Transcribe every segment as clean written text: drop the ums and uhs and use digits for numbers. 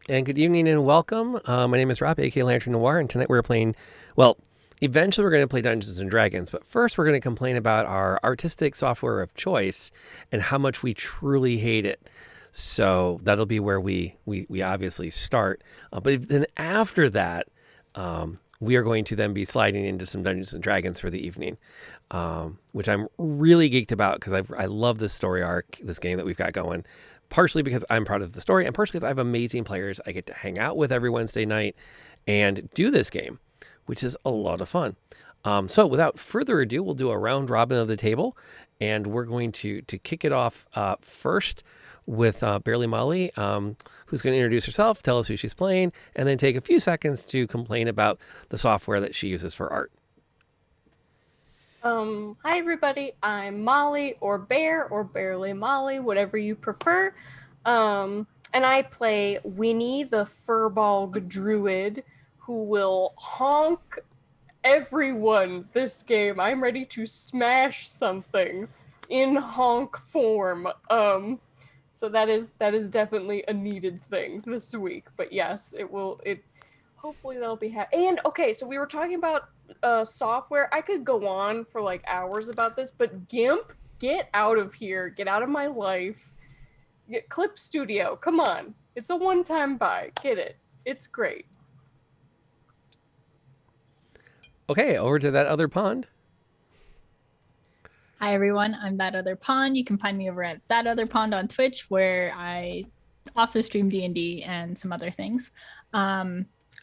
And good evening and welcome. My name is Rob, aka Lantern Noir, and tonight we're playing, well, eventually we're going to play Dungeons and Dragons, but first we're going to complain about our artistic software of choice and how much we truly hate it. So that'll be where we obviously start. But then after that, we are going to then be sliding into some Dungeons and Dragons for the evening, which I'm really geeked about because I love this story arc, this game that we've got going. Partially because I'm proud of the story, and partially because I have amazing players. I get to hang out with every Wednesday night and do this game, which is a lot of fun. So without further ado, we'll do a round robin of the table, and we're going to kick it off first with Barely Molly, who's going to introduce herself, tell us who she's playing, and then take a few seconds to complain about the software that she uses for art. Hi everybody, I'm Molly, or Bear, or Barely Molly, whatever you prefer. And I play Winnie, the Furbolg Druid, who will honk everyone this game. I'm ready to smash something in honk form. So that is definitely a needed thing this week. But yes, hopefully that'll be and okay, so we were talking about software. I could go on for like hours about this, but GIMP, get out of here. Get out of my life. Clip Studio, come on. It's a one-time buy. Get it. It's great. Okay, over to That Other Pond. Hi everyone, I'm That Other Pond. You can find me over at That Other Pond on Twitch, where I also stream D&D and some other things.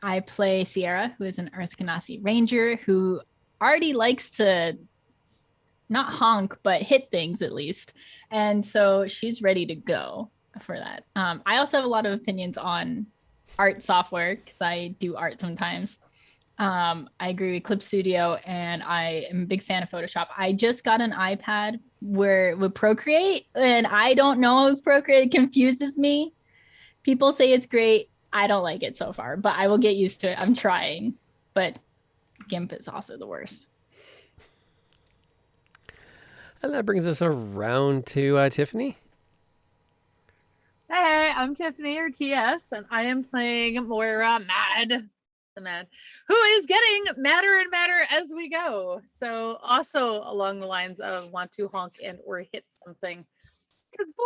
I play Sierra, who is an Earth Ganassi Ranger who already likes to not honk, but hit things at least. And so she's ready to go for that. I also have a lot of opinions on art software because I do art sometimes. I agree with Clip Studio, and I am a big fan of Photoshop. I just got an iPad with Procreate, and I don't know if Procreate confuses me. People say it's great. I don't like it so far, but I will get used to it. I'm trying, but GIMP is also the worst. And that brings us around to Tiffany. Hey, I'm Tiffany, or TS, and I am playing Moira the Mad, who is getting madder and madder as we go. So also along the lines of want to honk and or hit something. Because boy,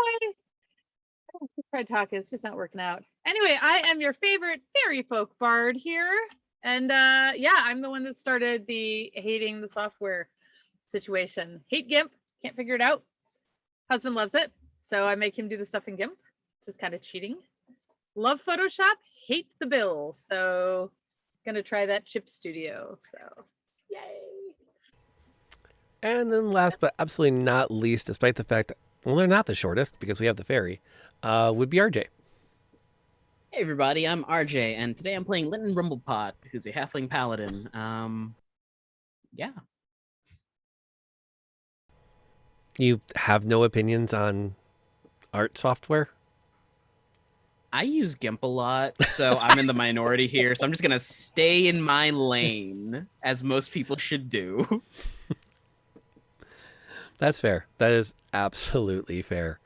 try to talk, it's just not working out. Anyway, I am your favorite fairy folk bard here. And yeah, I'm the one that started the hating the software situation. Hate GIMP, can't figure it out. Husband loves it, so I make him do the stuff in GIMP, which is kind of cheating. Love Photoshop, hate the bill. So gonna try that Chip Studio. So yay. And then last but absolutely not least, despite the fact that, well, they're not the shortest because we have the fairy, would be RJ. Hey everybody, I'm RJ, and today I'm playing Linton Rumblepot, who's a halfling paladin. Yeah. You have no opinions on art software? I use GIMP a lot, so I'm in the minority here, so I'm just gonna stay in my lane, as most people should do. That's fair. That is absolutely fair.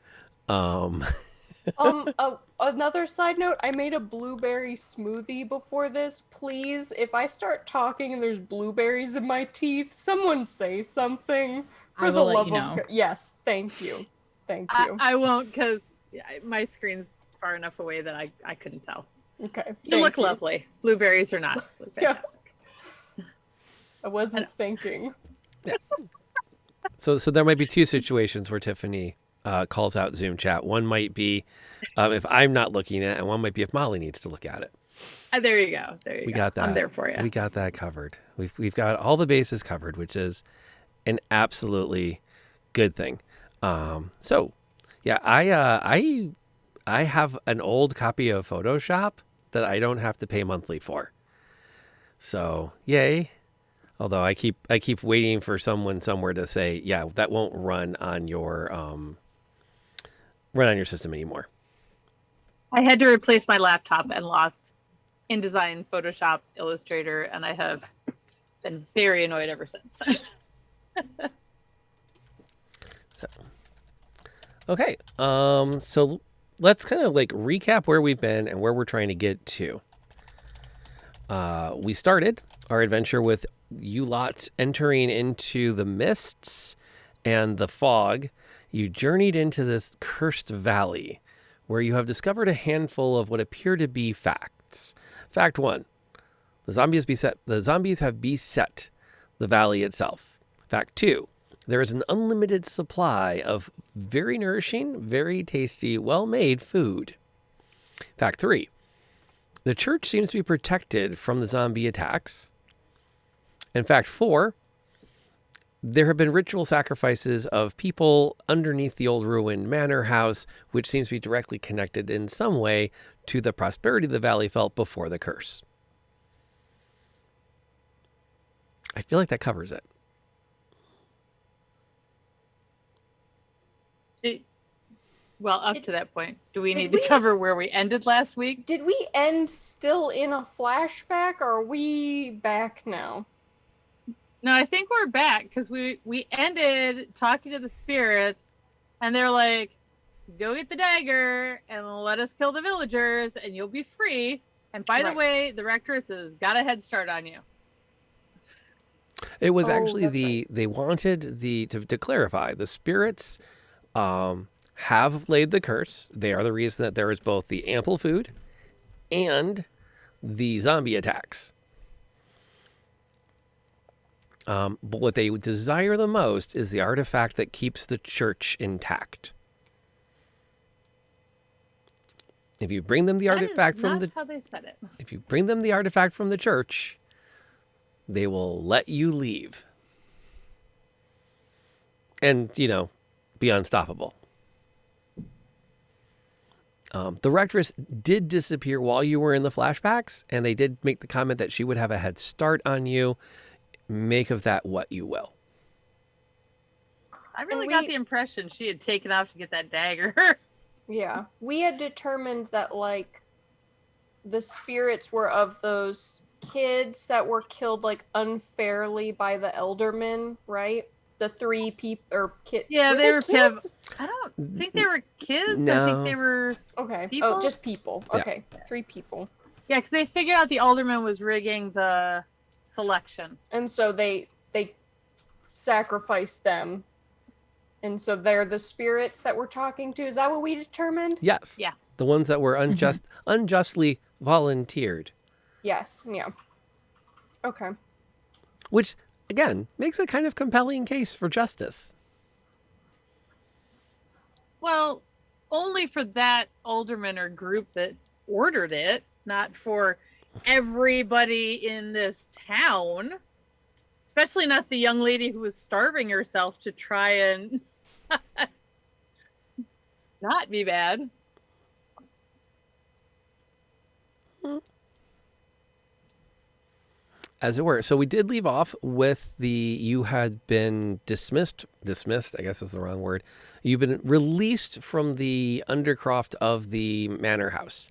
Another side note, I made a blueberry smoothie before this. Please, if I start talking and there's blueberries in my teeth, someone say something. For the love of God. Yes, thank you. Thank you. I won't, because my screen's far enough away that I couldn't tell. Okay. You look lovely. Blueberries or not. Fantastic. Yeah. I wasn't thinking. Yeah. So there might be two situations where Tiffany calls out Zoom chat. One might be if I'm not looking at it, and one might be if Molly needs to look at it. There you go. We got that. I'm there for you. We got that covered. We've got all the bases covered, which is an absolutely good thing. So yeah, I have an old copy of Photoshop that I don't have to pay monthly for. So yay. Although I keep waiting for someone somewhere to say, yeah, that won't run on your system anymore. I had to replace my laptop and lost InDesign, Photoshop, Illustrator, and I have been very annoyed ever since. So, okay. So let's kind of like recap where we've been and where we're trying to get to. We started our adventure with you lot entering into the mists and the fog. You journeyed into this cursed valley where you have discovered a handful of what appear to be facts. Fact 1, the zombies have beset the valley itself. Fact 2, there is an unlimited supply of very nourishing, very tasty, well-made food. Fact 3, the church seems to be protected from the zombie attacks. And fact 4, there have been ritual sacrifices of people underneath the old ruined manor house, which seems to be directly connected in some way to the prosperity the valley felt before the curse. I feel like that covers it. Well, up Did- to that point, do we did need to we- cover where we ended last week? Did we end still in a flashback, or are we back now? No, I think we're back because we ended talking to the spirits, and they're like, "Go get the dagger and let us kill the villagers, and you'll be free." And by the Right. way, the rectress has got a head start on you. It was Oh, actually that's right. they wanted to clarify, the spirits have laid the curse. They are the reason that there is both the ample food and the zombie attacks. But what they desire the most is the artifact that keeps the church intact. If you bring them the That is artifact from not the how they said it. if you bring them the artifact from the church, they will let you leave. And, be unstoppable. The rectress did disappear while you were in the flashbacks, and they did make the comment that she would have a head start on you. Make of that what you will. I really And got we- the impression she had taken off to get that dagger. Yeah. We had determined that, like, the spirits were of those kids that were killed, like, unfairly by the eldermen, right? The 3 people, or kids. Yeah, they were kids? I don't think they were kids. I No. think they were. Okay. People? Oh, just people. Yeah. Okay. 3 people. Yeah, because they figured out the alderman was rigging the selection. And so they sacrificed them. And so they're the spirits that we're talking to. Is that what we determined? Yes. Yeah. The ones that were unjustly volunteered, Yes. Yeah. Okay. which again makes a kind of compelling case for justice. Well, only for that alderman or group that ordered it, not for everybody in this town. Especially not the young lady who was starving herself to try and not be bad. As it were. So we did leave off with you had been dismissed, I guess is the wrong word. You've been released from the undercroft of the manor house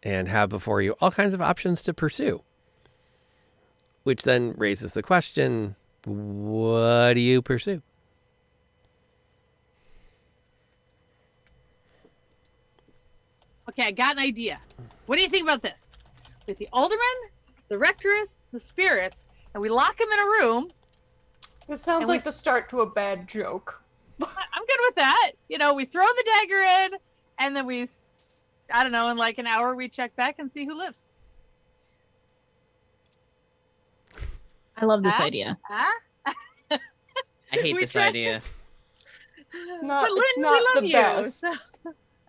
and have before you all kinds of options to pursue. Which then raises the question, what do you pursue? Okay, I got an idea. What do you think about this? With the alderman, the rectress, the spirits, and we lock them in a room. This sounds And we- like the start to a bad joke. I'm good with that. We throw the dagger in, and then I don't know, in like an hour we check back and see who lives. I love this Huh? idea. Huh? I hate We this tried- idea. It's not- But it's Lynn, not we love the you, best. so-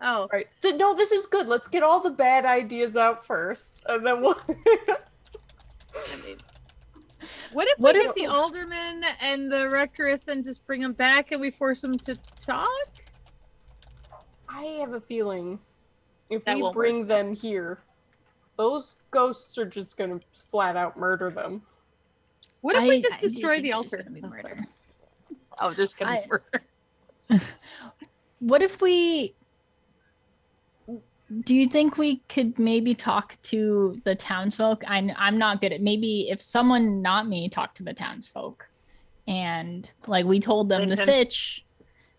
Oh, Right. No, this is good. Let's get all the bad ideas out first, and then we'll. I mean, what if What we if- get the alderman and the rectress and just bring them back and we force them to talk? I have a feeling if That we won't bring them here, those ghosts are just gonna flat out murder them. What if we I just do destroy think the there's altar? gonna be Oh, sorry. murder. Oh, there's gonna be I- murder. What if we? Do you think we could maybe talk to the townsfolk? I'm not good at maybe if someone not me talked to the townsfolk, and like we told them the Lincoln. sitch,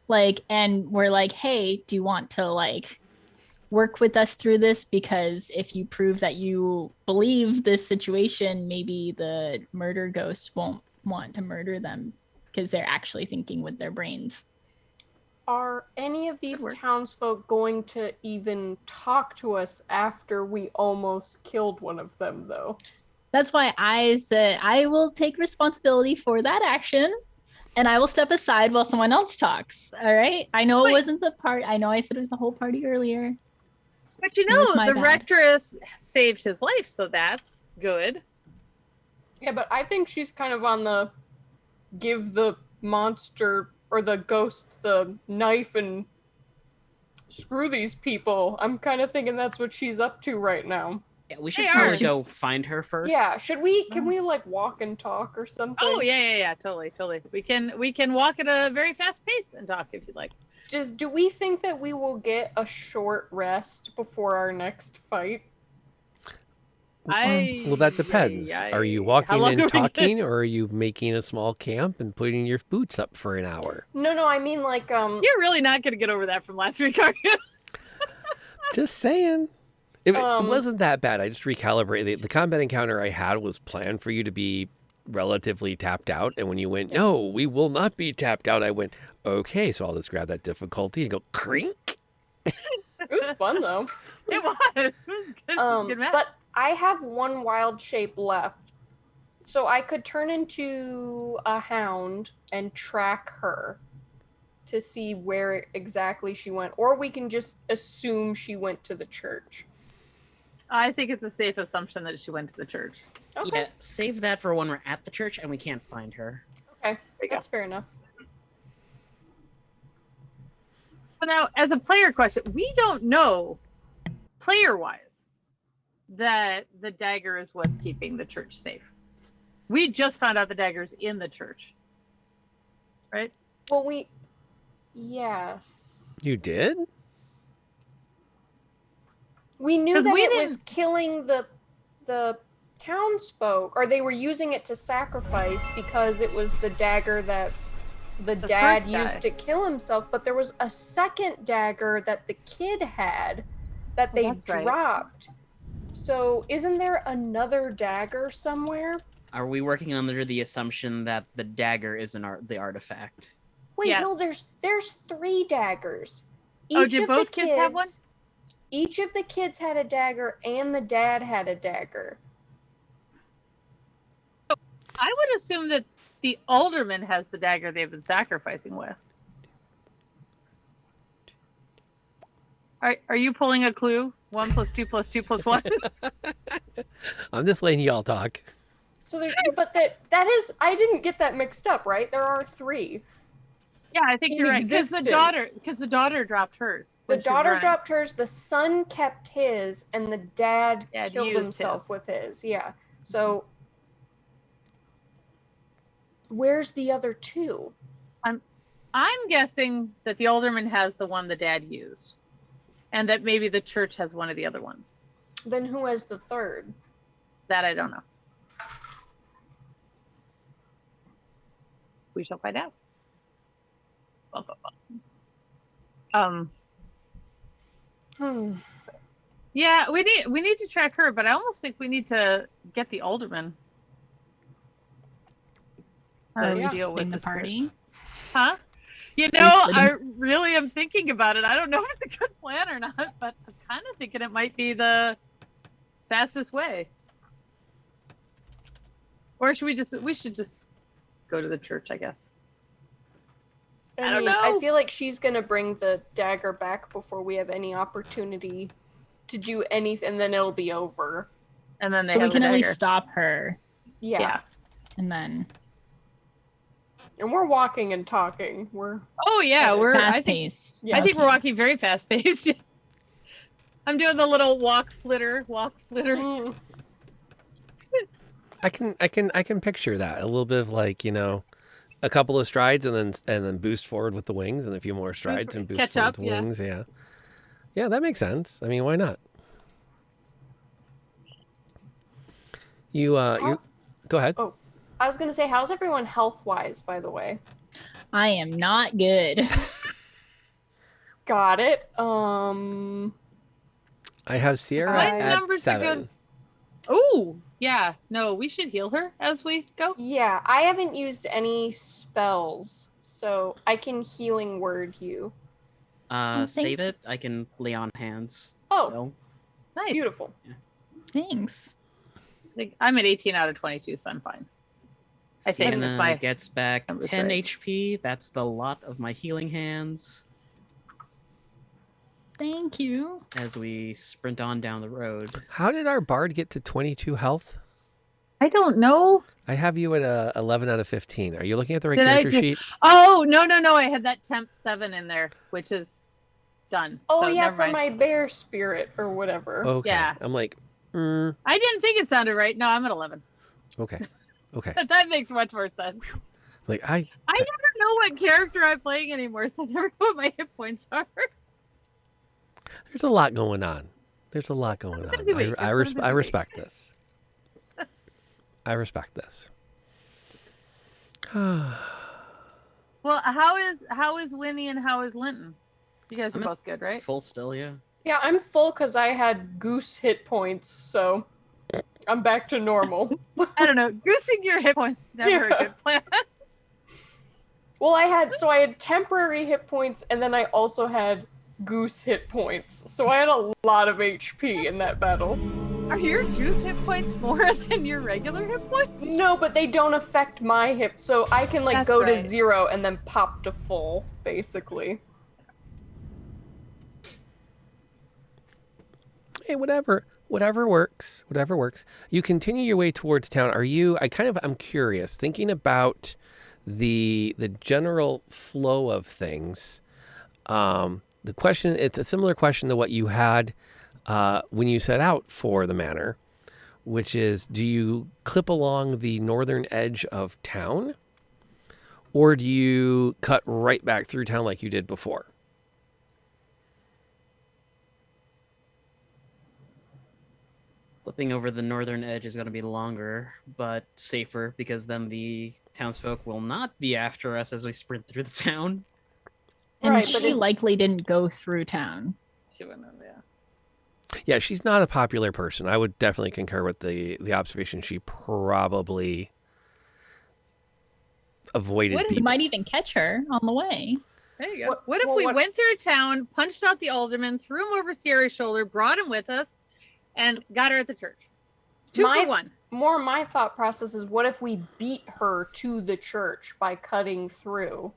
like, and we're like, hey, do you want to like work with us through this, because if you prove that you believe this situation, maybe the murder ghosts won't want to murder them because they're actually thinking with their brains. Are any of these Good work. townsfolk going to even talk to us after we almost killed one of them, though? That's why I said I will take responsibility for that action and I will step aside while someone else talks. All right. I know it Wait. wasn't the part. I know I said it was the whole party earlier. But you It was know, my the bad. rectress saved his life, so that's good. Yeah, but I think she's kind of on the give the monster or the ghost the knife and screw these people. I'm kind of thinking that's what she's up to right now. Yeah, we should They probably are. go find her first. Yeah, can we like walk and talk or something? Oh yeah, totally. We can walk at a very fast pace and talk if you'd like. Just do we think that we will get a short rest before our next fight? Well, that depends. Are you How walking long and are we gonna- talking, or are you making a small camp and putting your boots up for an hour? No, I mean like You're really not gonna get over that from last week, are you? Just saying. It Um, wasn't that bad. I just recalibrated. The combat encounter I had was planned for you to be relatively tapped out. And when you went, no, we will not be tapped out, I went, okay, so I'll just grab that difficulty and go, crink. it was fun though. It was. It was good. It was a good match. But I have one wild shape left. So I could turn into a hound and track her to see where exactly she went. Or we can just assume she went to the church. I think it's a safe assumption that she went to the church. Okay. Yeah, save that for when we're at the church and we can't find her. Okay. you go. That's fair enough. So now, as a player question, we don't know, player-wise, that the dagger is what's keeping the church safe. We just found out the dagger's in the church. Right? Well, yes. You did? We knew 'Cause that we it was didn't- killing the townsfolk, or they were using it to sacrifice because it was the dagger that the dad first guy. used to kill himself. But there was a second dagger that the kid had that they that's right. dropped. So isn't there another dagger somewhere? Are we working under the assumption that the dagger is the artifact? Wait, Yes. no, there's 3 daggers. Oh, did both kids have one? Each of the kids had a dagger and the dad had a dagger. I would assume that the alderman has the dagger they've been sacrificing with. Are you pulling a clue? 1 + 2 + 2 + 1? I'm just letting y'all talk. So there's, but that is, I didn't get that mixed up, right? There are 3. Yeah, I think In you're right. Because existence. the daughter dropped hers. The when she was daughter running. dropped hers, the son kept his, and the dad Dad killed used himself his. with his. Yeah. So where's the other 2? I'm guessing that the alderman has the one the dad used, and that maybe the church has one of the other ones. Then who has the 3rd? That I don't know. We shall find out. Yeah, we need to track her, but I almost think we need to get the alderman. Are we yeah. Deal with splitting the this party? Huh? You Are we know, splitting- I really am thinking about it. I don't know if it's a good plan or not, but I'm kind of thinking it might be the fastest way. Or should we should just go to the church, I guess. I don't know. I feel like she's gonna bring the dagger back before we have any opportunity to do anything, and then it'll be over. And then they So we have the can at dagger. least stop her Yeah. Yeah. and then And we're walking and talking. Oh yeah, Okay. I fast think paced. Yeah. I think we're walking very fast paced. I'm doing the little walk flitter. Mm. I can picture that. A little bit of like, a couple of strides and then boost forward with the wings and a few more strides and boost catch forward up, with the yeah. wings. Yeah. Yeah, that makes sense. I mean, why not? You go ahead. Oh, I was gonna say, how's everyone health-wise, by the way? I am not good. Got it. I have Sierra My at numbers are good. 7. Oh, yeah. No, we should heal her as we go. Yeah, I haven't used any spells, so I can healing word you. thank Save it. I can lay on hands. Oh. So. Nice. Beautiful. Thanks. I'm at 18 out of 22, so I'm fine. I think Sienna if I gets back remember 10 right. HP. That's the lot of my healing hands Thank you. as we sprint on down the road. How did our bard get to 22 health? I don't know. I have you at 11 out of 15. Are you looking at the right Did I character ju- sheet? Oh, no. I had that temp 7 in there, which is done. Oh so yeah, never for mind. my bear spirit or whatever. Okay. Yeah. I'm like, I didn't think it sounded right. No, I'm at 11. okay. Okay. That makes much more sense. Like I never know what character I'm playing anymore, so I never know what my hit points are. there's a lot going on. There's a lot going It's a busy week. on. I It's been a busy week. respect this. I respect this. Well, how is Winnie and how is Linton? You guys are I'm at both good, right? Full still, yeah. Yeah, I'm full because I had goose hit points, so I'm back to normal. I don't know. Goosing your hit points is never Yeah. a good plan. Well, I had temporary hit points, and then I also had goose hit points, so I had a lot of HP in that battle. Are your goose hit points more than your regular hit points? No, but they don't affect my hip, so I can like That's go right. to 0 and then pop to full, basically. Hey, whatever works. Whatever works. You continue your way towards town. I'm curious, thinking about the general flow of things. The question, it's a similar question to what you had when you set out for the manor, which is, do you clip along the northern edge of town, or do you cut right back through town like you did before? Flipping over the northern edge is going to be longer, but safer because then the townsfolk will not be after us as we sprint through the town. And Right, but she if- likely didn't go through town. She wouldn't have, yeah. Yeah, she's not a popular person. I would definitely concur with the observation. She probably avoided You people. might even catch her on the way. There you go. What- What if well, we what- went through town, punched out the alderman, threw him over Sierra's shoulder, brought him with us, and got her at the church? Two My- for one. More my thought process is, what if we beat her to the church by cutting through?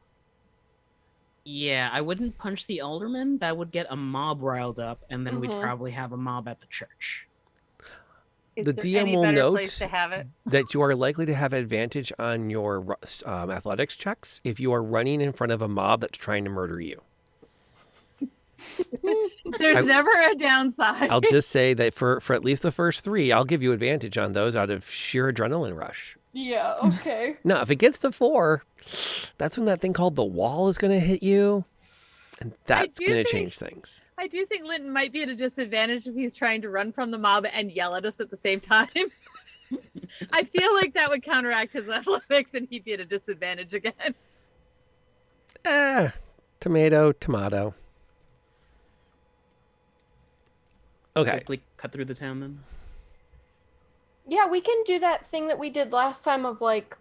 Yeah, I wouldn't punch the alderman. That would get a mob riled up, and then we'd Mhm. probably have a mob at the church. Is The there DM any will better note place to have it? that you are likely to have advantage on your athletics checks if you are running in front of a mob that's trying to murder you. There's I- never a downside. I'll just say that for at least the first 3, I'll give you advantage on those out of sheer adrenaline rush. Yeah, okay. Now, if it gets to 4, that's when that thing called the wall is going to hit you, and that's do going to think- change things. I do think Linton might be at a disadvantage if he's trying to run from the mob and yell at us at the same time. I feel like that would counteract his athletics and he'd be at a disadvantage again. Tomato. Okay. Quickly cut through the town then. Yeah, we can do that thing that we did last time of like,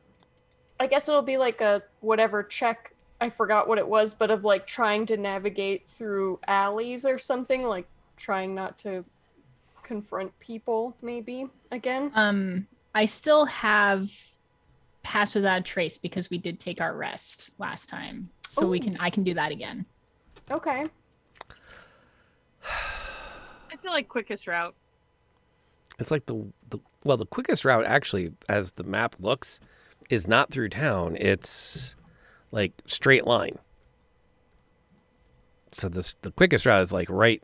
I guess it'll be like a whatever check. I forgot what it was, but of like trying to navigate through alleys or something, like trying not to confront people maybe again. I still have Pass Without a Trace because we did take our rest last time. So Ooh. I can do that again. Okay. I feel like quickest route. It's like the quickest route actually, as the map looks, is not through town. It's like straight line. So the quickest route is like right,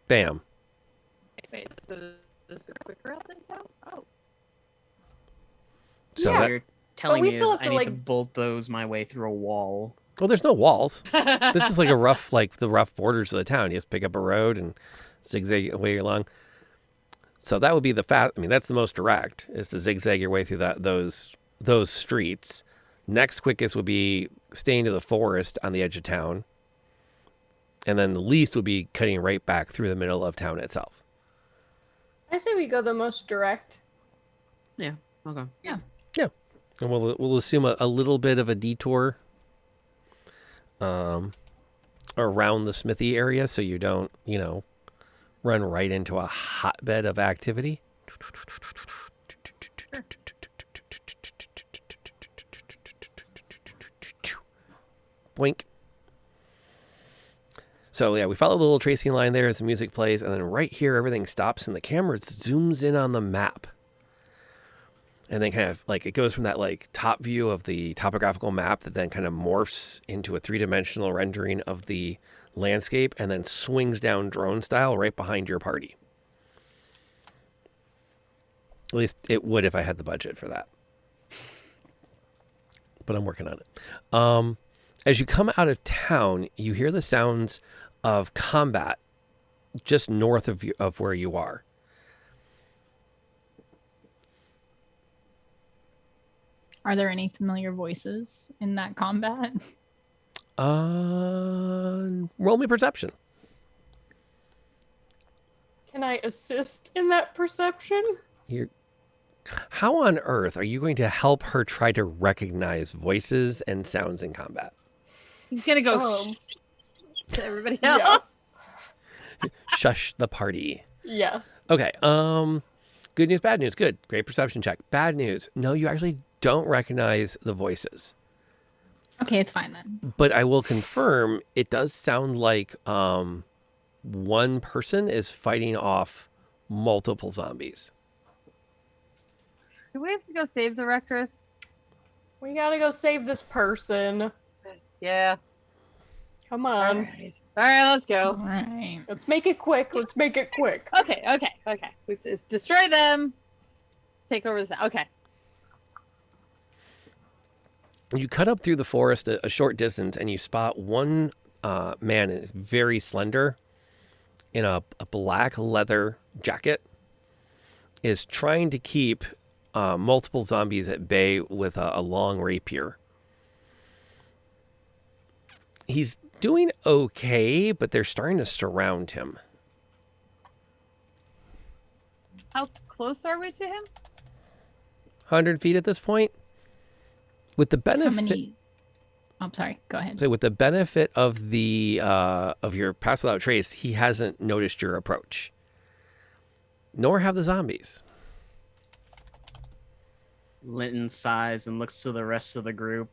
bam. Wait, so is there a quicker route than town? Oh. So Yeah. What that, you're telling we me still is have I to, need like- to bulldoze my way through a wall. well, there's no walls. This is like a rough, like the rough borders of the town. You just pick up a road and zigzag your way along. So that would be the fast. I mean, that's the most direct, is to zigzag your way through those streets. Next quickest would be staying to the forest on the edge of town. And then the least would be cutting right back through the middle of town itself. I say we go the most direct. Yeah. Okay. Yeah. And we'll assume a little bit of a detour around the smithy area so you don't, run right into a hotbed of activity. Boink. So yeah, we follow the little tracing line there as the music plays, and then right here everything stops and the camera zooms in on the map. And then kind of like it goes from that like top view of the topographical map that then kind of morphs into a 3-dimensional rendering of the landscape and then swings down drone style right behind your party. At least it would if I had the budget for that. But I'm working on it. As you come out of town, you hear the sounds of combat just north of where you are. Are there any familiar voices in that combat? Roll me perception. Can I assist in that perception? How on earth are you going to help her try to recognize voices and sounds in combat? He's gonna go Um, to everybody yeah. else. Shush the party. Yes. Okay. Good news, bad news. Good. Great perception check. Bad news. No, you actually don't recognize the voices. Okay, it's fine then. But I will confirm it does sound like one person is fighting off multiple zombies. Do we have to go save the rectress? We gotta go save this person. Yeah. Come All on. right. All right, let's All go. right. Let's make it quick. Let's make it quick. Okay. We just destroy them. Take over this. Okay. You cut up through the forest a short distance and you spot one man, is very slender, in a black leather jacket, is trying to keep multiple zombies at bay with a long rapier. He's doing okay, but they're starting to surround him. How close are we to him? 100 feet at this point. With the How benefit, many? Oh, sorry. Go ahead. so with the benefit of the of your pass without trace, he hasn't noticed your approach. Nor have the zombies. Linton sighs and looks to the rest of the group.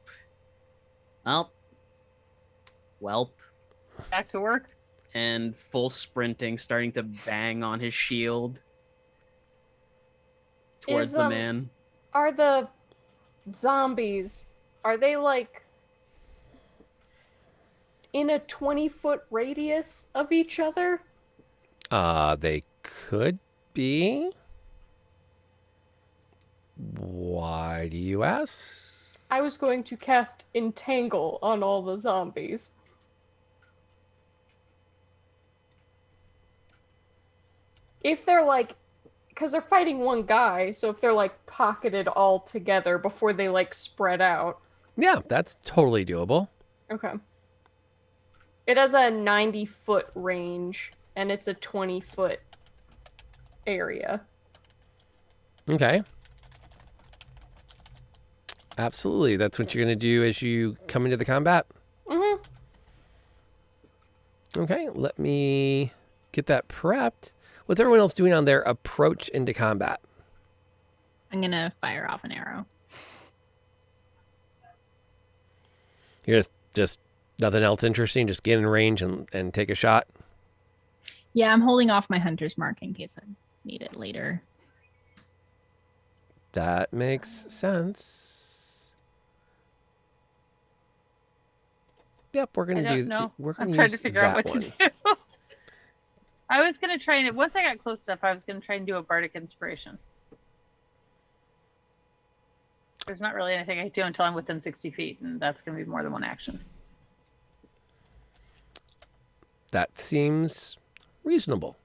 Welp. Back to work. And full sprinting, starting to bang on his shield towards Is, the man. Are the zombies, are they like in a 20-foot radius of each other? They could be. Why do you ask? I was going to cast Entangle on all the zombies. If they're like, because they're fighting one guy, so if they're like pocketed all together before they like spread out. Yeah, that's totally doable. Okay. It has a 90-foot range, and it's a 20-foot area. Okay. Absolutely. That's what you're going to do as you come into the combat. Mm-hmm. Okay, let me get that prepped. What's everyone else doing on their approach into combat? I'm going to fire off an arrow. You're just nothing else interesting? Just get in range and take a shot? Yeah, I'm holding off my hunter's mark in case I need it later. That makes sense. Yep, we're I gonna don't know. We're gonna I'm trying to use figure out that what one. to do. I was gonna try and once I got close enough, I was gonna try and do a bardic inspiration. There's not really anything I can do until I'm within 60 feet, and that's gonna be more than one action. That seems reasonable.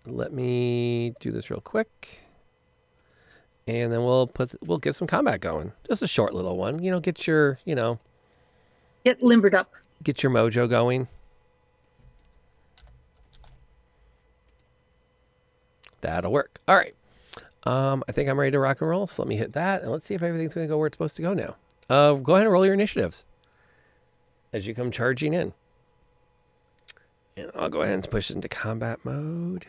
Let me do this real quick. And then we'll get some combat going. Just a short little one. Get your Get limbered up. get your mojo going. That'll work. All right. I think I'm ready to rock and roll. So let me hit that, and let's see if everything's going to go where it's supposed to go now. Go ahead and roll your initiatives as you come charging in. And I'll go ahead and push into combat mode.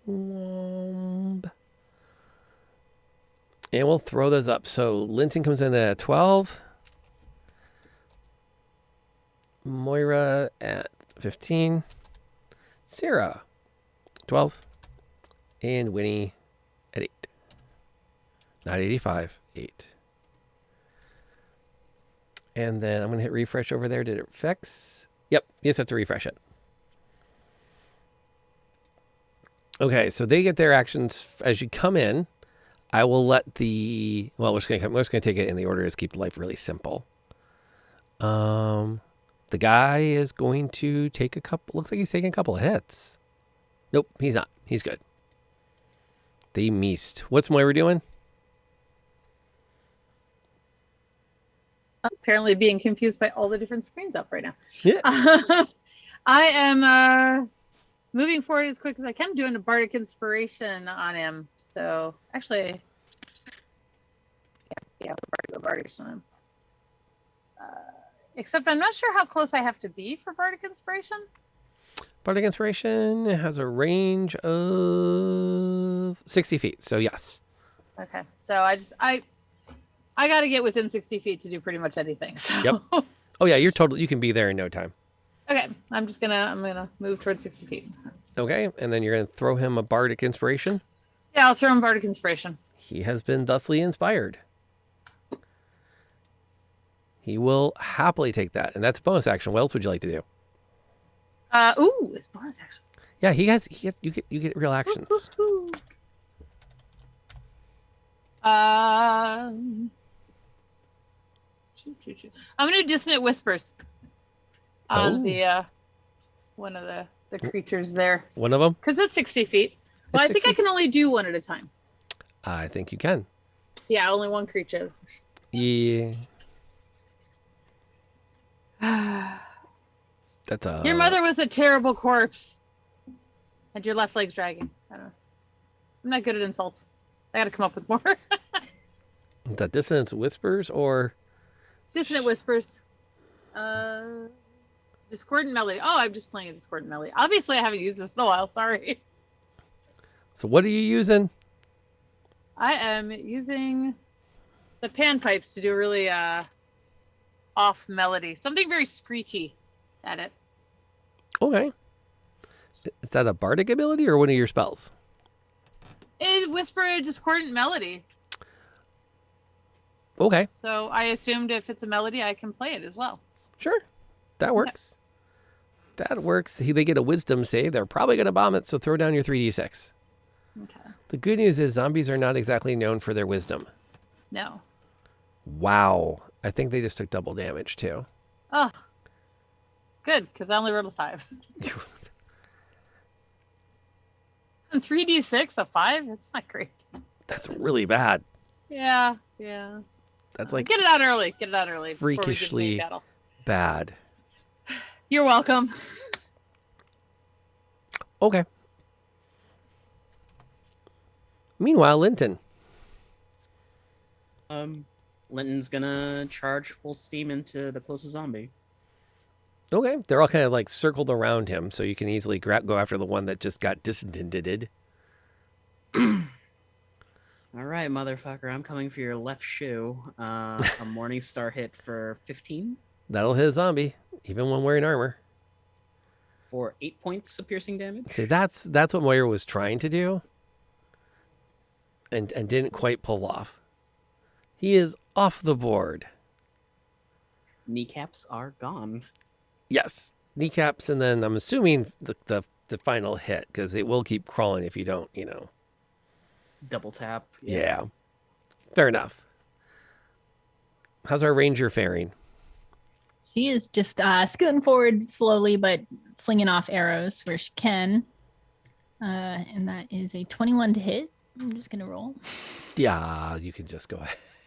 Womb. And we'll throw those up. So Linton comes in at 12. Moira at 15. Sarah, 12. And Winnie at 8. Not 85, 8. And then I'm going to hit refresh over there. Did it fix? Yep, you just have to refresh it. Okay, so they get their actions as you come in. I will let we're just going to take it in the order to keep life really simple. The guy is going to take looks like he's taking a couple of hits. Nope, he's not. He's good. They missed. What's Moira doing? Apparently being confused by all the different screens up right now. Yeah. I am moving forward as quick as I can, doing a bardic inspiration on him. So actually, yeah, bardic on him. Except I'm not sure how close I have to be for bardic inspiration. Bardic Inspiration has a range of 60 feet. So yes. Okay, so I got to get within 60 feet to do pretty much anything. So. Yep. Oh yeah, you can be there in no time. Okay, I'm gonna move towards 60 feet. Okay, and then you're gonna throw him a Bardic Inspiration. Yeah, I'll throw him bardic inspiration. He has been thusly inspired. He will happily take that, and that's a bonus action. What else would you like to do? It's bonus action. Yeah, you get real actions. I'm gonna do dissonant whispers on the one of the creatures there. One of them? Because it's 60 feet. Well, I think 60. I can only do one at a time. I think you can. Yeah, only one creature. Yeah. That's a. Your mother was a terrible corpse. And your left leg's dragging. I don't know. I'm not good at insults. I gotta come up with more. Is that Dissonance Whispers or? Dissonant whispers. Discordant melody. Oh, I'm just playing a discordant melody. Obviously, I haven't used this in a while. Sorry. So what are you using? I am using the panpipes to do a really off melody. Something very screechy at it. Okay. Is that a bardic ability or one of your spells? It whispered a discordant melody. Okay. So I assumed if it's a melody, I can play it as well. Sure. That works. That works. They get a wisdom save. They're probably going to bomb it, so throw down your 3d6. Okay. The good news is zombies are not exactly known for their wisdom. No. Wow. I think they just took double damage, too. Oh. Good, because I only rolled a 5. And 3d6, a 5? That's not great. That's really bad. Yeah. That's like Get it out early. Get it out early. before we get to the freakishly main battle. bad. You're welcome. Okay. Meanwhile, Linton. Linton's gonna charge full steam into the closest zombie. Okay. They're all kind of like circled around him, so you can easily go after the one that just got disindented. All right, motherfucker, I'm coming for your left shoe. A Morning Star hit for 15 That'll hit a zombie, even when wearing armor. for 8 points of piercing damage. See, that's what Moira was trying to do, and didn't quite pull off. He is off the board. Kneecaps are gone. Yes, kneecaps, and then I'm assuming the final hit, because it will keep crawling if you don't, Double tap. Yeah. Fair enough. How's our ranger faring? She is just scooting forward slowly, but flinging off arrows where she can. And that is a 21 to hit. I'm just gonna roll. Yeah, you can just go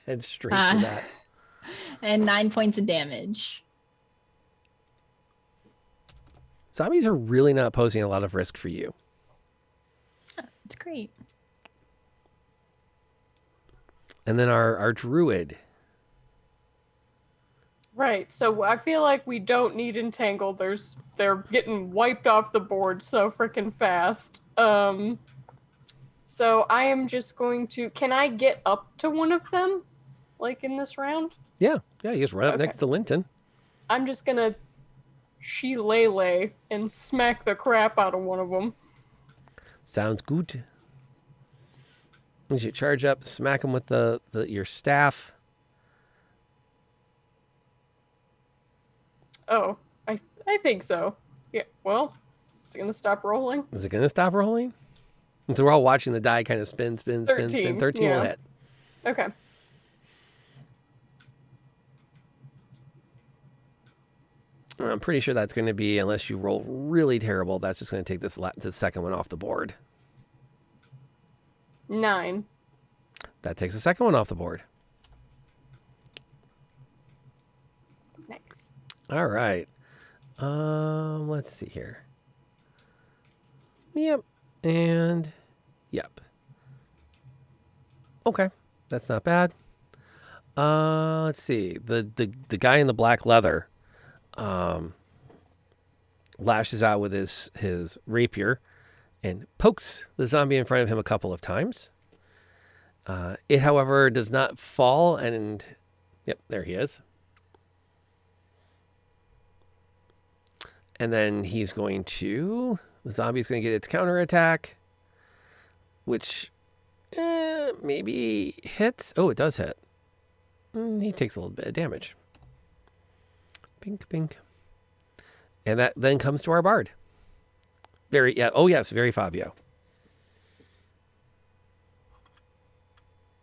ahead straight to Uh, that. And 9 points of damage. Zombies are really not posing a lot of risk for you. It's great. And then our druid. Right. So I feel like we don't need entangled. They're getting wiped off the board so freaking fast. So I am just going to. Can I get up to one of them, like in this round? Yeah, you just run up Okay. next to Linton. I'm just gonna shillelagh and smack the crap out of one of them. Sounds good. You should charge up, smack him with your staff. Oh, I think so. Yeah. Well, it's gonna stop rolling. Is it going to stop rolling? And so we're all watching the die kind of spin. 13, 13 will yeah. hit. Okay. I'm pretty sure that's going to be, unless you roll really terrible, that's just going to take this second one off the board. 9. That takes the second one off the board. Nice. All right. Let's see here. Yep. And yep. Okay. That's not bad. Let's see. The guy in the black leather lashes out with his rapier and pokes the zombie in front of him a couple of times. It, however, does not fall, and yep, there he is. And then the zombie's going to get its counterattack, which maybe hits. Oh, it does hit. He takes a little bit of damage. Pink, pink. And that then comes to our bard. Very Fabio.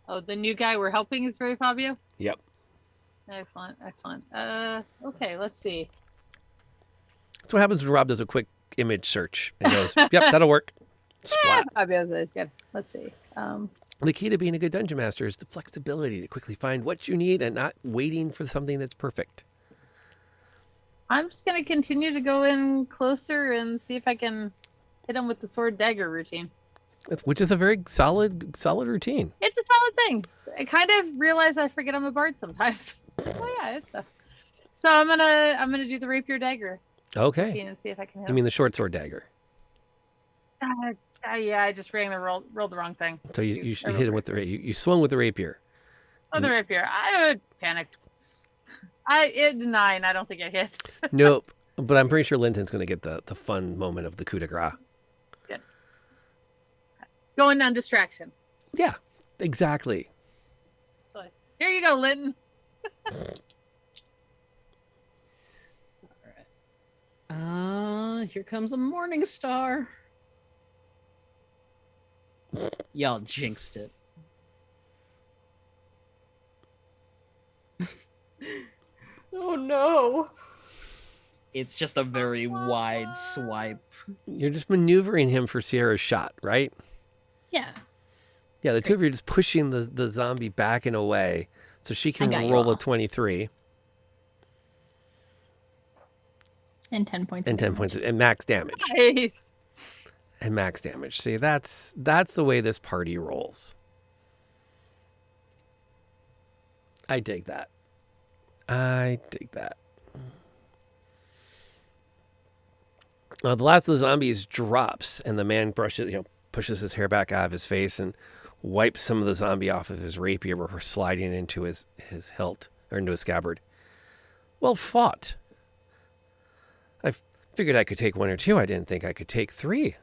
Oh, the new guy we're helping is very Fabio? Yep. Excellent. Okay, let's see. That's what happens when Rob does a quick image search and goes, yep, that'll work. Splat. Fabio's is good. Let's see. The key to being a good dungeon master is the flexibility to quickly find what you need and not waiting for something that's perfect. I'm just gonna continue to go in closer and see if I can hit him with the sword dagger routine. Which is a very solid routine. It's a solid thing. I kind of realize I forget I'm a bard sometimes. Oh yeah, it's stuff. So I'm gonna do the rapier dagger Okay. routine and see if I can hit You him. mean the short sword dagger? Yeah, I just rolled the wrong thing. So you hit him with you swung with the rapier. Oh, the rapier. I would panic. It's 9. I don't think I hit. Nope. But I'm pretty sure Linton's going to get the fun moment of the coup de grace. Good. Going on distraction. Yeah, exactly. So, here you go, Linton. Here comes a morning star. Y'all jinxed it. Oh no. It's just a very wide swipe. You're just maneuvering him for Sierra's shot, right? Yeah. Yeah, the two of you are just pushing the zombie back and away so she can got you roll a all. 23 And 10 points. and of 10 damage. points and max damage. Nice. And max damage. See, that's the way this party rolls. I dig that. The last of the zombies drops, and the man pushes his hair back out of his face and wipes some of the zombie off of his rapier before sliding into his hilt or into his scabbard. Well fought. I figured I could take 1 or 2. I didn't think I could take 3.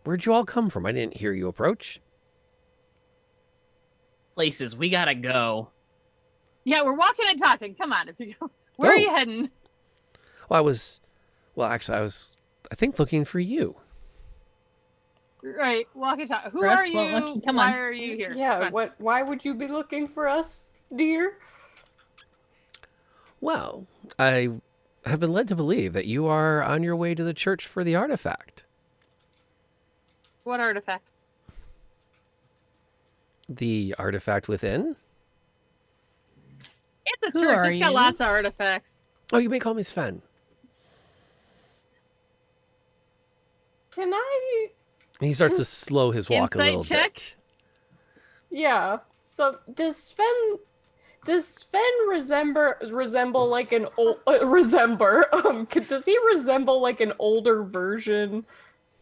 Where'd you all come from? I didn't hear you approach. Places, we gotta go. Yeah, we're walking and talking. Come on, if you go. Where are Oh. you heading? Well, I was, I think, looking for you. Right, walk and talk. Who For us, are you? well, lucky. Come Why on. are you here? Come Yeah, on. why would you be looking for us, dear? Well, I have been led to believe that you are on your way to the church for the artifact. What artifact? The artifact within? It's a Who church. are It's got you? lots of artifacts. Oh, you may call me Sven. Can I? He starts to Just slow his walk a insight little check? bit. Yeah. So does Sven resemble like an old does he resemble like an older version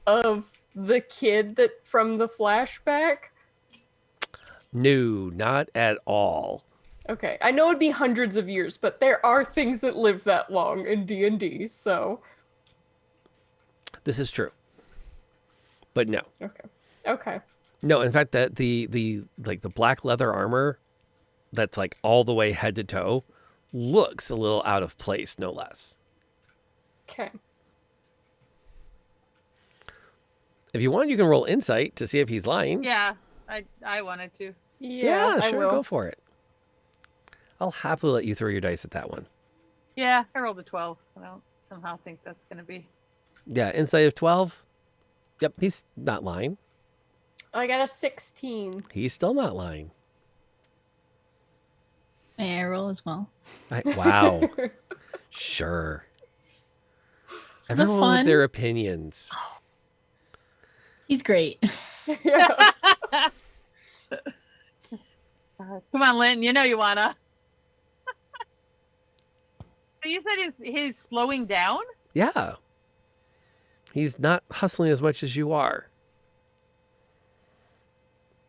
of the kid that from the flashback? No, not at all. Okay, I know it'd be hundreds of years, but there are things that live that long in D&D, so This is true. But no. okay. No, in fact that the like the black leather armor that's like all the way head to toe looks a little out of place, no less. Okay. If you want, you can roll insight to see if he's lying. Yeah, I wanted to. Yeah, I sure, will. go for it. I'll happily let you throw your dice at that one. Yeah, I rolled a 12. I don't somehow think that's going to be. Yeah, insight of 12. Yep, he's not lying. I got a 16. He's still not lying. May I roll as well? Wow. Sure. The Everyone with fun. their opinions. He's great. Yeah. Come on, Lynn. You know you wanna. So you said he's slowing down? Yeah. He's not hustling as much as you are.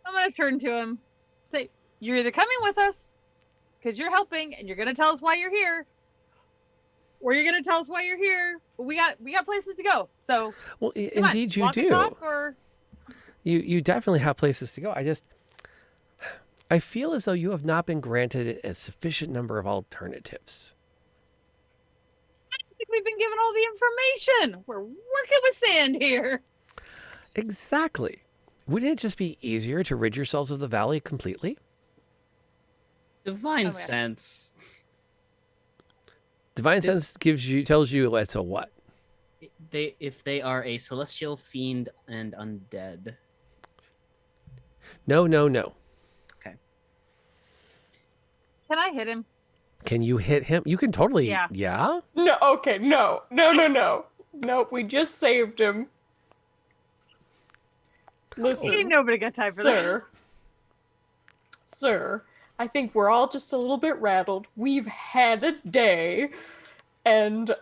I'm gonna turn to him. Say, you're either coming with us because you're helping and you're gonna tell us why you're here, or you're gonna tell us why you're here. But we got places to go. So Well, come on, indeed you walk and do. talk, or You definitely have places to go. I feel as though you have not been granted a sufficient number of alternatives. I think we've been given all the information. We're working with sand here. Exactly. Wouldn't it just be easier to rid yourselves of the valley completely? Divine yeah. sense. Divine This- sense tells you it's a what? If they are a celestial fiend and undead. No. Can I hit him? Can you hit him? You can totally. Yeah. Yeah? No, okay, no. Nope, we just saved him. Listen, Ain't nobody got time for sir. Sir, I think we're all just a little bit rattled. We've had a day, and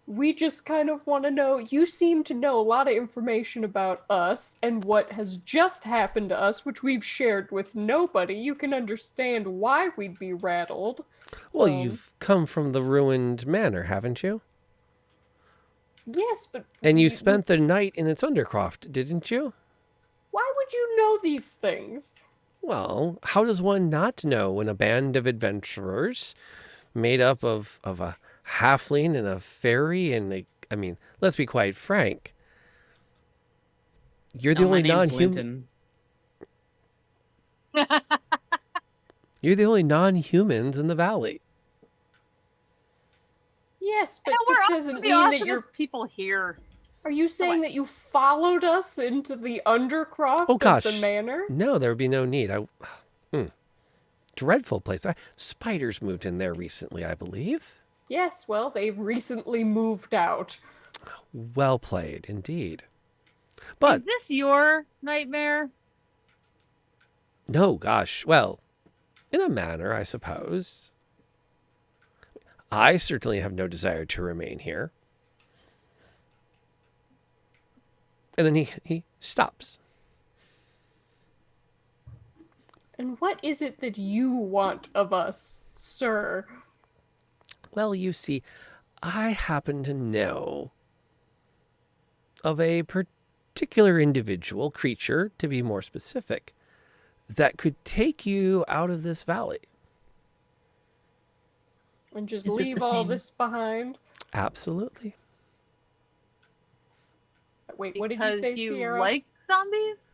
we just kind of want to know. You seem to know a lot of information about us and what has just happened to us, which we've shared with nobody. You can understand why we'd be rattled. Well, Um, you've come from the ruined manor, haven't you? Yes, but And you spent the night in its undercroft, didn't you? why would you know these things? Well, how does one not know when a band of adventurers made up of a halfling and a fairy I mean, let's be quite frank. You're the No, my only name's non-human. Linton. You're the only non-humans in the valley. Yes, but And we're that all doesn't the mean that you're. awesomest people here. Are you saying that you followed us into the undercroft Oh, of gosh. the manor? No, there would be no need. Dreadful place. Spiders moved in there recently, I believe. Yes, well, they've recently moved out. Well played, indeed. But Is this your nightmare? no, gosh. Well, in a manner, I suppose. I certainly have no desire to remain here. And then he stops. And what is it that you want of us, sir? Well, you see, I happen to know of a particular individual, creature, to be more specific, that could take you out of this valley. And just Is it leave the all same? this behind? Absolutely. Wait, what did you Because say, you Sierra? like zombies?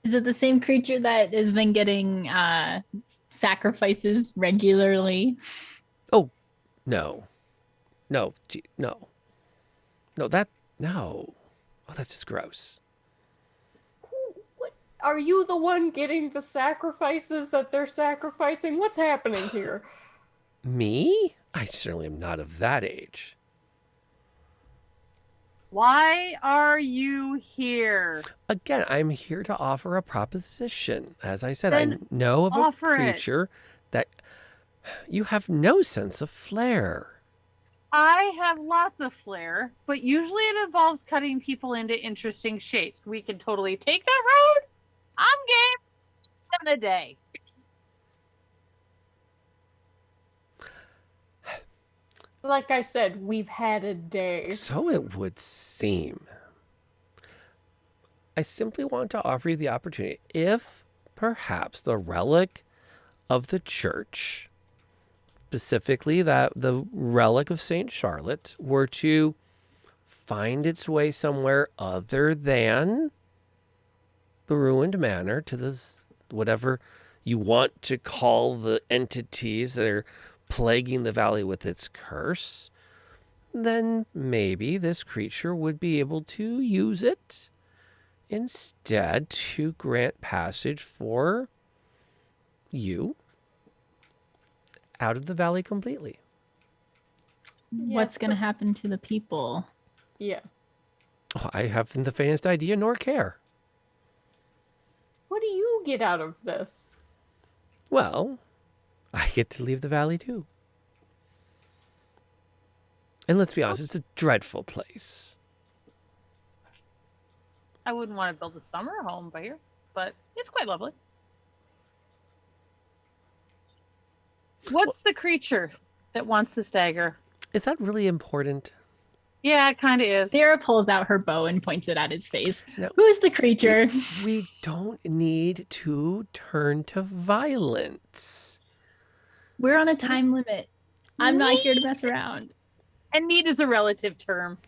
Is it the same creature that has been getting sacrifices regularly? No. No. No. No, no. Oh, that's just gross. What? Are you the one getting the sacrifices that they're sacrificing? What's happening here? Me? I certainly am not of that age. Why are you here? Again, I'm here to offer a proposition. As I said, I Then know of a offer it. creature that you have no sense of flair. I have lots of flair, but usually it involves cutting people into interesting shapes. We can totally take that road. I'm game. It's been a day. Like I said, we've had a day. So it would seem. I simply want to offer you the opportunity, if perhaps the relic of the church, specifically that the relic of Saint Charlotte, were to find its way somewhere other than the ruined manor, to this whatever you want to call the entities that are plaguing the valley with its curse, then maybe this creature would be able to use it instead to grant passage for you out of the valley completely. What's going to happen to the people? Yeah. Oh, I haven't the faintest idea nor care. What do you get out of this? Well, I get to leave the valley too. And let's be honest, it's a dreadful place. I wouldn't want to build a summer home by here, but it's quite lovely. What's the creature that wants this dagger? Is that really important? Yeah, it kind of is. Sarah pulls out her bow and points it at his face. No. Who's the creature? We don't need to turn to violence. We're on a time limit. I'm not here to mess around. And need is a relative term.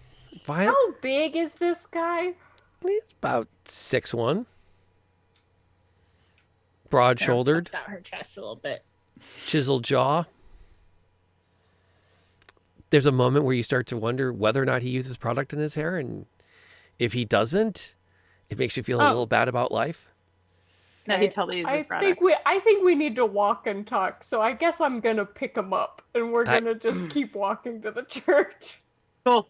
Violence? How big is this guy? He's about 6'1". Broad-shouldered, Puffs out her chest a little bit. chiseled jaw. There's a moment where you start to wonder whether or not he uses product in his hair, and if he doesn't, it makes you feel a little bad about life. No, he totally uses I product. think we need to walk and talk. So I guess I'm gonna pick him up, and we're gonna just keep walking to the church. Cool.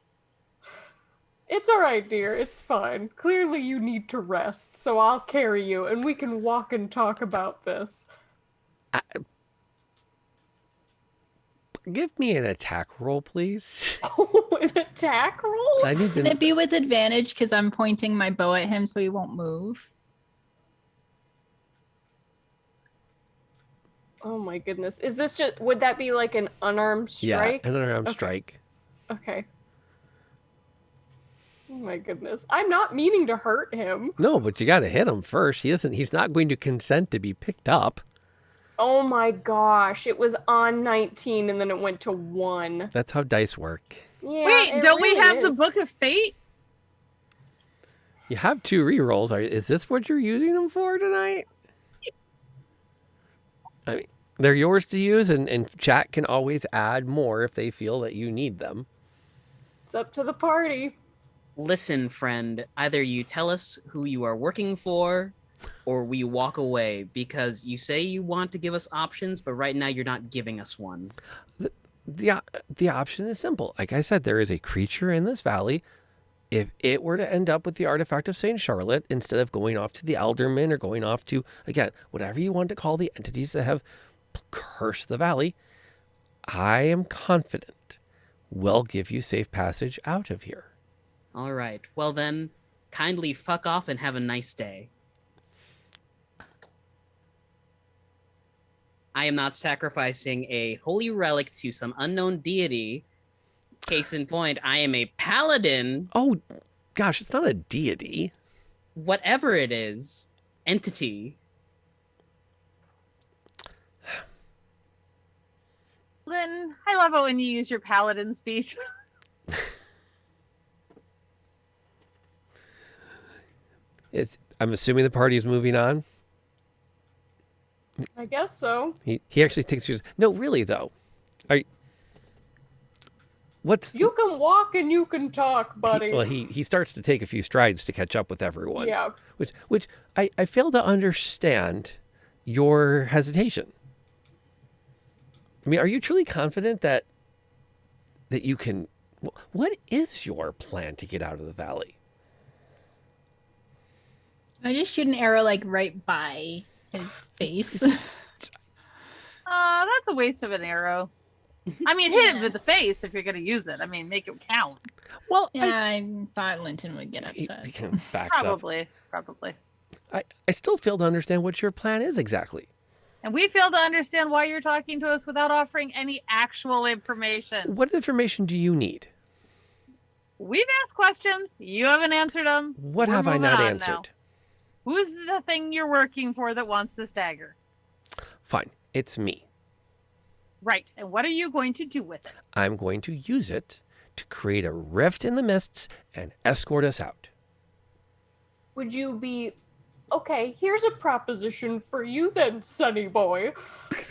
It's all right, dear. It's fine. Clearly, you need to rest, so I'll carry you, and we can walk and talk about this. Give me an attack roll, please. Oh, an attack roll? I need Can to. it be with advantage because I'm pointing my bow at him so he won't move? Oh my goodness. Is this just, would that be like an unarmed strike? Yeah, an unarmed Okay. strike. Okay. Oh my goodness. I'm not meaning to hurt him. No, but you got to hit him first. He's not going to consent to be picked up. Oh my gosh. It was on 19 and then it went to 1. That's how dice work. Yeah. Wait, it don't we really have is. the Book of Fate? You have 2 rerolls. Is this what you're using them for tonight? I mean, they're yours to use, and chat can always add more if they feel that you need them. It's up to the party. Listen, friend, either you tell us who you are working for, or we walk away, because you say you want to give us options, but right now you're not giving us one. The option is simple. Like I said, there is a creature in this valley. If it were to end up with the artifact of Saint Charlotte, instead of going off to the Aldermen or going off to, again, whatever you want to call the entities that have cursed the valley, I am confident we'll give you safe passage out of here. All right, well then, kindly fuck off and have a nice day. I am not sacrificing a holy relic to some unknown deity. Case in point, I am a paladin. Oh, gosh, it's not a deity. Whatever it is, entity. Lynn, I love it when you use your paladin speech. I'm assuming the party is moving on. I guess so. He actually takes you. No, really though. What's You can walk and you can talk, buddy. he starts to take a few strides to catch up with everyone. Yeah. Which I fail to understand your hesitation. I mean, are you truly confident that you can? What is your plan to get out of the valley? I just shoot an arrow like right by his face. That's a waste of an arrow. I mean, hit him Yeah. with the face if you're going to use it. I mean, make it count. Well, Yeah, I thought Linton would get he upset. kind of backs up. Probably. I still fail to understand what your plan is exactly. And we fail to understand why you're talking to us without offering any actual information. What information do you need? We've asked questions. You haven't answered them. What We're have I moving not on answered? now. Who's the thing you're working for that wants this dagger? Fine, it's me. Right. And what are you going to do with it? I'm going to use it to create a rift in the mists and escort us out. Would you be okay? Here's a proposition for you, then, Sonny boy.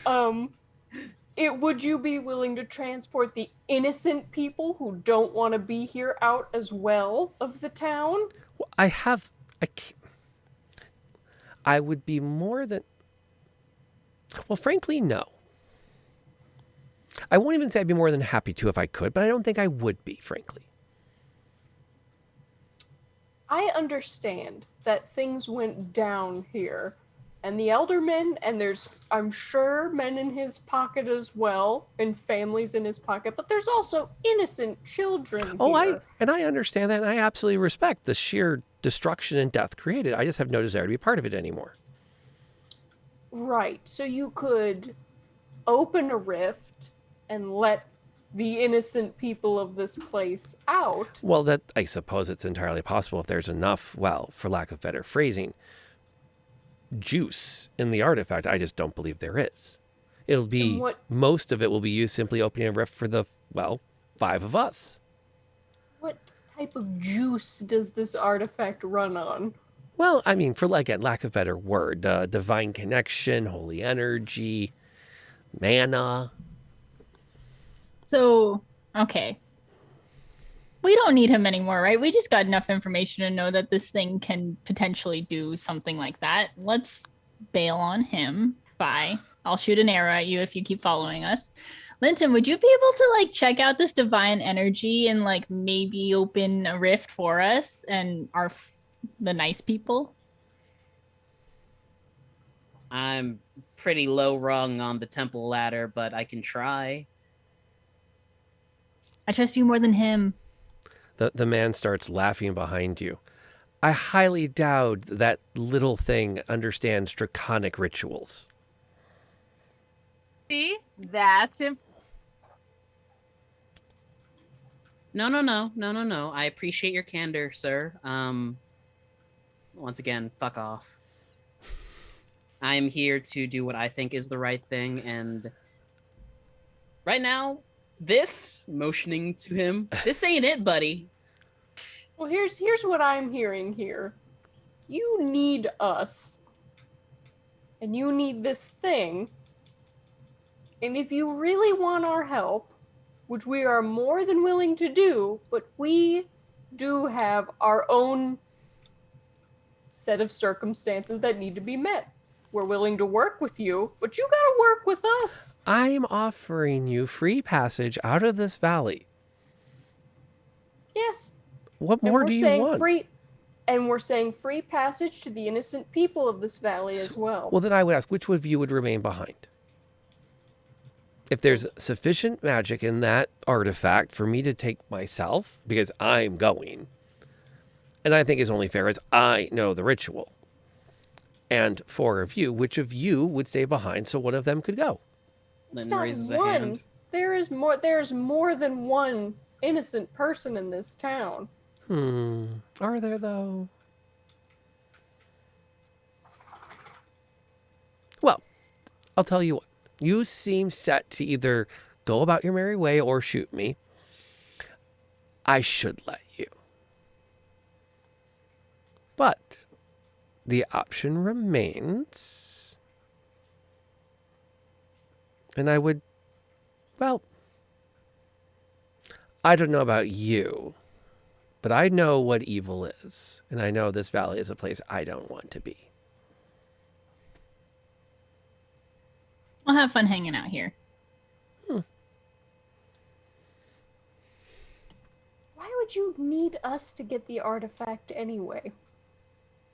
Would you be willing to transport the innocent people who don't want to be here out as well of the town? Well, I would be more than. Well, frankly, no. I won't even say I'd be more than happy to if I could, but I don't think I would be, frankly. I understand that things went down here, and the eldermen, and there's, I'm sure, men in his pocket as well, and families in his pocket, but there's also innocent children Oh, here. I understand that, and I absolutely respect the sheer destruction and death created. I just have no desire to be part of it anymore. Right, so you could open a rift and let the innocent people of this place out. Well, that I suppose it's entirely possible if there's enough, well, for lack of better phrasing, juice in the artifact. I just don't believe there is. It'll be, most of it will be used simply opening a rift for the, well, 5 of us. What type of juice does this artifact run on? Well, I mean, for again, lack of better word, divine connection, holy energy, mana. So, okay. We don't need him anymore, right? We just got enough information to know that this thing can potentially do something like that. Let's bail on him. Bye. I'll shoot an arrow at you if you keep following us. Linton, would you be able to like check out this divine energy and like maybe open a rift for us and the nice people? I'm pretty low rung on the temple ladder, but I can try. I trust you more than him. The man starts laughing behind you. I highly doubt that little thing understands draconic rituals. See? That's it. No. I appreciate your candor, sir. Once again, fuck off. I am here to do what I think is the right thing, and right now, this, motioning to him, this ain't it, buddy. Well, here's what I'm hearing here. You need us. And you need this thing. And if you really want our help, which we are more than willing to do, but we do have our own set of circumstances that need to be met. We're willing to work with you, but you gotta work with us. I'm offering you free passage out of this valley. Yes. What And more we're do you saying want? we're saying free passage to the innocent people of this valley as well. Well, then I would ask, which of you would remain behind? If there's sufficient magic in that artifact for me to take myself, because I'm going, and I think it's only fair as I know the ritual, and 4 of you, which of you would stay behind so one of them could go? It's Linton not raises a one. hand. There's more than one innocent person in this town. Are there, though? Well, I'll tell you what. You seem set to either go about your merry way or shoot me. I should let you. But the option remains. And I would, well, I don't know about you, but I know what evil is, and I know this valley is a place I don't want to be. We'll have fun hanging out here. Why would you need us to get the artifact anyway?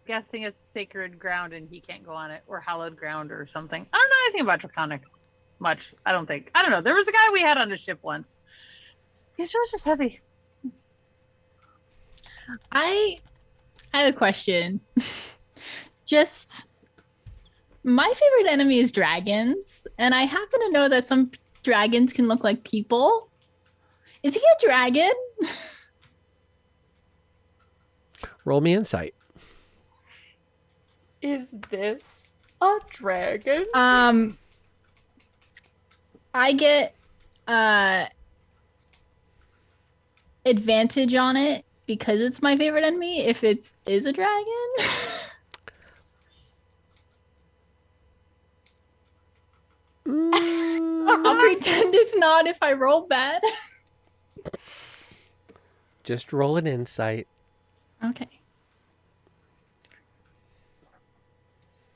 Guessing it's sacred ground and he can't go on it, or hallowed ground or something. I don't know anything about Draconic much. I don't think. I don't know. There was a guy we had on a ship once. His ship was just heavy. I have a question. Just my favorite enemy is dragons, and I happen to know that some dragons can look like people. Is he a dragon? Roll me insight. Is this a dragon? I get advantage on it because it's my favorite enemy if it is a dragon. I'll pretend it's not if I roll bad. Just roll an insight. Okay.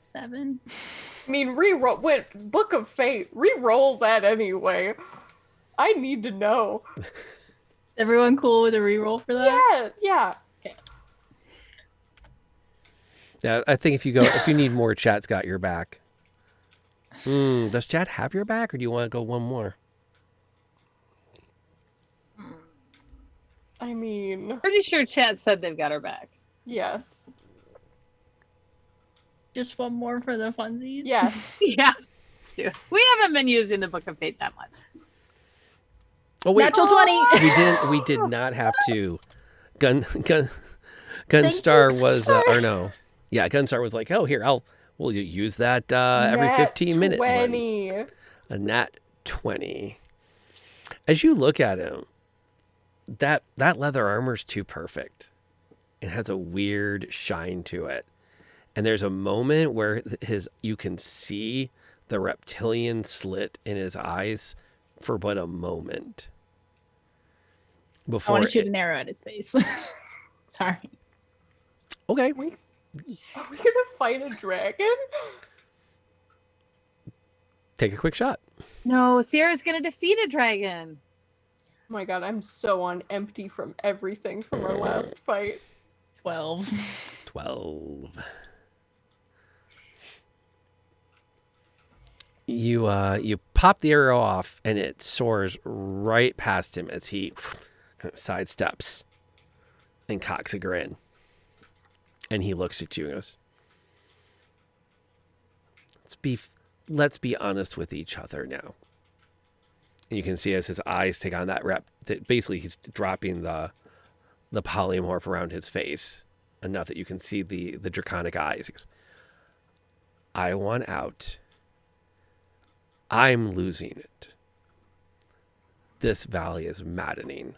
7. I mean, re-roll. Wait, Book of Fate. Re-roll that anyway. I need to know. Is everyone cool with a reroll for that? Yeah. Yeah, I think if you need more, chat's got your back. Does chat have your back, or do you want to go one more? I mean, Pretty sure chat said they've got our back. yes. Just one more for the funsies? Yes. Yeah. We haven't been using the Book of Fate that much. Oh wait, Natural 20. we did not have to. Gunstar was or no, yeah, Gunstar was like, oh here, we'll use that every Nat 15 minutes. 20. A nat 20. As you look at him, that leather armor's too perfect. It has a weird shine to it. And there's a moment where you can see the reptilian slit in his eyes for but a moment. I Before want to shoot an arrow at his face. Sorry. Okay. Are we gonna fight a dragon? Take a quick shot. No, Sierra's gonna defeat a dragon. Oh my god, I'm so on empty from everything from our last fight. 12. 12. You pop the arrow off and it soars right past him as he sidesteps and cocks a grin. And he looks at you and goes, let's be honest with each other now. And you can see as his eyes take on that basically he's dropping the polymorph around his face enough that you can see the draconic eyes. He goes, I want out. I'm losing it. This valley is maddening.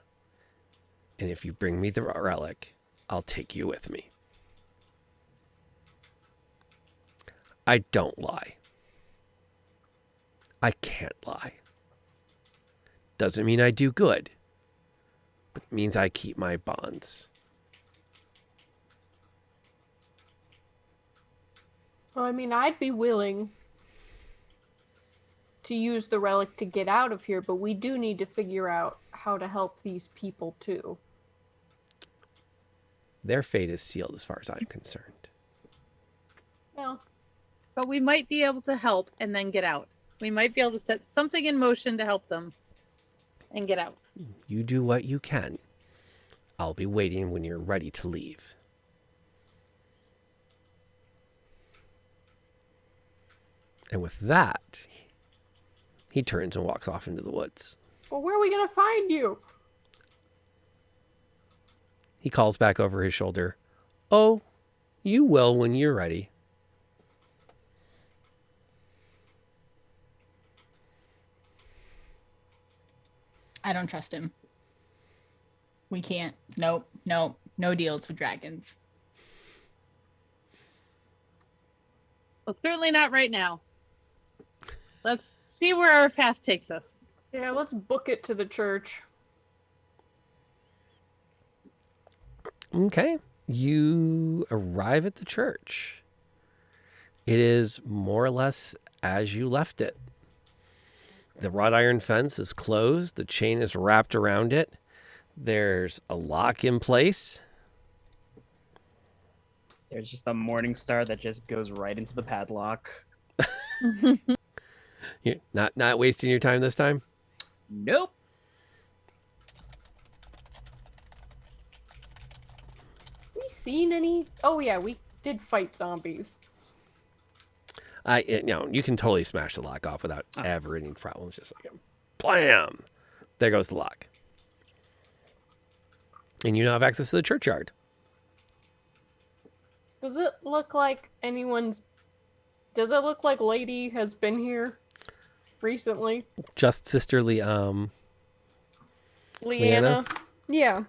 And if you bring me the relic, I'll take you with me. I don't lie. I can't lie. Doesn't mean I do good, but it means I keep my bonds. Well, I mean, I'd be willing to use the relic to get out of here, but we do need to figure out how to help these people too. Their fate is sealed as far as I'm concerned. Well, But we might be able to help and then get out. We might be able to set something in motion to help them and get out. You do what you can. I'll be waiting when you're ready to leave. And with that, he turns and walks off into the woods. well, where are we gonna find you? He calls back over his shoulder, "Oh, you will when you're ready." I don't trust him. We can't. Nope. No deals with dragons. Well, certainly not right now. Let's see where our path takes us. Yeah, let's book it to the church. Okay. You arrive at the church. It is more or less as you left it. The wrought iron fence is closed. The chain is wrapped around it. There's a lock in place. There's just a morning star that just goes right into the padlock. You're not wasting your time this time. Nope. We seen any? Oh yeah, we did fight zombies. You can totally smash the lock off without ever any problems. Just like blam, there goes the lock, and you now have access to the churchyard. Does it look like anyone's? Does it look like Lady has been here recently? Just sisterly, Leanna? Yeah.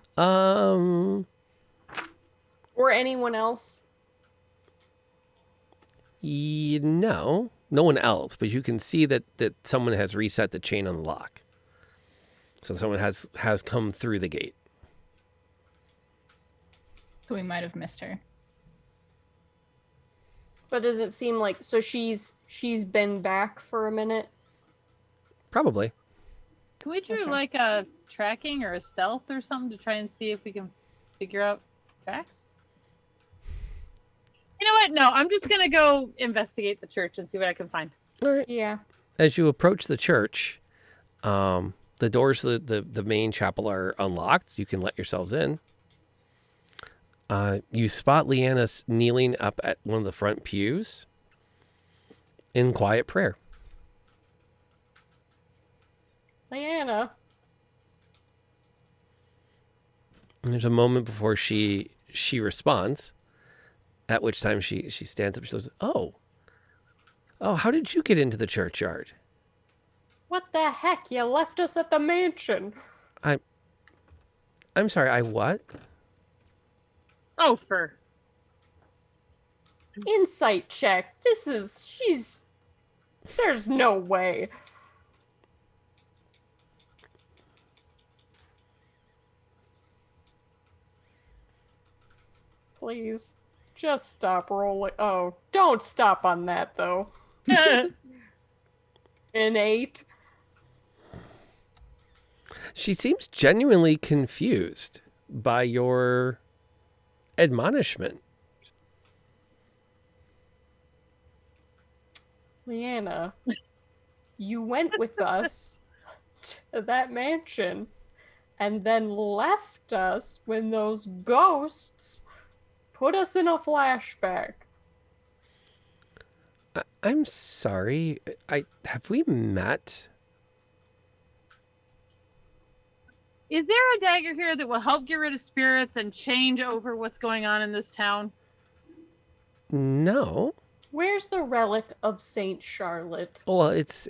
Or anyone else? No one else, but you can see that someone has reset the chain on the lock. So someone has come through the gate. So we might have missed her. But does it seem like she's been back for a minute? Probably. Can we do Okay. like a tracking or a stealth or something to try and see if we can figure out tracks? You know what? No, I'm just gonna go investigate the church and see what I can find. All right. Yeah. As you approach the church, the doors to the main chapel are unlocked. You can let yourselves in. You spot Leanna kneeling up at one of the front pews in quiet prayer. Leanna. And there's a moment before she responds, at which time she stands up. She says, "Oh, how did you get into the churchyard?" What the heck? You left us at the mansion. I'm sorry. I what? Oh, for Insight check. There's no way. Please. Just stop rolling. Oh, don't stop on that though. An 8. She seems genuinely confused by your admonishment. Leanna, you went with us to that mansion and then left us when those ghosts put us in a flashback. I'm sorry. Have we met? Is there a dagger here that will help get rid of spirits and change over what's going on in this town? No. Where's the relic of Saint Charlotte? Well, it's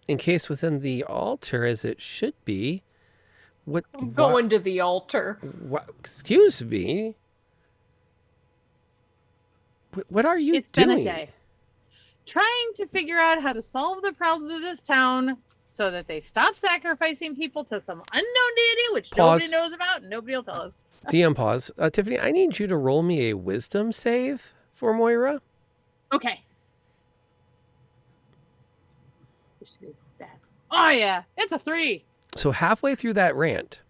encased within the altar as it should be. What? I'm going to the altar. What? Excuse me. What are you It's doing? been a day. Trying to figure out how to solve the problems of this town so that they stop sacrificing people to some unknown deity, which Pause. nobody knows about and nobody will tell us. DM pause. Tiffany, I need you to roll me a wisdom save for Moira. Okay. Oh yeah, it's a 3. So halfway through that rant,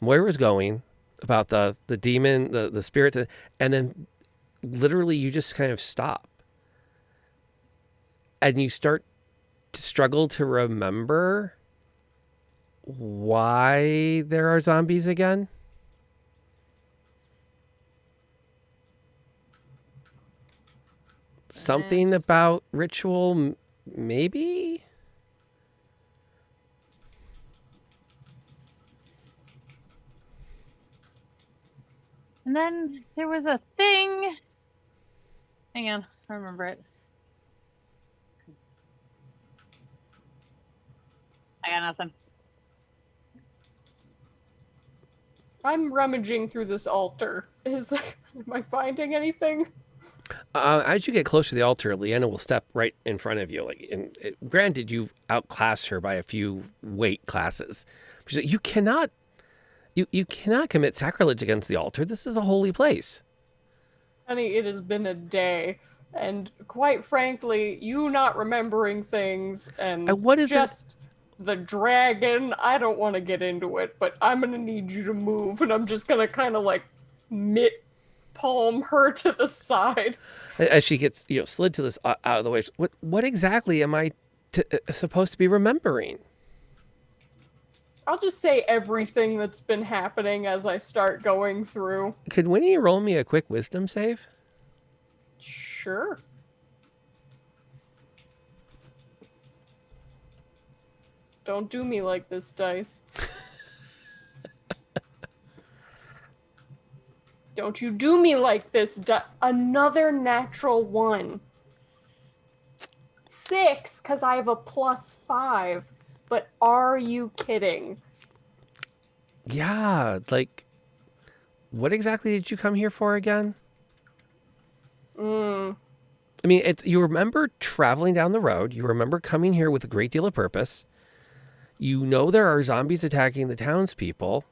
Moira's going about the demon, the spirit, and then literally you just kind of stop. And you start to struggle to remember why there are zombies again. Something about ritual, maybe? And then there was a thing. Hang on, I remember it. I got nothing. I'm rummaging through this altar. Am I finding anything? As you get close to the altar, Leanna will step right in front of you. Granted, you outclassed her by a few weight classes. She's like, "You cannot You cannot commit sacrilege against the altar. This is a holy place. Honey, it has been a day. And quite frankly, you not remembering things and What is it? just the dragon, I don't want to get into it, but I'm going to need you to move. And I'm just going to kind of like palm her to the side. As she gets slid to this out of the way. What exactly am I supposed to be remembering? I'll just say everything that's been happening as I start going through. Could Winnie roll me a quick wisdom save? Sure. Don't do me like this, dice. Don't you do me like this, another natural 1. 6, because I have a +5. But are you kidding? Yeah, like, what exactly did you come here for again? I mean, you remember traveling down the road. You remember coming here with a great deal of purpose. You know there are zombies attacking the townspeople.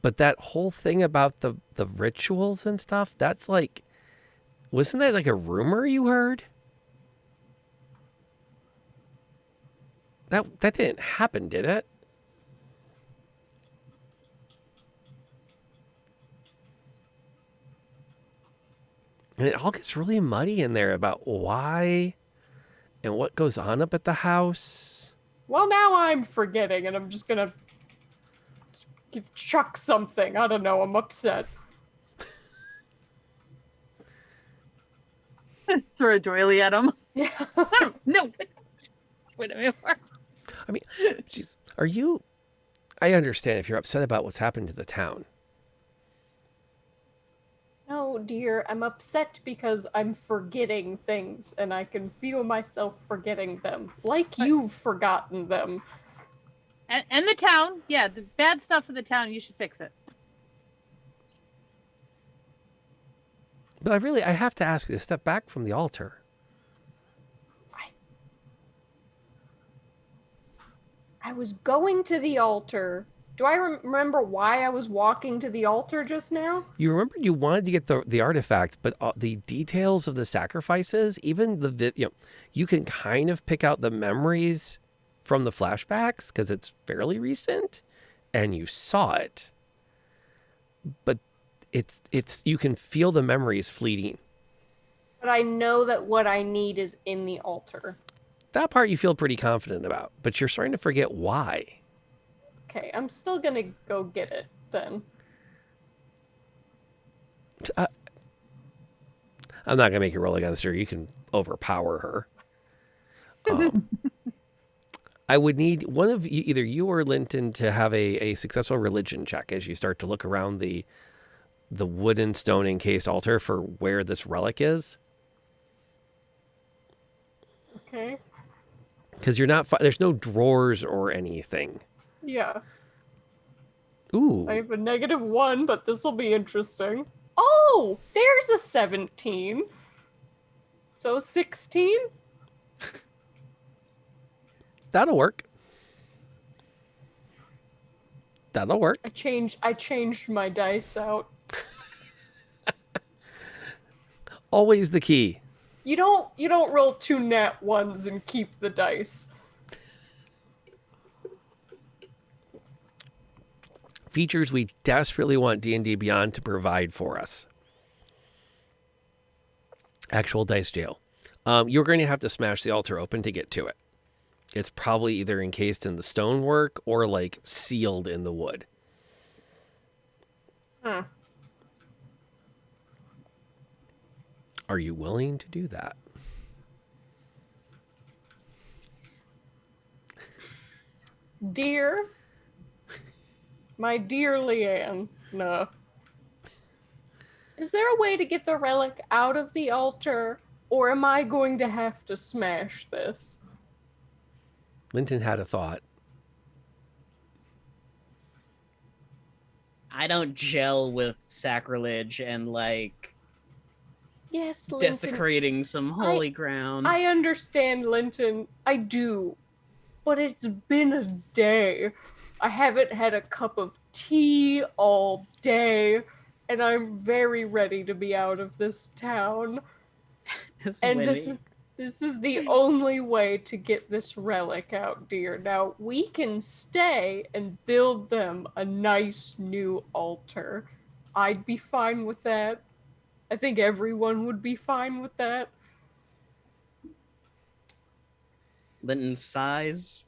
But that whole thing about the rituals and stuff, that's like, wasn't that like a rumor you heard? That didn't happen, did it? And it all gets really muddy in there about why and what goes on up at the house. Well, now I'm forgetting, and I'm just gonna chuck something. I don't know, I'm upset. Throw a doily at him. Yeah. No. Wait a minute. I mean, jeez, are you... I understand if you're upset about what's happened to the town. No, dear, I'm upset because I'm forgetting things, and I can feel myself forgetting them. Like you've forgotten them. And the town. Yeah, the bad stuff in the town, you should fix it. But I have to ask you to step back from the altar. I was going to the altar. Do I remember why I was walking to the altar just now? You remembered you wanted to get the artifact, but the details of the sacrifices, even you can kind of pick out the memories from the flashbacks because it's fairly recent, and you saw it. But it's you can feel the memories fleeting. But I know that what I need is in the altar. That part you feel pretty confident about, but you're starting to forget why. Okay, I'm still gonna go get it then. I'm not gonna make you roll against her. You can overpower her. I would need one of you, either you or Linton, to have a successful religion check as you start to look around the wooden stone encased altar for where this relic is. Okay. Because you're not, there's no drawers or anything. Yeah. Ooh. I have a -1, but this will be interesting. Oh, there's a 17. So 16? That'll work. That'll work. I changed my dice out. Always the key. You don't roll 2 nat 1s and keep the dice. Features we desperately want D&D Beyond to provide for us. Actual dice jail. You're going to have to smash the altar open to get to it. It's probably either encased in the stonework or like sealed in the wood. Huh. Are you willing to do that? Dear, my dear Leanne, no. Is there a way to get the relic out of the altar, or am I going to have to smash this? Linton had a thought. I don't gel with sacrilege and like Yes, Linton. desecrating some holy ground. I understand, Linton. I do. But it's been a day. I haven't had a cup of tea all day, and I'm very ready to be out of this town. It's And windy. this is the only way to get this relic out, dear. Now, we can stay and build them a nice new altar. I'd be fine with that. I think everyone would be fine with that. Linton sighs,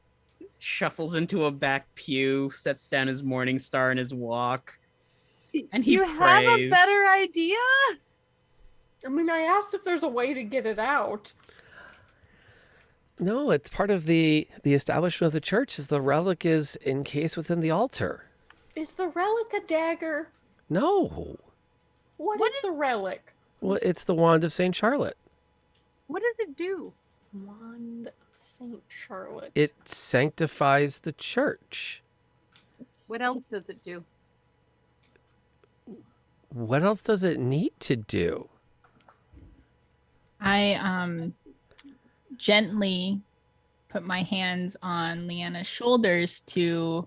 shuffles into a back pew, sets down his morning star in his walk, and he You prays. have a better idea? I mean, I asked if there's a way to get it out. No, it's part of the establishment of the church. Is the relic is encased within the altar. Is the relic a dagger? No. What is the relic? Well, it's the wand of Saint Charlotte. What does it do? Wand of Saint Charlotte. It sanctifies the church. What else does it do? What else does it need to do? I gently put my hands on Leanna's shoulders to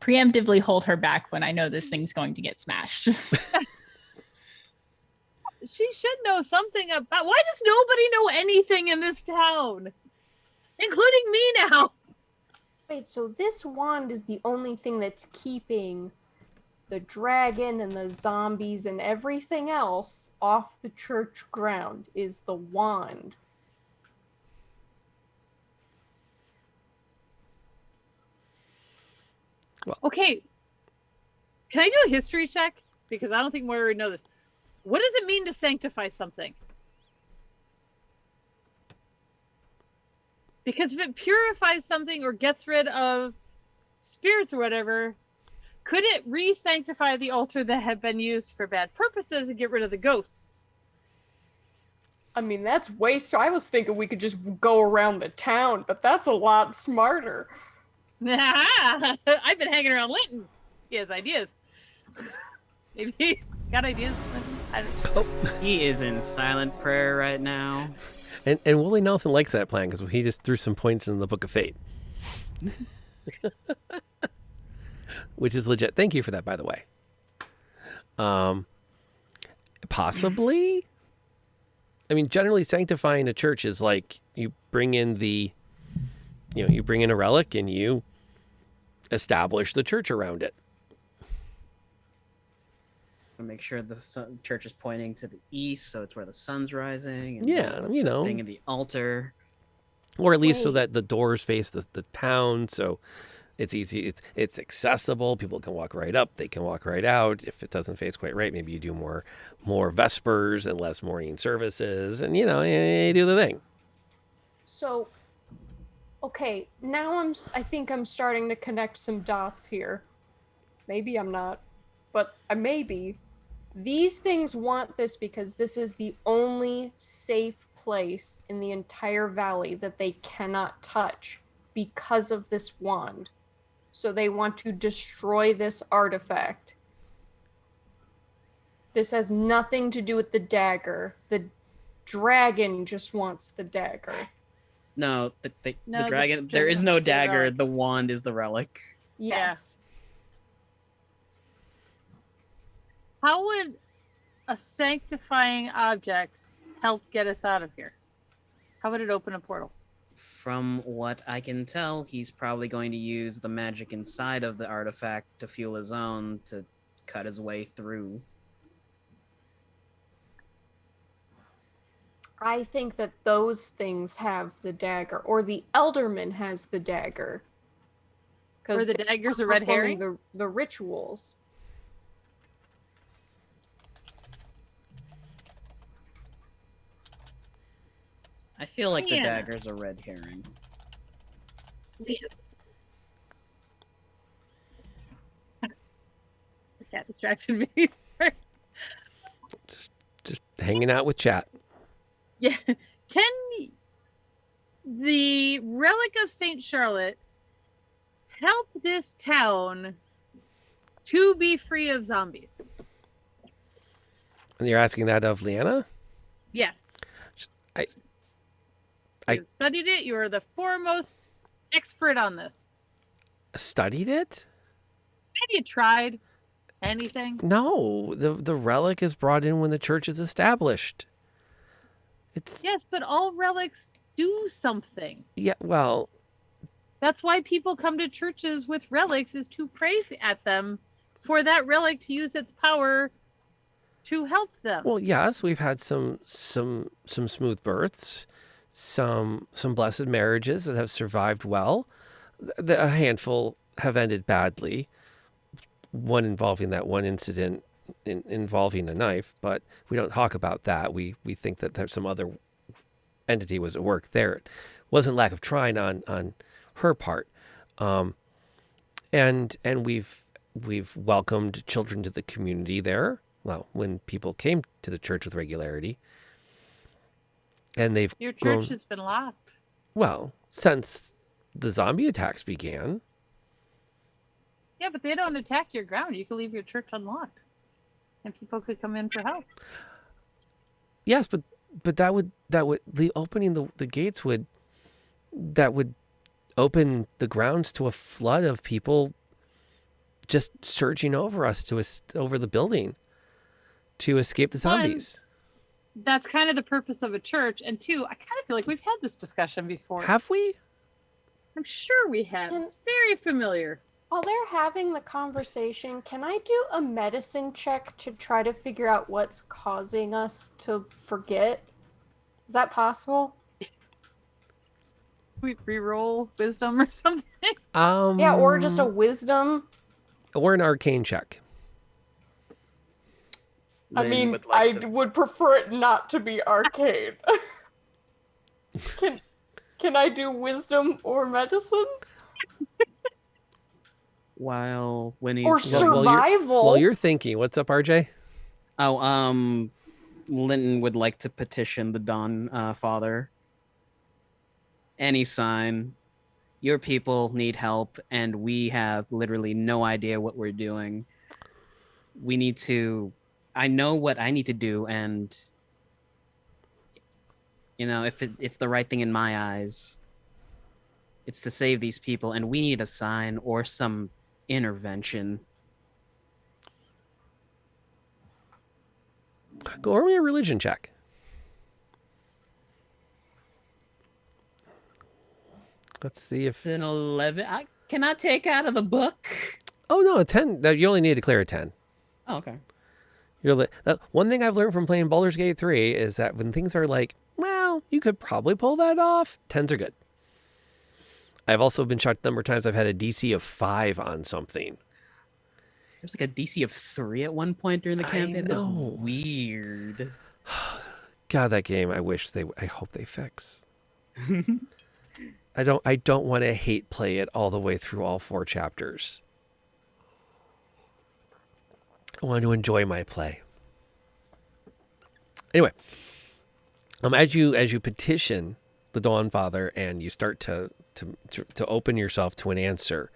preemptively hold her back when I know this thing's going to get smashed. She should know something about. Why does nobody know anything in this town? Including me now. Wait, so this wand is the only thing that's keeping the dragon and the zombies and everything else off the church ground, is the wand. Okay. Can I do a history check? Because I don't think Moira would know this. What does it mean to sanctify something? Because if it purifies something or gets rid of spirits or whatever, could it re-sanctify the altar that had been used for bad purposes and get rid of the ghosts? I mean, that's I was thinking we could just go around the town, but that's a lot smarter. I've been hanging around Linton. He has ideas. Maybe got ideas, Linton? I don't know. He is in silent prayer right now. And Willie Nelson likes that plan because he just threw some points in the Book of Fate. Which is legit. Thank you for that, by the way. Possibly? I mean, generally sanctifying a church is like you bring in you bring in a relic and you establish the church around it. Make sure the church is pointing to the east, so it's where the sun's rising. And Yeah, thing in the altar. Or at least so Wait. that the doors face the town, so it's easy. It's accessible. People can walk right up. They can walk right out. If it doesn't face quite right, maybe you do more vespers and less morning services, and you do the thing. So, okay, now I think I'm starting to connect some dots here. Maybe I'm not, but I may be. These things want this because this is the only safe place in the entire valley that they cannot touch because of this wand. So they want to destroy this artifact. This has nothing to do with the dagger. The dragon just wants the dagger. No, the No, dragon. the There is dragon no is the dagger. relic. The wand is the relic. Yes. How would a sanctifying object help get us out of here? How would it open a portal? From what I can tell, he's probably going to use the magic inside of the artifact to fuel his own to cut his way through. I think that those things have the dagger, or the Elderman has the dagger. Or the dagger's a red herring? The rituals. I feel like the Yeah. dagger's a red herring. The cat distraction me. Sorry. Just hanging out with chat. Yeah. Can the relic of Saint Charlotte help this town to be free of zombies? And you're asking that of Leanna? Yes. I You've studied it. You are the foremost expert on this. studied it? Have you tried anything? No, the relic is brought in when the church is established. It's Yes, but all relics do something. yeah, well, That's why people come to churches with relics, is to pray at them for that relic to use its power to help them. well, yes, we've had some smooth births, some blessed marriages that have survived well. A handful have ended badly. One involving that one incident involving a knife, but we don't talk about that. We think that there's some other entity was at work there. It wasn't lack of trying on her part, and we've welcomed children to the community there. Well, when people came to the church with regularity, and they've Your church grown has been locked. well since the zombie attacks began. Yeah, but they don't attack your ground. You can leave your church unlocked, and people could come in for help. Yes, but that would the opening the gates would open the grounds to a flood of people just surging over us over the building to escape the One, zombies. That's kind of the purpose of a church. And two, I kind of feel like we've had this discussion before. Have we? I'm sure we have. And- It's very familiar. While they're having the conversation, can I do a medicine check to try to figure out what's causing us to forget? Is that possible? We re-roll wisdom or something. Yeah, or just a wisdom. or an arcane check. Lynn would like to- would prefer it not to be arcane. Can I do wisdom or medicine? While Winnie's Or survival? While you're thinking, what's up, RJ? Linton would like to petition the Dawn Father. Any sign. Your people need help, and we have literally no idea what we're doing. We need to. I know what I need to do, and if it's the right thing in my eyes, it's to save these people, and we need a sign or some intervention. Go roll me a religion check. Let's see if. It's an 11. I cannot take out of the book. Oh no, a 10. No, you only need to clear a 10. Oh, okay. One thing I've learned from playing Baldur's Gate 3 is that when things are like, well, you could probably pull that off, 10s are good. I've also been shocked the number of times I've had a DC of 5 on something. There's like a DC of 3 at one point during the campaign. That's know. weird. God, that game, I hope they fix. I don't want to hate play it all the way through all 4 chapters. I want to enjoy my play. Anyway, as you petition the Dawn Father and you start to open yourself to an answer,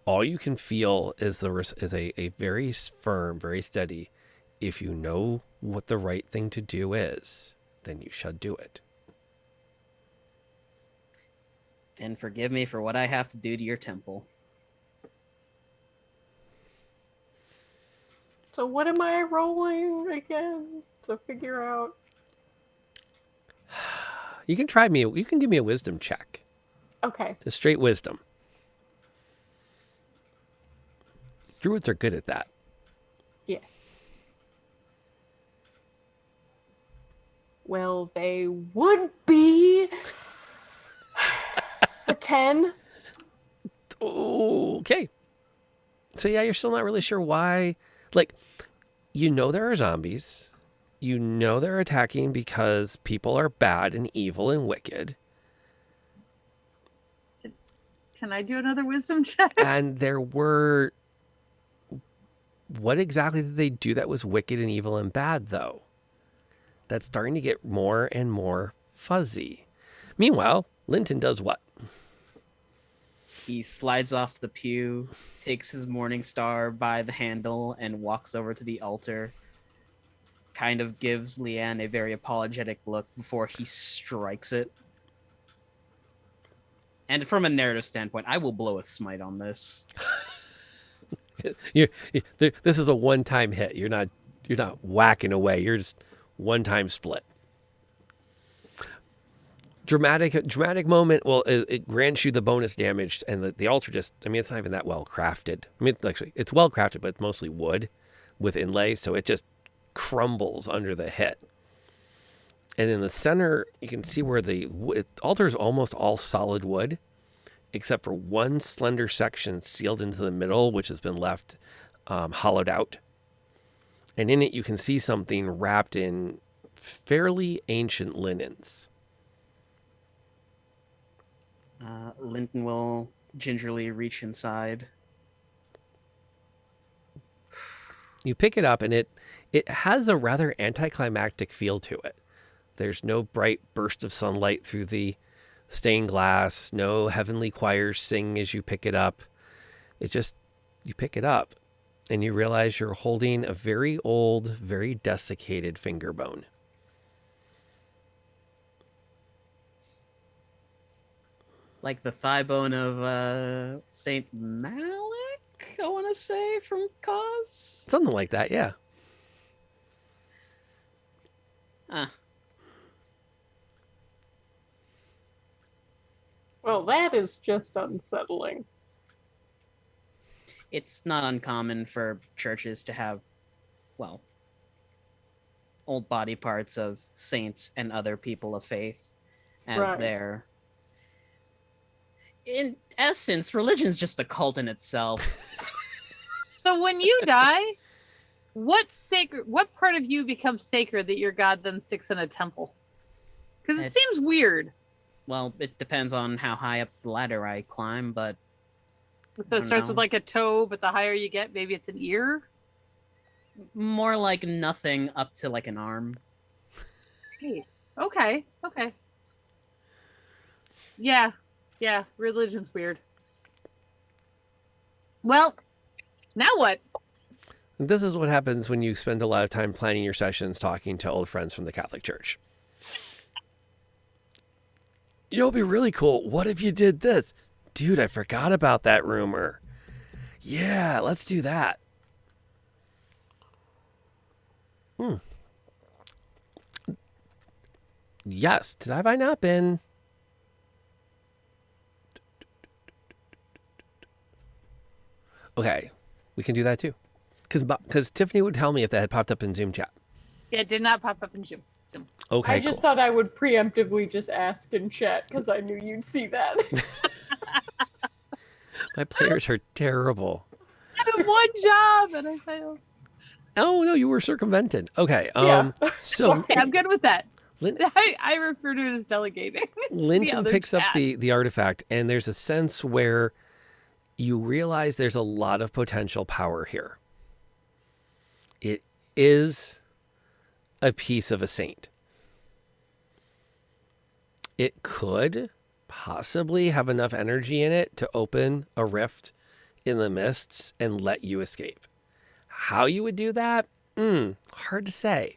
all you can feel is a very firm, very steady. If you know what the right thing to do is, then you should do it. Then forgive me for what I have to do to your temple. So what am I rolling again to figure out? You can try me. You can give me a wisdom check. Okay. Just straight wisdom. Druids are good at that. Yes. Well, they would be a 10. Okay. So yeah, you're still not really sure why. Like, there are zombies. They're attacking because people are bad and evil and wicked. Can I do another wisdom check? And there were... What exactly did they do that was wicked and evil and bad, though? That's starting to get more and more fuzzy. Meanwhile, Linton does what? He slides off the pew, takes his morning star by the handle, and walks over to the altar. Kind of gives Leanne a very apologetic look before he strikes it. And from a narrative standpoint, I will blow a smite on this. This is a one-time hit. You're not whacking away. You're just one-time split. Dramatic moment. Well, it grants you the bonus damage, and the altar just. I mean, it's not even that well crafted. I mean, actually, it's well crafted, but it's mostly wood with inlays, so it just crumbles under the hit. And in the center, you can see where the altar is almost all solid wood, except for one slender section sealed into the middle, which has been left hollowed out. And in it, you can see something wrapped in fairly ancient linens. Linton will gingerly reach inside. You pick it up, and it has a rather anticlimactic feel to it. There's no bright burst of sunlight through the stained glass, no heavenly choirs sing as you pick it up. You pick it up, and you realize you're holding a very old, very desiccated finger bone. Like the thigh bone of Saint Malik, I want to say, from Cause. Something like that, yeah. Well, that is just unsettling. It's not uncommon for churches to have, well, old body parts of saints and other people of faith as Right. their. In essence, religion's just a cult in itself. So when you die, what part of you becomes sacred that your god then sticks in a temple? Because it seems weird. Well, it depends on how high up the ladder I climb, but So it starts with like a toe, but the higher you get, maybe it's an ear. more like nothing up to like an arm. Okay. Yeah, religion's weird. Well, now what? This is what happens when you spend a lot of time planning your sessions talking to old friends from the Catholic Church. You know, it'd be really cool. What if you did this? Dude, I forgot about that rumor. Yeah, let's do that. Yes, have I not been? Okay, we can do that too. Because Tiffany would tell me if that had popped up in Zoom chat. Yeah, it did not pop up in Zoom. Okay, I just cool. thought I would preemptively just ask in chat because I knew you'd see that. My players are terrible. I had one job and I failed. Oh no, you were circumvented. Okay. Yeah. So Sorry. I'm good with that. Lin- I refer to it as delegating. Linton other picks up chat. the artifact, and there's a sense where you realize there's a lot of potential power here. It is a piece of a saint. It could possibly have enough energy in it to open a rift in the mists and let you escape. How you would do that? Hard to say.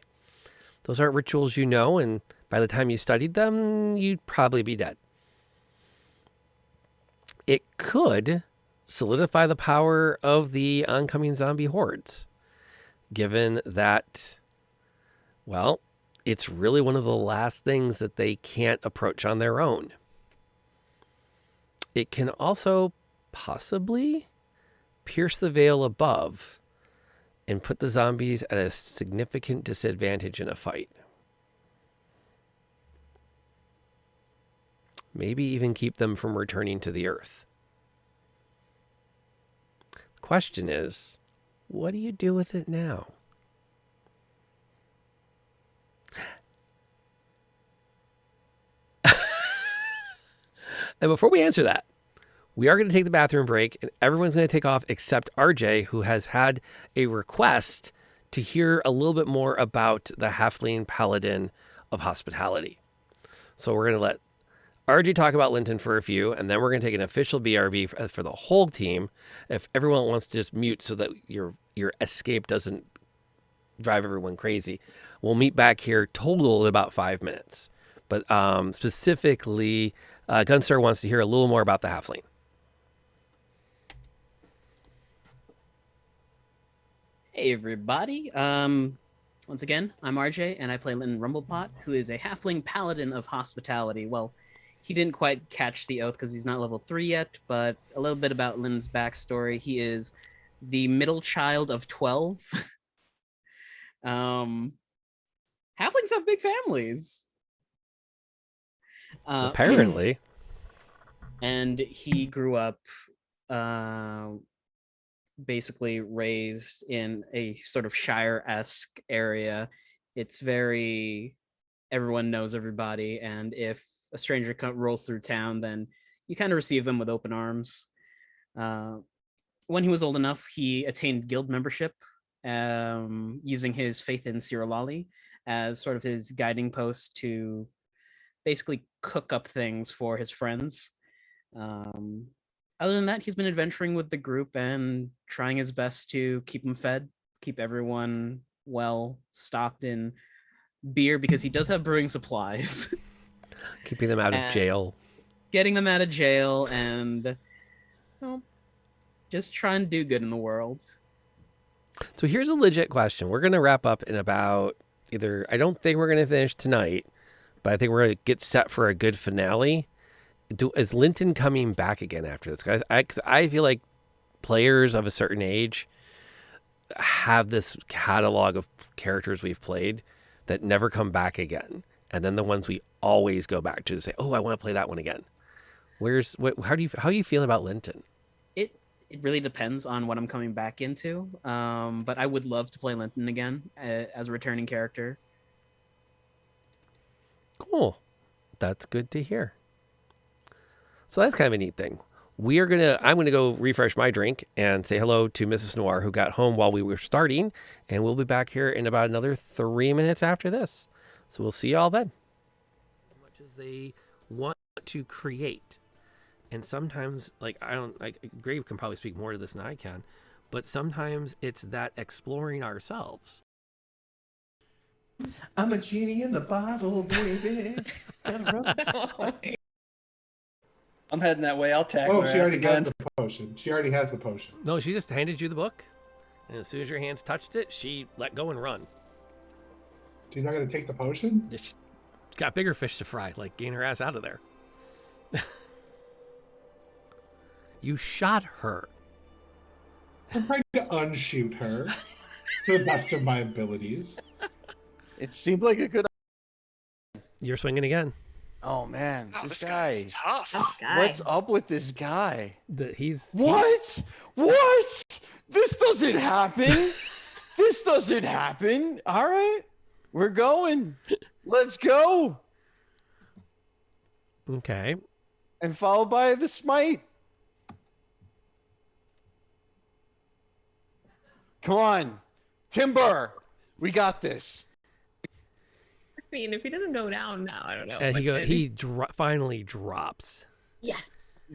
Those aren't rituals you know, and by the time you studied them, you'd probably be dead. It could solidify the power of the oncoming zombie hordes, given that, well, it's really one of the last things that they can't approach on their own. It can also possibly pierce the veil above and put the zombies at a significant disadvantage in a fight. Maybe even keep them from returning to the earth. The question is, what do you do with it now? And before we answer that, we are going to take the bathroom break, and everyone's going to take off except RJ, who has had a request to hear a little bit more about the Halfling Paladin of Hospitality. So we're going to let RJ talk about Linton for a few, and then we're going to take an official BRB for the whole team. If everyone wants to just mute so that your escape doesn't drive everyone crazy, we'll meet back here total in about 5 minutes. But specifically, Gunstar wants to hear a little more about the Halfling. Hey everybody. Once again, I'm RJ and I play Linton Rumblepot, who is a halfling paladin of hospitality. Well, he didn't quite catch the oath because he's not level 3 yet, but a little bit about Linton's backstory. He is the middle child of 12. Halflings have big families. Apparently. And he grew up basically raised in a sort of Shire-esque area. It's very everyone knows everybody, and if a stranger rolls through town, then you kind of receive them with open arms. When he was old enough, he attained guild membership, using his faith in Sirolali as sort of his guiding post to basically cook up things for his friends. Other than that, he's been adventuring with the group and trying his best to keep them fed, keep everyone well stocked in beer, because he does have brewing supplies. Keeping them out of jail. Getting them out of jail and just trying to do good in the world. So here's a legit question. We're going to wrap up in about I don't think we're going to finish tonight, but I think we're going to get set for a good finale. Is Linton coming back again after this? 'Cause I feel like players of a certain age have this catalog of characters we've played that never come back again, and then the ones we always go back to say, "Oh, I want to play that one again." How are you feeling about Linton? It really depends on what I'm coming back into, but I would love to play Linton again as a returning character. Cool, that's good to hear. So that's kind of a neat thing. I'm gonna go refresh my drink and say hello to Mrs. Noir, who got home while we were starting, and we'll be back here in about another 3 minutes after this. So we'll see you all then. As much as they want to create, and sometimes, Grave can probably speak more to this than I can, but sometimes it's that exploring ourselves. I'm a genie in the bottle, baby. I'm heading that way. I'll tackle her she ass already again. has the potion. She already has the potion. No, she just handed you the book, and as soon as your hands touched it, she let go and run. She's not going to take the potion? She's got bigger fish to fry, like getting her ass out of there. You shot her. I'm trying to unshoot her to the best of my abilities. It seemed like a good. You're swinging again. Oh man, This guy's tough. What's up with this guy? What? What? This doesn't happen. This doesn't happen. All right, we're going. Let's go. Okay. And followed by the smite. Come on, Timber. We got this. I mean, if he doesn't go down now, I don't know. And he finally drops. Yes.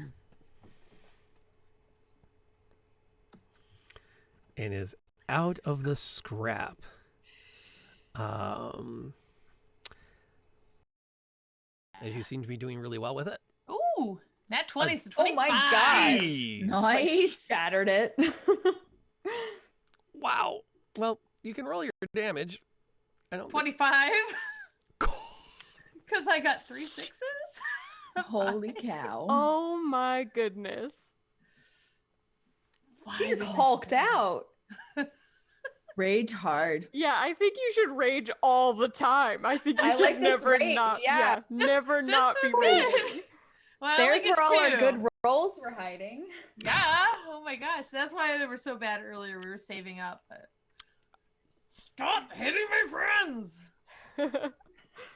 And is out of the scrap. As you seem to be doing really well with it. Ooh, nat 20 to 25. Oh my god. Jeez. Nice. Shattered it. Wow. Well, you can roll your damage. I don't 25. Because I got 3 6s. Holy cow. Oh my goodness. Why She's did I hulked do that? out. Rage hard. Yeah, I think you should rage all the time. I think you I should like this never rage, not yeah. never This not be is raging. it. Well, There's we get where all our 2. good rolls were hiding. Yeah. Oh my gosh. That's why they were so bad earlier. We were saving up. But... Stop hitting my friends.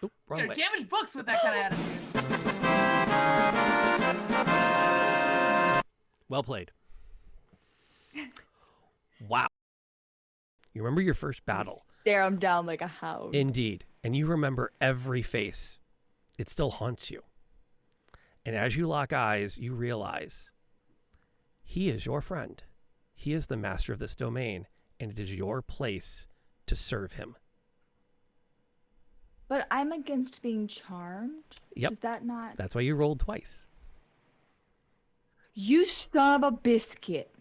Oop, wrong They're way. damaged books with that kind of attitude. Well played. Wow. You remember your first battle. Stare him down like a hound. Indeed. And you remember every face. It still haunts you. And as you lock eyes, you realize he is your friend. He is the master of this domain, and it is your place to serve him. But I'm against being charmed. Yep. Is that not? That's why you rolled twice. You son of a biscuit.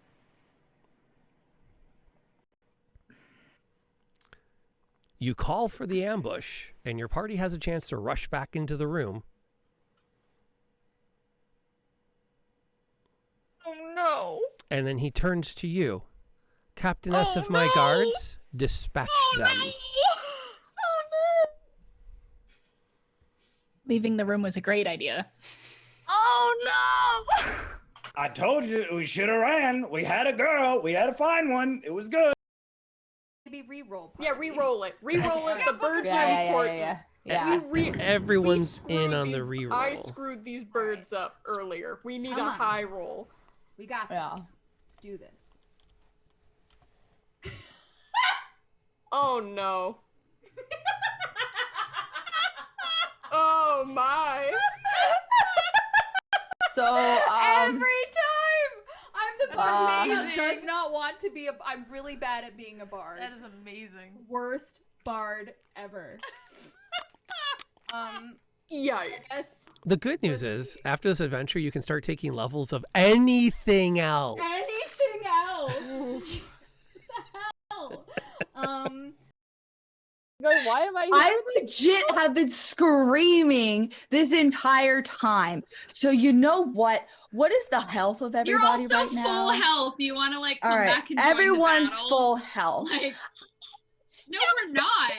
You call for the ambush, and your party has a chance to rush back into the room. Oh no. And then he turns to you. Captainess of my guards, dispatch them. Leaving the room was a great idea. Oh no! I told you we should have ran. We had a girl. We had to find one. It was good. Maybe re-roll. Yeah, re-roll it. Re-roll it. The birds Yeah, are yeah, important. yeah. Everyone's we in on screwed the these- reroll. I screwed these birds up earlier. We need Come a on. high roll. We got this. Let's do this. Oh no. Oh my. So every time I'm the bard who Amazing. does not want to be I'm really bad at being a bard. That is amazing. Worst bard ever. Yikes. The good news is, after this adventure, you can start taking levels of anything else. Anything else? What the hell? Like, why am I here? I legit have been screaming this entire time. So you know what? What is the health of You're everybody also right now? full health. You want to like come All right, back and join everyone's the battle? full health. Like, no, we're not.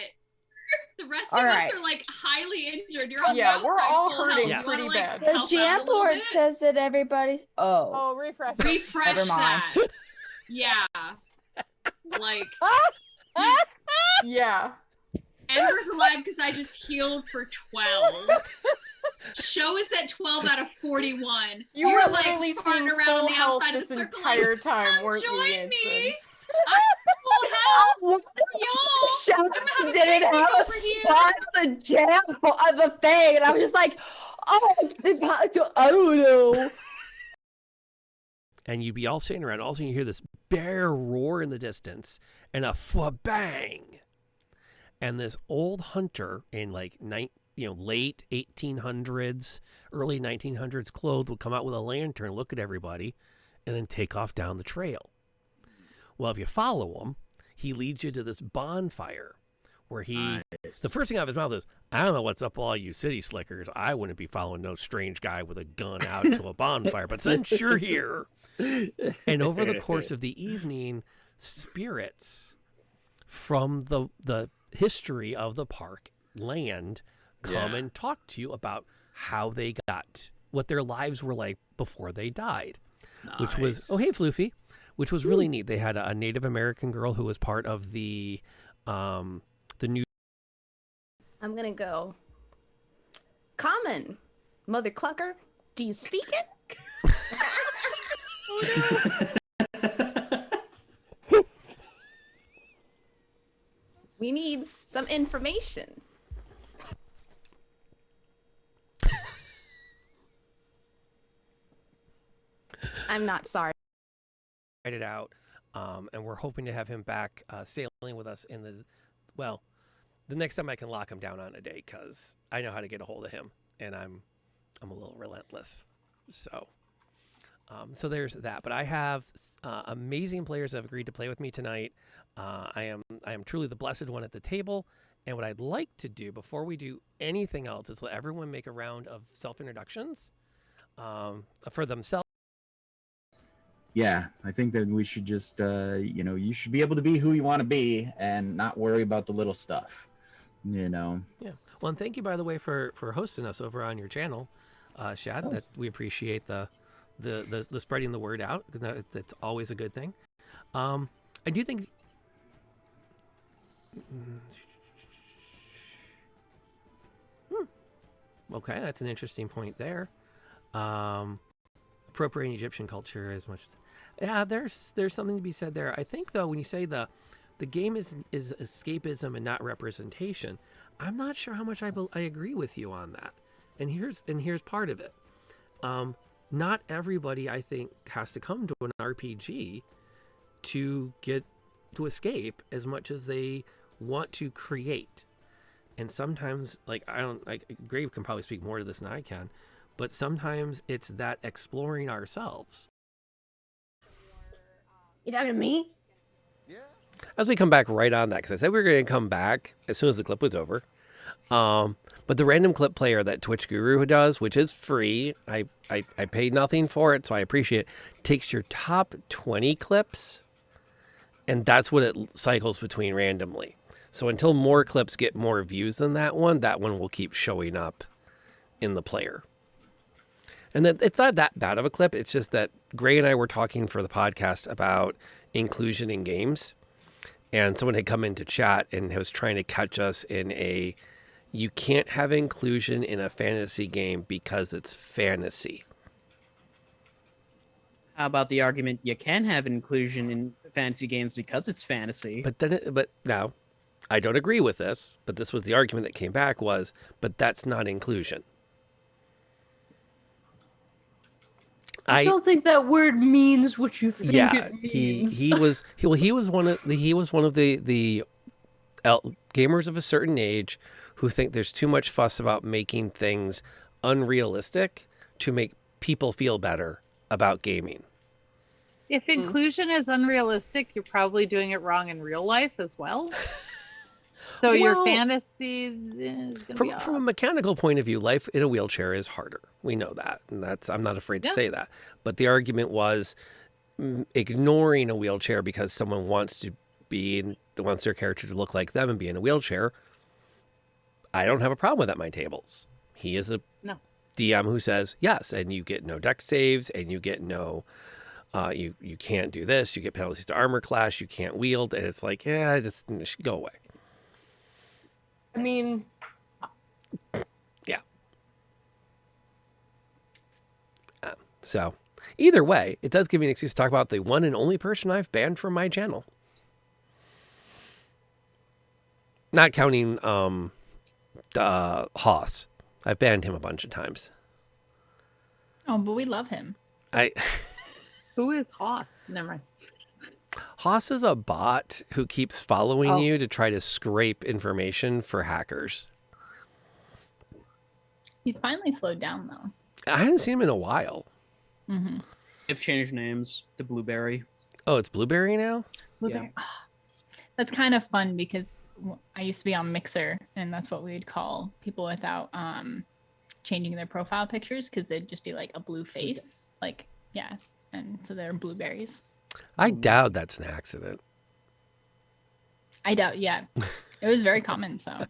The rest All of right. us are like highly injured. You're on the Yeah, we're outside, all full hurting health. You wanna, pretty like, bad. help The out a jam little board bit? says that everybody's. Oh. Oh, refresh. Refresh Never mind. that. Yeah. Like, Yeah. Ember's alive because I just healed for 12. Show is at 12 out of 41. You You're were like literally farting seeing around full on the health outside of this the circle. entire Like, time, come weren't you, join Ensign? me. I'm full health. Y'all, Shadows I'm having didn't picnic have a over here. spot on the jam of the thing, and I was just like, oh, I don't know. And you'd be all sitting around. All of a sudden, you hear this bear roar in the distance, and a bang. And this old hunter in like late 1800s, early 1900s clothes would come out with a lantern, look at everybody, and then take off down the trail. Well, if you follow him, he leads you to this bonfire where the first thing out of his mouth is, I don't know what's up with all you city slickers. I wouldn't be following no strange guy with a gun out to a bonfire, but since you're here. And over the course of the evening, spirits from the history of the park land come and talk to you about how they got, what their lives were like before they died. Which was, oh, hey, Floofy, which was really neat. They had a Native American girl who was part of the new. I'm going to go. Common, Mother Clucker, do you speak it? We need some information. I'm not sorry. Write it out, and we're hoping to have him back sailing with us in the next time I can lock him down on a day, because I know how to get a hold of him, and I'm a little relentless. So there's that. But I have amazing players that have agreed to play with me tonight. I am truly the blessed one at the table. And what I'd like to do before we do anything else is let everyone make a round of self-introductions for themselves. Yeah, I think that we should just, you should be able to be who you want to be and not worry about the little stuff, Yeah. Well, and thank you, by the way, for hosting us over on your channel, Shad. Oh. That we appreciate the spreading the word out. That's always a good thing. I do think. Okay, that's an interesting point there. Appropriating Egyptian culture as much. Yeah, there's something to be said there. I think though, when you say the game is escapism and not representation, I'm not sure how much I agree with you on that. And here's part of it. Not everybody, I think, has to come to an RPG to get to escape as much as they want to create. And sometimes, Grave can probably speak more to this than I can, but sometimes it's that exploring ourselves. You talking to me? as we come back right on that, because I said we were going to come back as soon as the clip was over. But the random clip player that Twitch Guru does, which is free, I pay nothing for it, so I appreciate it, takes your top 20 clips, and that's what it cycles between randomly. So until more clips get more views than that one will keep showing up in the player. And then it's not that bad of a clip. It's just that Gray and I were talking for the podcast about inclusion in games. And someone had come into chat and was trying to catch us in you can't have inclusion in a fantasy game because it's fantasy. How about the argument you can have inclusion in fantasy games because it's fantasy? But now, I don't agree with this, but this was the argument that came back was, but that's not inclusion. I don't think that word means what you think it means. he was one of the gamers of a certain age who think there's too much fuss about making things unrealistic to make people feel better about gaming. If inclusion is unrealistic, you're probably doing it wrong in real life as well. So your fantasy is gonna be off. From a mechanical point of view, life in a wheelchair is harder. We know that, and I'm not afraid to say that. But the argument was ignoring a wheelchair because someone wants their character to look like them and be in a wheelchair. I don't have a problem with that at my tables. He is a DM who says yes, and you get no dex saves, and you get no. You can't do this. You get penalties to armor class. You can't wield, and it's like, just go away. I mean, yeah. So either way, it does give me an excuse to talk about the one and only person I've banned from my channel. Not counting Haas. I've banned him a bunch of times. Oh, but we love him. Who is Haas? Never mind. Haas is a bot who keeps following you to try to scrape information for hackers. He's finally slowed down, though. I haven't seen him in a while. Mm-hmm. They've changed names to Blueberry. Oh, it's Blueberry now? Blueberry. Yeah. That's kind of fun because I used to be on Mixer, and that's what we would call people without changing their profile pictures, because they'd just be like a blue face. And so they're blueberries. I doubt that's an accident. I doubt, yeah. It was very common, so.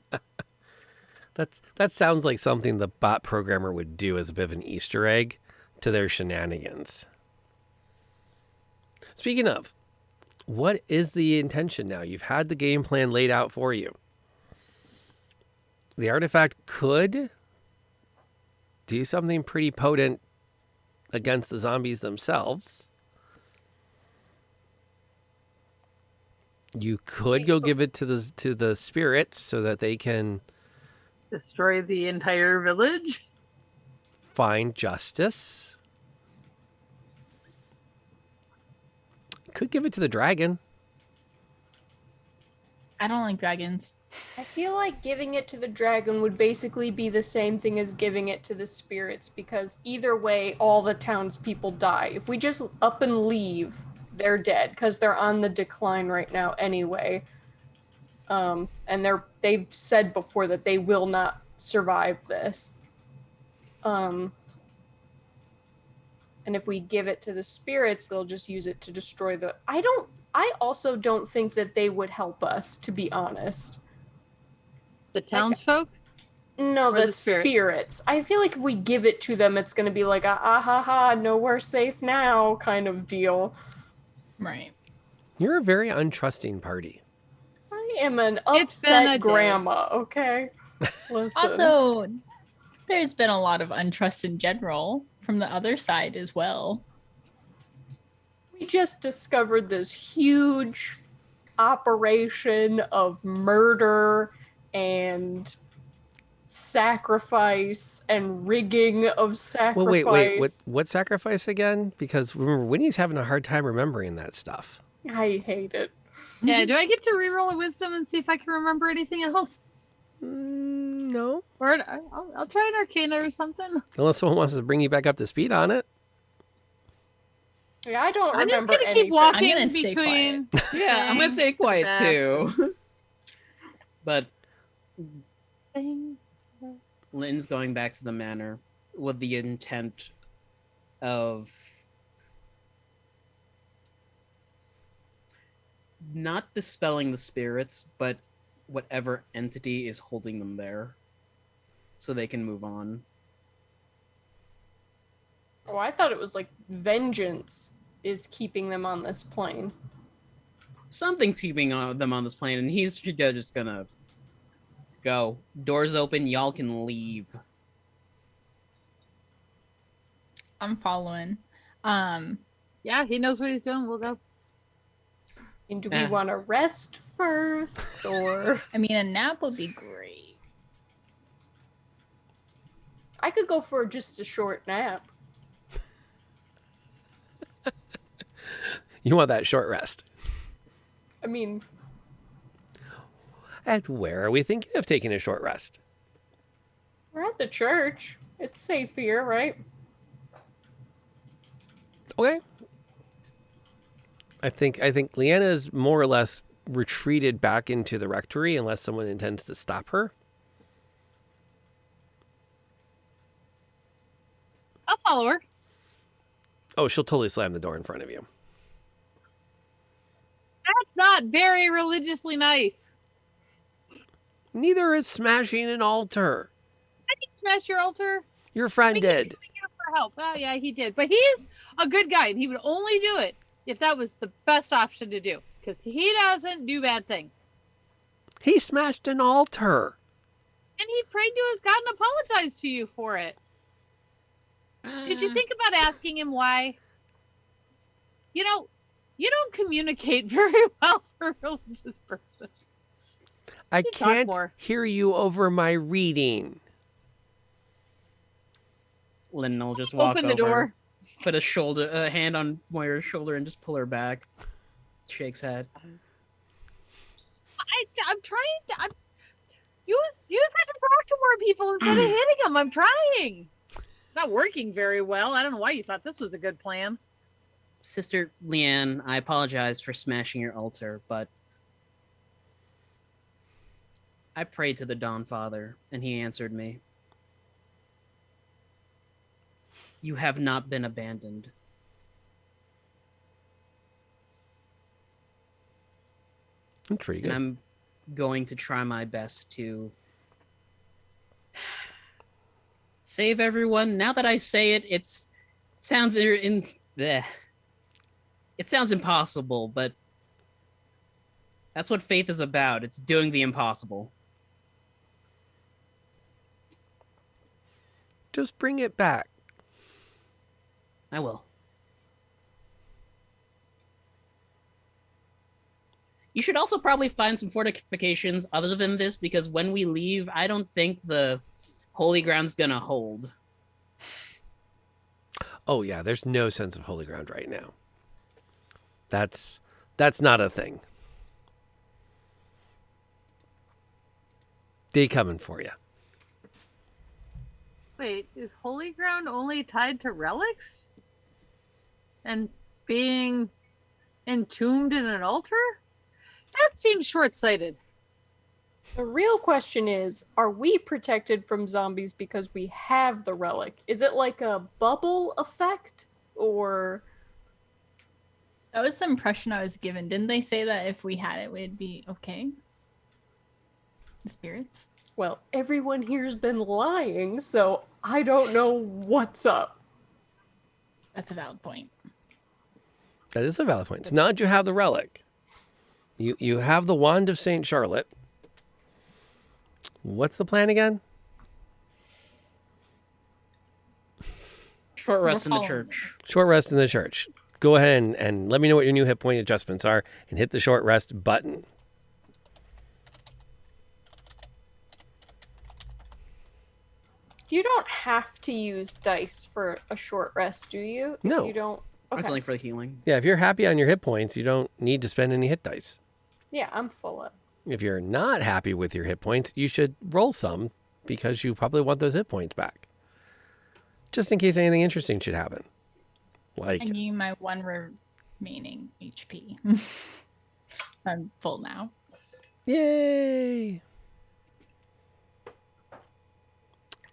That sounds like something the bot programmer would do as a bit of an Easter egg to their shenanigans. Speaking of, what is the intention now? You've had the game plan laid out for you. The artifact could do something pretty potent against the zombies themselves. You could go give it to the spirits so that they can destroy the entire village, find justice. Could give it to the dragon. I don't like dragons. I feel like giving it to the dragon would basically be the same thing as giving it to the spirits, because either way, all the townspeople die. If we just up and leave, they're dead, because they're on the decline right now anyway. And they've said before that they will not survive this. And if we give it to the spirits, they'll just use it to destroy the... I also don't think that they would help us, to be honest. The townsfolk? No, the spirits. I feel like if we give it to them, it's going to be like a ha ha, no, we're safe now kind of deal. Right. You're a very untrusting party. I am an upset grandma, okay? Listen. Also, there's been a lot of untrust in general from the other side as well. We just discovered this huge operation of murder and sacrifice and rigging of sacrifice. Well, wait. What sacrifice again? Because remember, Winnie's having a hard time remembering that stuff. I hate it. Yeah, do I get to reroll a wisdom and see if I can remember anything else? No. Or I'll try an arcana or something. Unless someone wants to bring you back up to speed on it. Yeah, I don't I'm just remember gonna keep anything. walking I'm gonna stay between. Yeah, I'm gonna say quiet back. too. But Lynn's going back to the manor with the intent of not dispelling the spirits, but whatever entity is holding them there, so they can move on. Oh, I thought it was like vengeance is keeping them on this plane. Something's keeping them on this plane, and he's just gonna go. Doors open, y'all can leave. I'm following. Yeah, he knows what he's doing. We'll go. And do we want to rest first, or I mean, a nap would be great. I could go for just a short nap. You want that short rest. I mean, And where are we thinking of taking a short rest? we're at the church. It's safe here, right? Okay. I think Leanna's more or less retreated back into the rectory unless someone intends to stop her. I'll follow her. Oh, she'll totally slam the door in front of you. That's not very religiously nice. Neither is smashing an altar. I didn't smash your altar. Your friend did. For help. Oh yeah, he did. But he's a good guy, and he would only do it if that was the best option to do, because he doesn't do bad things. He smashed an altar. And he prayed to his God and apologized to you for it. Did you think about asking him why? You know, you don't communicate very well for a religious person. I You talk can't more. hear you over my reading. Lynn will just walk Open the over, door. put a hand on Moira's shoulder, and just pull her back. Shakes head. I'm trying to. You just have to talk to more people instead of hitting them. I'm trying. It's not working very well. I don't know why you thought this was a good plan. Sister Leanne, I apologize for smashing your altar, but I prayed to the Dawn Father, and he answered me. You have not been abandoned. Intriguing. And I'm going to try my best to save everyone. Now that I say it, it sounds impossible, but that's what faith is about. It's doing the impossible. Just bring it back. I will. You should also probably find some fortifications other than this, because when we leave, I don't think the holy ground's gonna hold. Oh yeah, there's no sense of holy ground right now. That's not a thing. They coming for you. Wait, is holy ground only tied to relics? And being entombed in an altar? That seems short-sighted. The real question is, are we protected from zombies because we have the relic? Is it like a bubble effect, or... That was the impression I was given. Didn't they say that if we had it, we'd be okay? The spirits? Well, everyone here's been lying, so I don't know what's up. That's a valid point. That is a valid point. So now that you have the relic, you have the wand of Saint Charlotte. What's the plan again? Short rest in the church. Short rest in the church. Go ahead and let me know what your new hit point adjustments are and hit the short rest button. You don't have to use dice for a short rest, do you? No. You don't? It's Okay. only for the healing. Yeah, if you're happy on your hit points, you don't need to spend any hit dice. Yeah, I'm full up. If you're not happy with your hit points, you should roll some because you probably want those hit points back. Just in case anything interesting should happen. Like, I give you my 1 remaining HP. I'm full now. yay!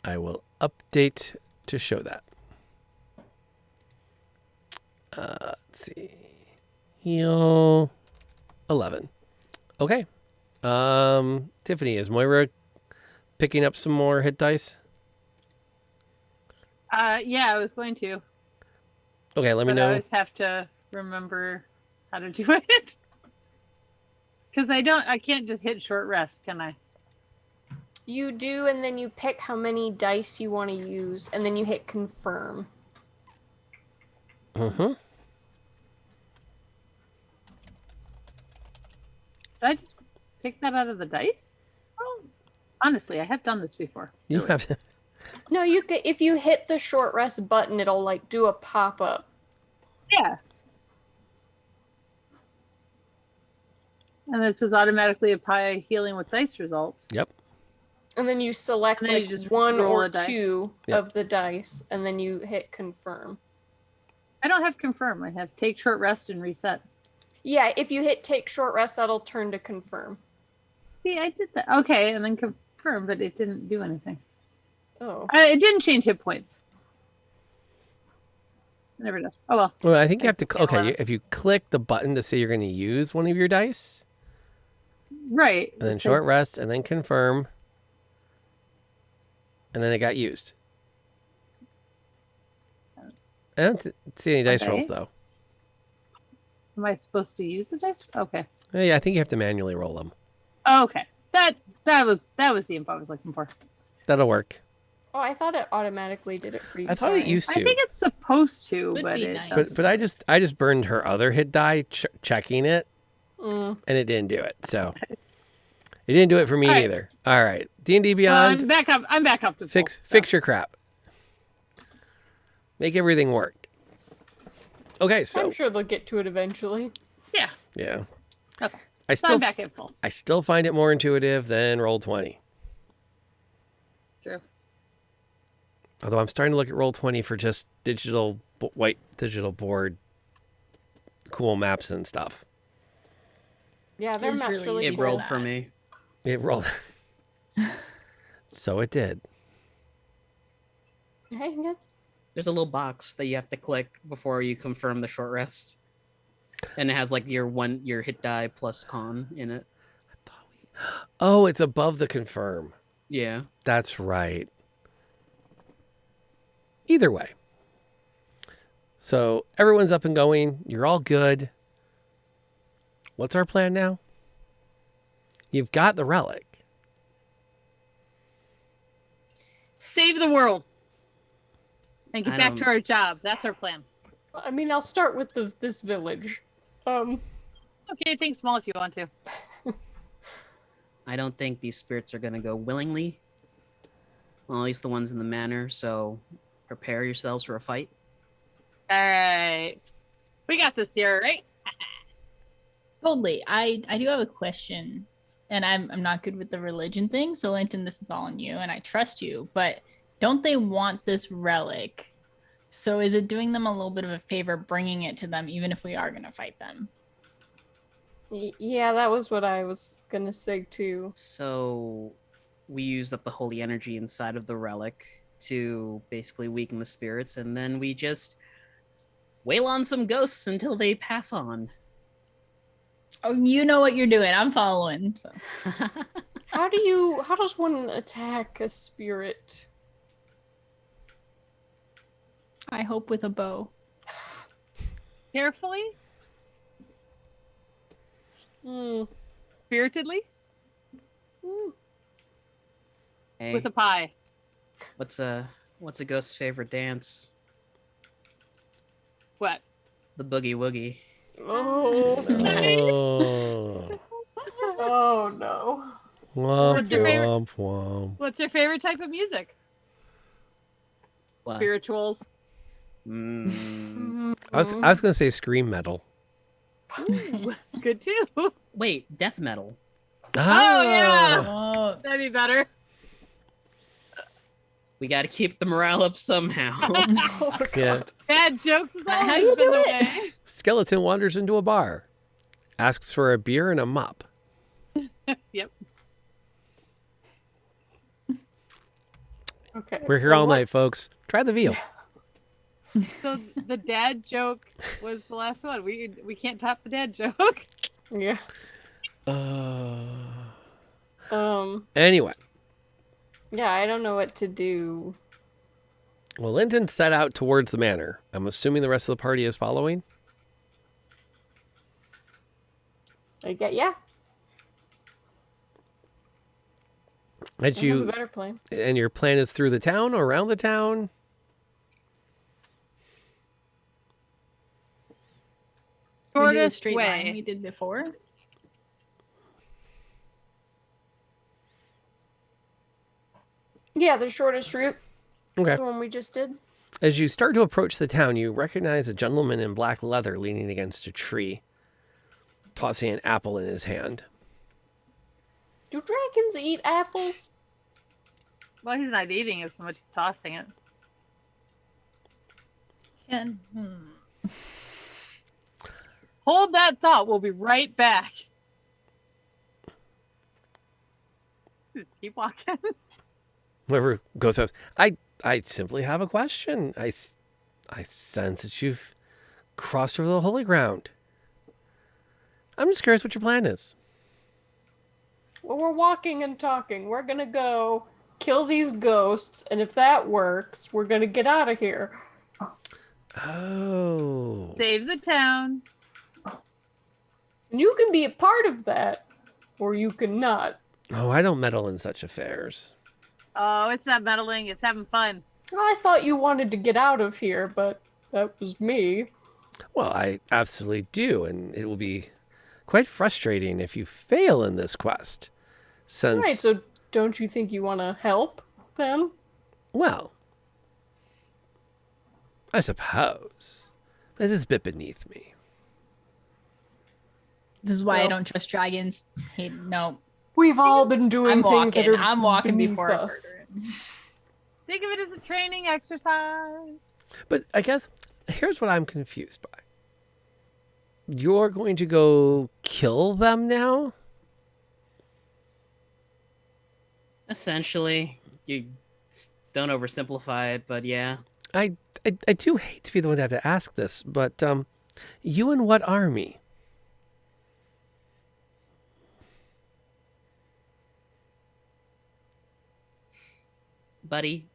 I will update to show that. Let's see. Heal 11. Okay. Tiffany, is Moira picking up some more hit dice? Yeah, I was going to. Okay, let me But know. I always have to remember how to do it. Because I can't just hit short rest, can I? You do, and then you pick how many dice you want to use, and then you hit confirm. Mm-hmm. Did I just pick that out of the dice? Oh, honestly, I have done this before. You have to. No, you can, if you hit the short rest button, it'll like do a pop-up. Yeah. And this is automatically apply healing with dice results. Yep. And then you select And then you like just one roll or a dice. two Yep. of the dice, and then you hit confirm. I don't have confirm. I have take short rest and reset. Yeah, if you hit take short rest, that'll turn to confirm. See, I did that. Okay, and then confirm, but it didn't do anything. Oh. It didn't change hit points. It never does. Oh well. Well, I think you have to. It's the same Okay, 11. if you click the button to say you're going to use one of your dice, Right. and then short rest, and then confirm, and then it got used. I don't see any dice rolls Okay. though. Am I supposed to use the dice? Okay. Yeah, I think you have to manually roll them. Okay. That was the info I was looking for. That'll work. Oh, I thought it automatically did it for you. I thought it sorry. used to. I think it's supposed to, Would but be it nice. does. But I just burned her other hit die checking it, Mm. and it didn't do it. So it didn't do it for me All right. neither. All right, D&D Beyond. I'm back up. I'm back up to full, so. Fix your crap. Make everything work. Okay, so I'm sure they'll get to it eventually. Yeah. yeah, Okay. I So still I'm back at full. I still find it more intuitive than Roll20. True. Although I'm starting to look at Roll20 for just white digital board, cool maps and stuff. Yeah, their Is maps really really easy It for rolled that. for me. It rolled. So it did. Hang on. There's a little box that you have to click before you confirm the short rest. And it has like your hit die plus con in it. Oh, it's above the confirm. Yeah. That's right. Either way. So everyone's up and going. You're all good. What's our plan now? You've got the relic. Save the world. And get I back to don't- our job. That's our plan. I mean, I'll start with this village. Okay, think small if you want to. I don't think these spirits are going to go willingly. Well, at least the ones in the manor. So prepare yourselves for a fight. All right. We got this here, right? Totally. I do have a question, and I'm not good with the religion thing, so Linton, this is all on you, and I trust you. But don't they want this relic? So is it doing them a little bit of a favor bringing it to them, even if we are going to fight them? Yeah, that was what I was gonna say too. So we used up the holy energy inside of the relic to basically weaken the spirits, and then we just wail on some ghosts until they pass on. Oh, you know what you're doing. I'm following. So. How does one attack a spirit? I hope with a bow. Carefully? Spiritedly? Hey, With a pie. what's a ghost's favorite dance? What? The boogie woogie. Oh. Oh. Oh no. Womp, What's your favorite- womp, womp. What's your favorite type of music? What? Spirituals. Mm. I was going to say scream metal. Ooh, good too. Wait, death metal. Oh yeah. Oh, That'd be better. We got to keep the morale up somehow. Yeah. Bad jokes is How always you been do the it? way. Skeleton wanders into a bar, asks for a beer and a mop. Yep. Okay. We're here so all what- night, folks. Try the veal. So the dad joke was the last one. We can't top the dad joke. Yeah. Anyway, Yeah, I don't know what to do. well, Linton set out towards the manor. I'm assuming the rest of the party is following. Yeah. As I have a you better plan. and your plan is through the town or around the town. We do a Shortest straight line way. we did before. Yeah, the shortest route. Okay. The one we just did. As you start to approach the town, you recognize a gentleman in black leather leaning against a tree, tossing an apple in his hand. Do dragons eat apples? Well, he's not eating it so much; he's tossing it. And Hold that thought. We'll be right back. Just keep walking. Whoever goes up, I simply have a question. I sense that you've crossed over the holy ground. I'm just curious what your plan is. Well, we're walking and talking. We're gonna go kill these ghosts, and if that works, we're gonna get out of here. Oh. Save the town. And you can be a part of that, or you can not. Oh, I don't meddle in such affairs. Oh, it's not meddling. It's having fun. I thought you wanted to get out of here, but that was me. Well, I absolutely do, and it will be quite frustrating if you fail in this quest. Since, Right, so don't you think you want to help them? well, I suppose. But it's a bit beneath me. this is why I Well- don't trust dragons. Hey, no. We've all been doing I'm things walking. that are I'm walking beneath before I us. murder it. Think of it as a training exercise. But I guess here's what I'm confused by. You're going to go kill them now? Essentially, you don't oversimplify it, but yeah. I do hate to be the one to have to ask this, but you and what army? Buddy,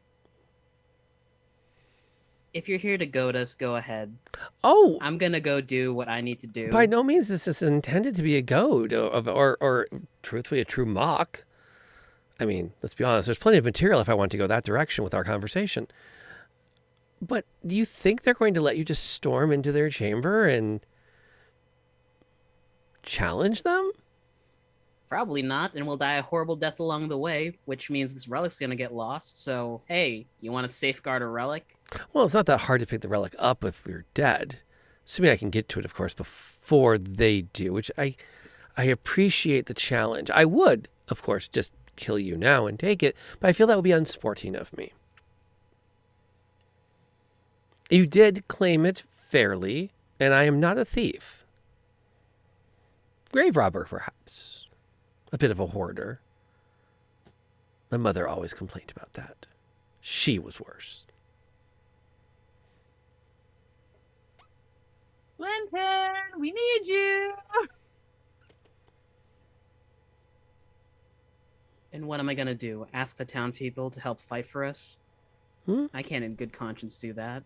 if you're here to goad us, go ahead. Oh, I'm gonna go do what I need to do. by no means this is intended to be a goad or truthfully a true mock. I mean, let's be honest, there's plenty of material if I want to go that direction with our conversation. But do you think they're going to let you just storm into their chamber and challenge them? Probably not, and we'll die a horrible death along the way, which means this relic's gonna get lost. So, hey, you want to safeguard a relic? Well, it's not that hard to pick the relic up if we're dead. Assuming I can get to it, of course, before they do, which I appreciate the challenge. I would, of course, just kill you now and take it, but I feel that would be unsporting of me. You did claim it fairly, and I am not a thief. Grave robber, perhaps. A bit of a hoarder. My mother always complained about that. She was worse. Linton, we need you. And what am I gonna do? Ask the town people to help fight for us? I can't in good conscience do that.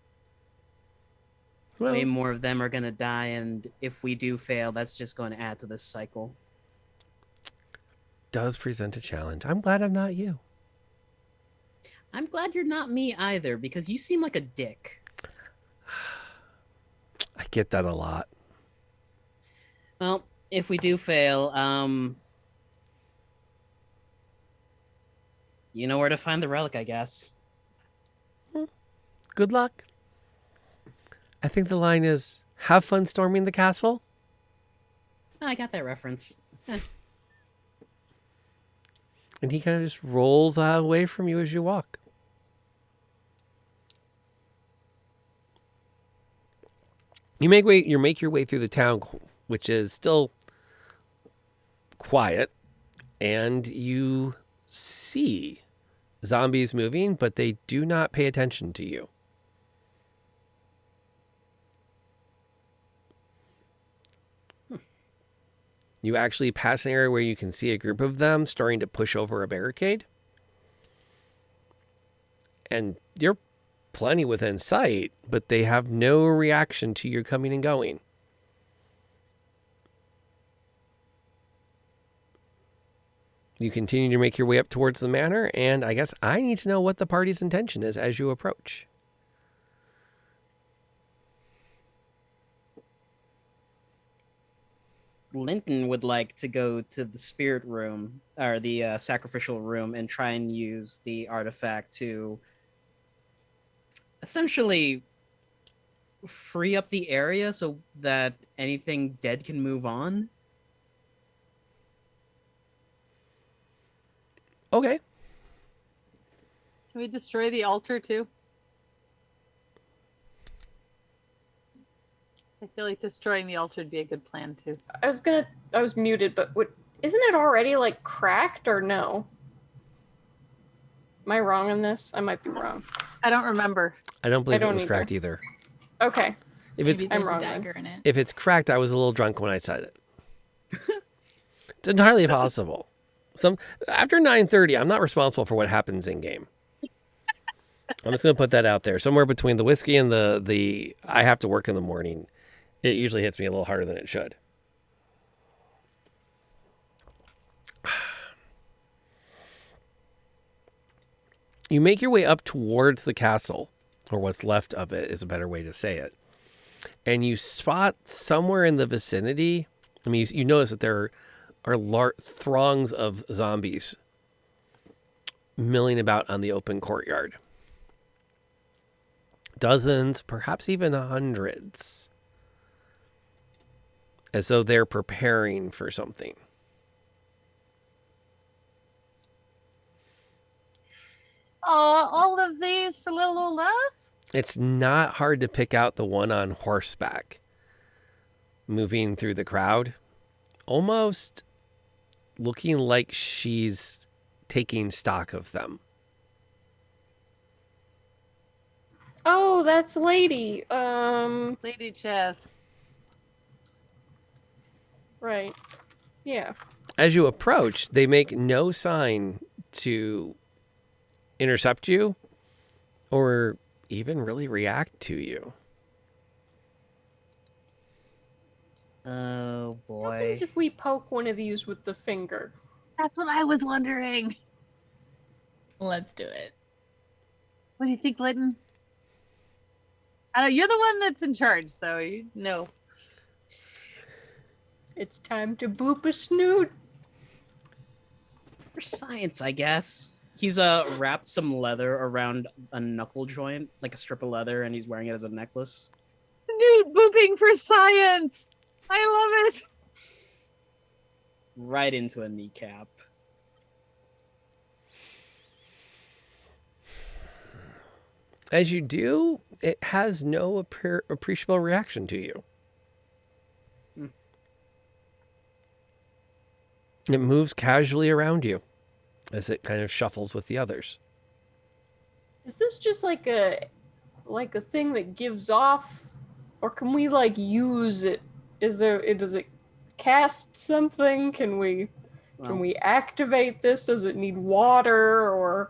Well, Way more of them are gonna die, and if we do fail, that's just going to add to this cycle. does present a challenge. I'm glad I'm not you. I'm glad you're not me either, because you seem like a dick. I get that a lot. Well, if we do fail, you know where to find the relic, I guess. Good luck. I think the line is, have fun storming the castle. I got that reference. And he kind of just rolls away from you as you walk. You make your way through the town, which is still quiet, and you see zombies moving, but they do not pay attention to you. You actually pass an area where you can see a group of them starting to push over a barricade. And you're plenty within sight, but they have no reaction to your coming and going. You continue to make your way up towards the manor, and I guess I need to know what the party's intention is as you approach. Linton would like to go to the spirit room or the sacrificial room and try and use the artifact to essentially free up the area so that anything dead can move on. Okay. Can we destroy the altar too? I feel like destroying the altar would be a good plan too. I was muted, but isn't it already like cracked or no? Am I wrong on this? I might be wrong. I don't remember. I don't believe I it don't was either. cracked either. Okay. If it's Maybe there's I'm a wrong then. dagger in it. If it's cracked, I was a little drunk when I said it. It's entirely possible. After 9:30, I'm not responsible for what happens in game. I'm just going to put that out there. Somewhere between the whiskey and the I have to work in the morning, it usually hits me a little harder than it should. You make your way up towards the castle, or what's left of it is a better way to say it. And you spot somewhere in the vicinity, I mean, you notice that there are throngs of zombies milling about on the open courtyard. Dozens, perhaps even hundreds. As though they're preparing for something. All of these for little old us? It's not hard to pick out the one on horseback, moving through the crowd, almost looking like she's taking stock of them. Oh, that's Lady. Lady Chess. Right. Yeah. As you approach, they make no sign to intercept you or even really react to you. Oh What boy. happens if we poke one of these with the finger? That's what I was wondering. Let's do it. What do you think, Linton? I know you're the one that's in charge, so you know. It's time to boop a snoot. For science, I guess. He's wrapped some leather around a knuckle joint, like a strip of leather, and he's wearing it as a necklace. Dude, booping for science. I love it. Right into a kneecap. As you do, it has no appreciable reaction to you. It moves casually around you as it kind of shuffles with the others. Is this just like a thing that gives off, or can we like use it? Does it cast something? Can we activate this? Does it need water or?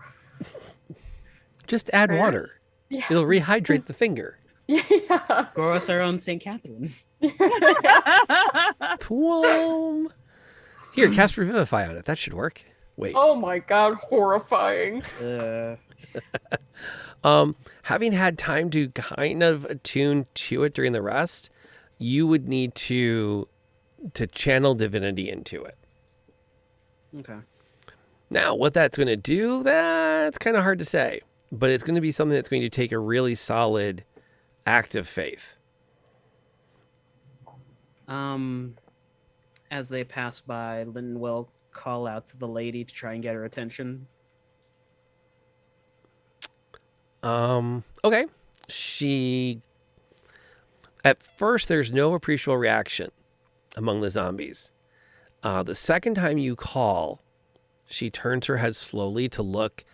Just add water. Yeah. It'll rehydrate the finger. Yeah. Grow us our own St. Catherine. Twom. Here, cast Revivify on it. That should work. Wait. Oh my god, horrifying. Having had time to kind of attune to it during the rest, you would need to channel divinity into it. Okay. Now, what that's going to do, that's kind of hard to say. But it's going to be something that's going to take a really solid act of faith. As they pass by, Linton will call out to the lady to try and get her attention. Okay. She, At first, there's no appreciable reaction among the zombies. The second time you call, she turns her head slowly to look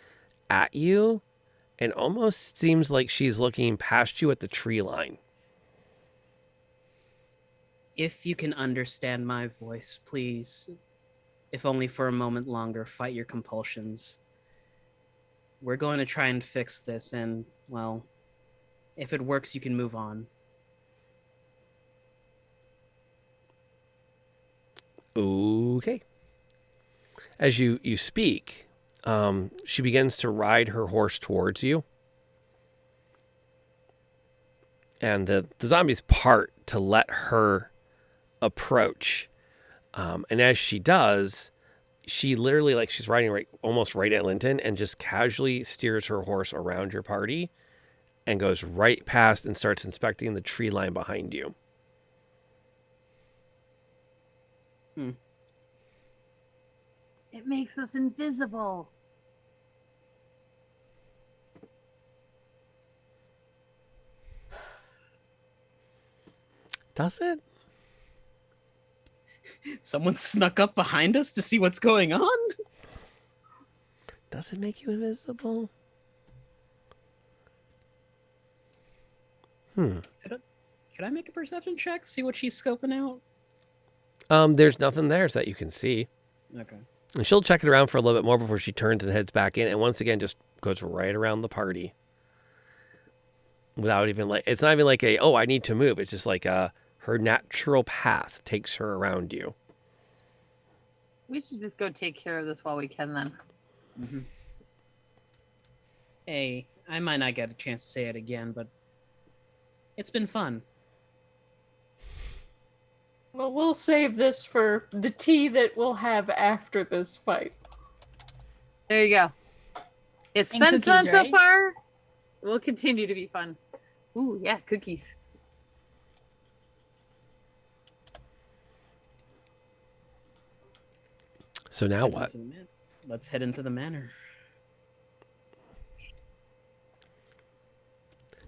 at you and almost seems like she's looking past you at the tree line. If you can understand my voice, please, if only for a moment longer, fight your compulsions. We're going to try and fix this, and, well, if it works, you can move on. Okay. As you speak, she begins to ride her horse towards you. And the zombies part to let her approach. And as she does, she literally, like, she's riding almost right at Linton and just casually steers her horse around your party and goes right past and starts inspecting the tree line behind you. It makes us invisible. Does it? Someone snuck up behind us to see what's going on? Does it make you invisible? Could I make a perception check? See what she's scoping out? There's nothing there so that you can see. Okay. And she'll check it around for a little bit more before she turns and heads back in. And once again, just goes right around the party. Without even it's not even like I need to move. It's just like her natural path takes her around you. We should just go take care of this while we can then. Mm-hmm. Hey, I might not get a chance to say it again, but it's been fun. Well, we'll save this for the tea that we'll have after this fight. There you go. It's And been cookies, fun so right? far. Will continue to be fun. Ooh, yeah, cookies. So now what? Let's head into the manor.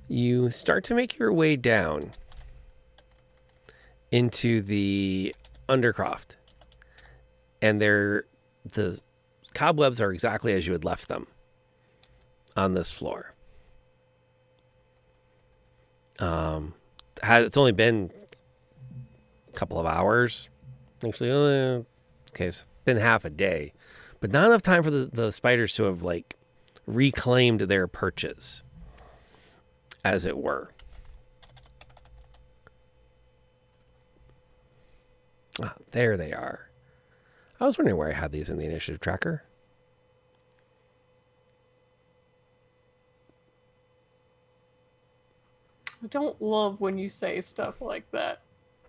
You start to make your way down into the undercroft. And the cobwebs are exactly as you had left them on this floor. It's only been a couple of hours. Actually, okay, it's been half a day. But not enough time for the spiders to have, reclaimed their perches, as it were. Ah, there they are. I was wondering where I had these in the initiative tracker. I don't love when you say stuff like that.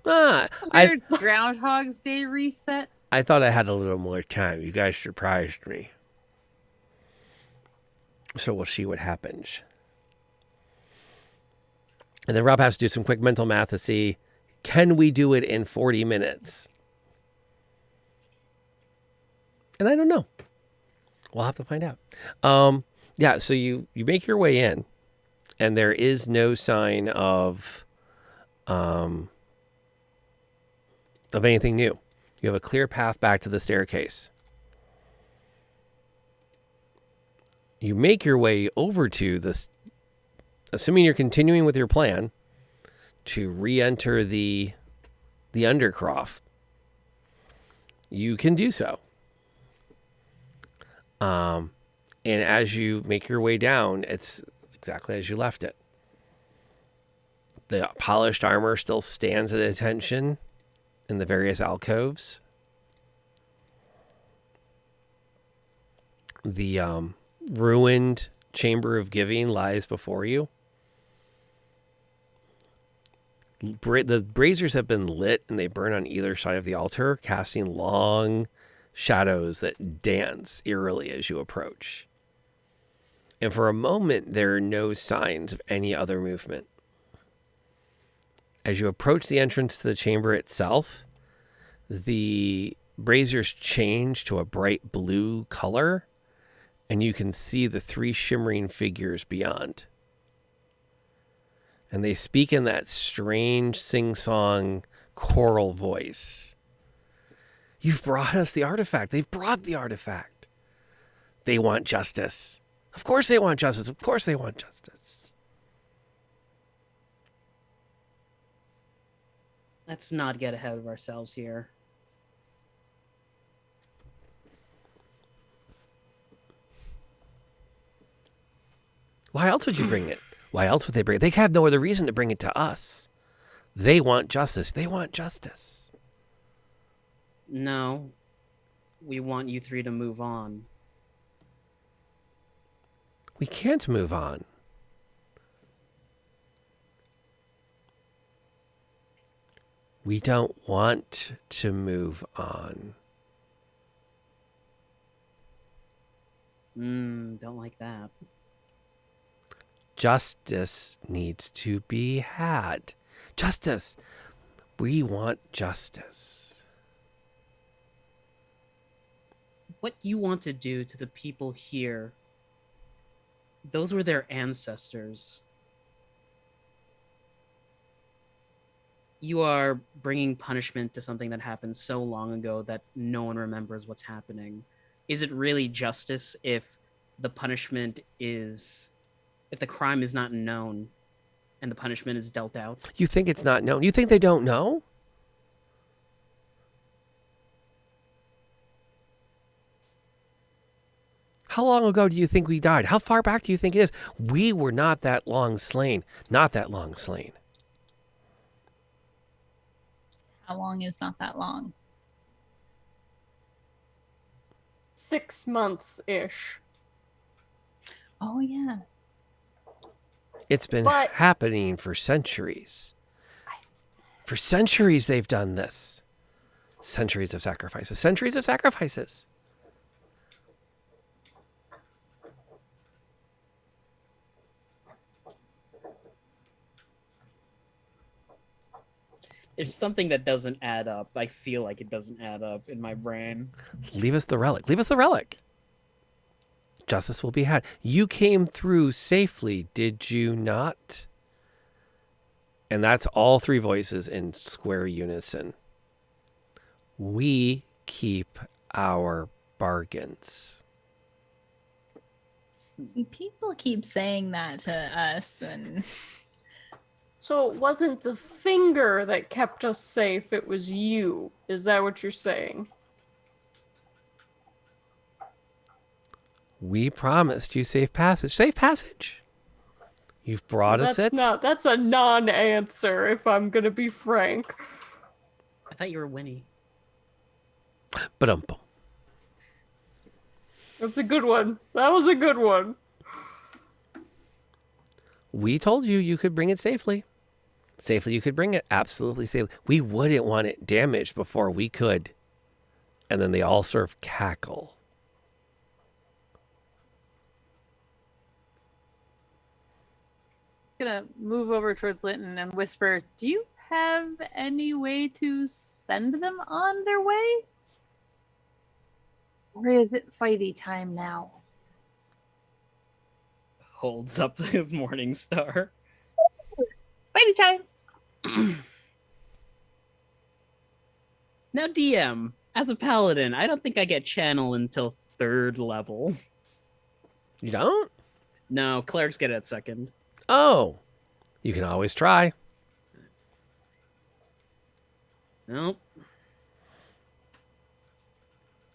Weird Groundhog's Day reset. I thought I had a little more time. You guys surprised me. So we'll see what happens. And then Rob has to do some quick mental math to see, can we do it in 40 minutes? And I don't know. We'll have to find out. Yeah, so you make your way in, and there is no sign of anything new. You have a clear path back to the staircase. You make your way over to this, assuming you're continuing with your plan, to re-enter the undercroft. You can do so. And as you make your way down, it's exactly as you left it. The polished armor still stands at attention in the various alcoves. The ruined chamber of giving lies before you. The braziers have been lit and they burn on either side of the altar, casting long shadows that dance eerily as you approach. And for a moment, there are no signs of any other movement. As you approach the entrance to the chamber itself, the braziers change to a bright blue color, and you can see the three shimmering figures beyond. And they speak in that strange sing-song choral voice. You've brought us the artifact. They've brought the artifact. They want justice. Of course they want justice. Of course they want justice. Let's not get ahead of ourselves here. Why else would you bring it? Why else would they bring it? They have no other reason to bring it to us. They want justice. They want justice. No. We want you three to move on. We can't move on. We don't want to move on. Don't like that. Justice needs to be had. Justice. We want justice. What you want to do to the people here, those were their ancestors. You are bringing punishment to something that happened so long ago that no one remembers what's happening. Is it really justice if the punishment is... if the crime is not known and the punishment is dealt out? You think it's not known? You think they don't know? How long ago do you think we died? How far back do you think it is? We were not that long slain. Not that long slain. How long is not that long? 6 months-ish. Oh, yeah. It's been happening for centuries. For centuries they've done this. Centuries of sacrifices. Centuries of sacrifices. It's something that doesn't add up. I feel like it doesn't add up in my brain. Leave us the relic. Leave us the relic. Justice will be had. You came through safely, did you not? And that's all three voices in square unison. We keep our bargains. People keep saying that to us, and So it wasn't the finger that kept us safe, it was you. Is that what you're saying? We promised you safe passage. Safe passage. You've brought us it. That's a non-answer, if I'm gonna be frank. I thought you were Winnie. Ba-dum-bum. That's a good one. That was a good one. We told you you could bring it safely. Safely you could bring it. Absolutely safely. We wouldn't want it damaged before we could. And then they all sort of cackle. Gonna move over towards Linton and whisper, do you have any way to send them on their way? Or is it fighty time now? Holds up his morning star. Fighty time! Now, DM, as a paladin, I don't think I get channel until 3rd level. You don't? No, clerics get it at 2nd. Oh, you can always try. Nope.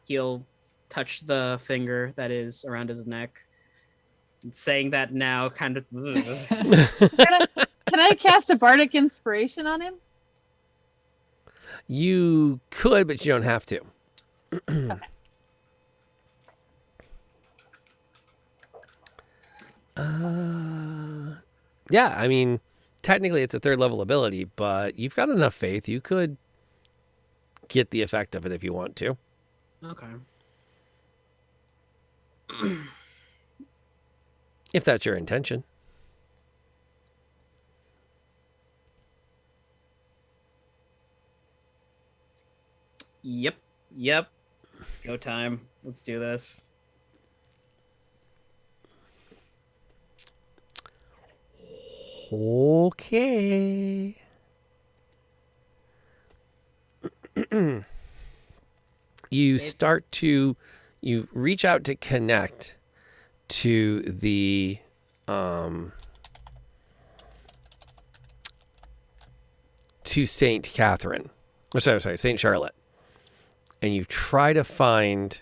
He'll touch the finger that is around his neck. Saying that now kind of... Can I cast a bardic inspiration on him? You could, but you don't have to. Okay. Yeah, I mean, technically it's a 3rd level ability, but you've got enough faith. You could get the effect of it if you want to. Okay. If that's your intention. Yep. It's go time. Let's do this. Okay. You reach out to connect to the to Saint Catherine. Oh, sorry, Saint Charlotte. And you try to find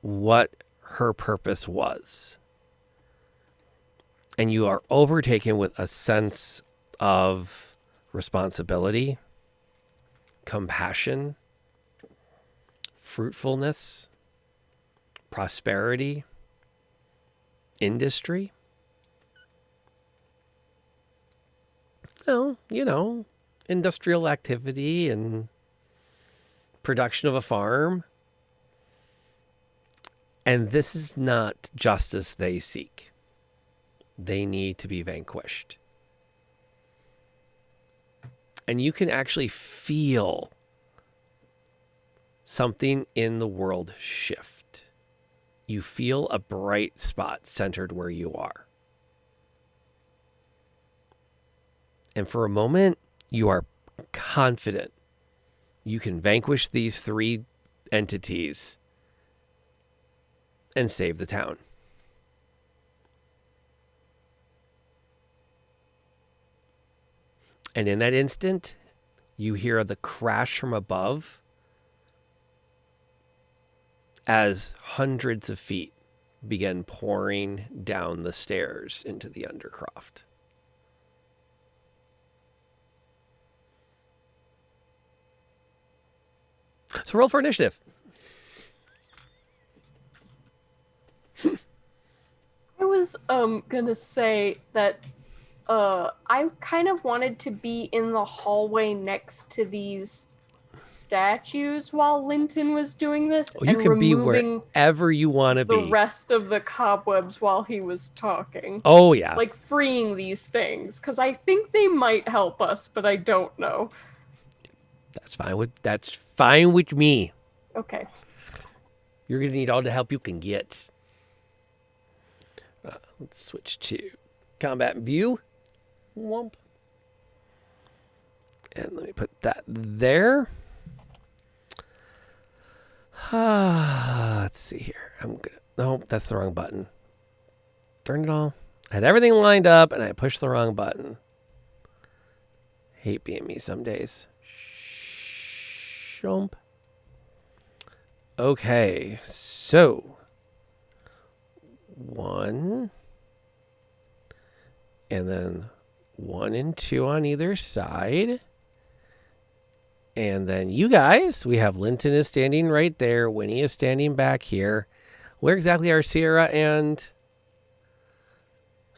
what her purpose was. And you are overtaken with a sense of responsibility, compassion, fruitfulness, prosperity, industry. Well, industrial activity and production of a farm. And this is not justice they seek. They need to be vanquished. And you can actually feel something in the world shift. You feel a bright spot centered where you are. And for a moment, you are confident you can vanquish these three entities and save the town. And in that instant, you hear the crash from above as hundreds of feet begin pouring down the stairs into the Undercroft. So roll for initiative. I was gonna say that I kind of wanted to be in the hallway next to these statues while Linton was doing this, You and can be removing wherever you want to the be. rest of the cobwebs while he was talking. Oh, yeah. Like freeing these things, because I think they might help us, but I don't know. That's fine with me. Okay. You're going to need all the help you can get. Let's switch to combat view. Whomp. And let me put that there. Let's see here. No, that's the wrong button. Turn it all. I had everything lined up and I pushed the wrong button. Hate being me some days. Shump. Okay, so 1, and then 1 and 2 on either side. And then you guys, we have Linton is standing right there. Winnie is standing back here. Where exactly are Sierra and...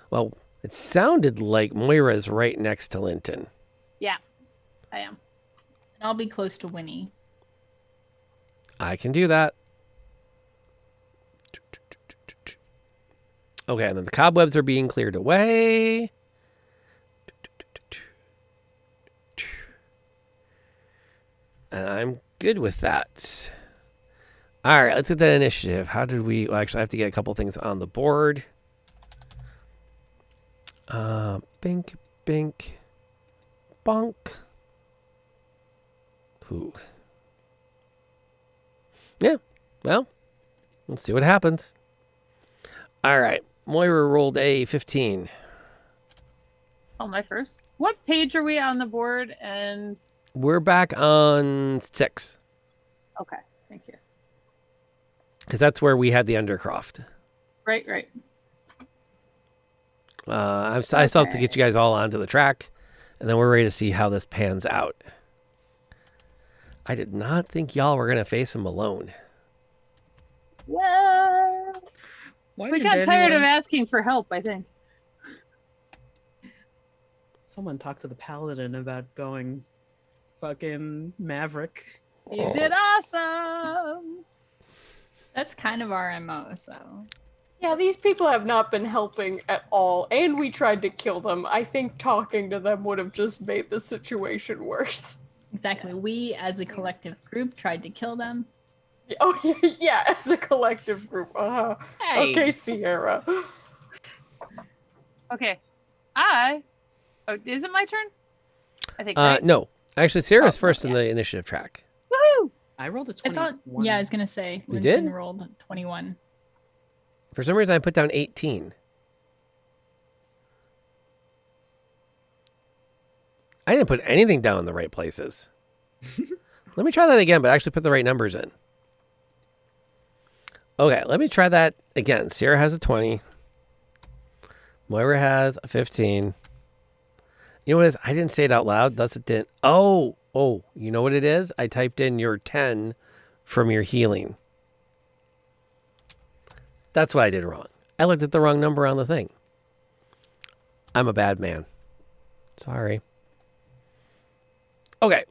Well, it sounded like Moira is right next to Linton. Yeah, I am. And I'll be close to Winnie. I can do that. Okay, and then the cobwebs are being cleared away. And I'm good with that. All right, let's get that initiative. How did we... Well, actually, I have to get a couple things on the board. Bink, bink, bonk. Ooh. Yeah, well, let's see what happens. All right, Moira rolled a 15. Oh, my first. What page are we on the board? And We're back on 6. okay, thank you. Because that's where we had the Undercroft. Right. I still have to get you guys all onto the track, and then we're ready to see how this pans out. I did not think y'all were going to face him alone. Yeah. We got tired of asking for help, I think. Someone talked to the paladin about going fucking Maverick. You did awesome. That's kind of our MO, so. Yeah, these people have not been helping at all, and we tried to kill them. I think talking to them would have just made the situation worse. Exactly. We, as a collective group, tried to kill them. Oh, yeah, as a collective group. Uh-huh. Hey. Okay, Sierra. Okay. I Oh, is it my turn? I think. Right? No. Actually, Sierra's Oh, first in yeah. the initiative track. Woohoo! I rolled a I 21. thought, yeah, I was gonna say You Linton did? rolled 21. For some reason, I put down 18. I didn't put anything down in the right places. Let me try that again, but actually put the right numbers in. Okay, let me try that again. Sierra has a 20. Moira has a 15. You know what it is? I didn't say it out loud. Thus it didn't. Oh, you know what it is? I typed in your 10 from your healing. That's what I did wrong. I looked at the wrong number on the thing. I'm a bad man. Sorry. Okay.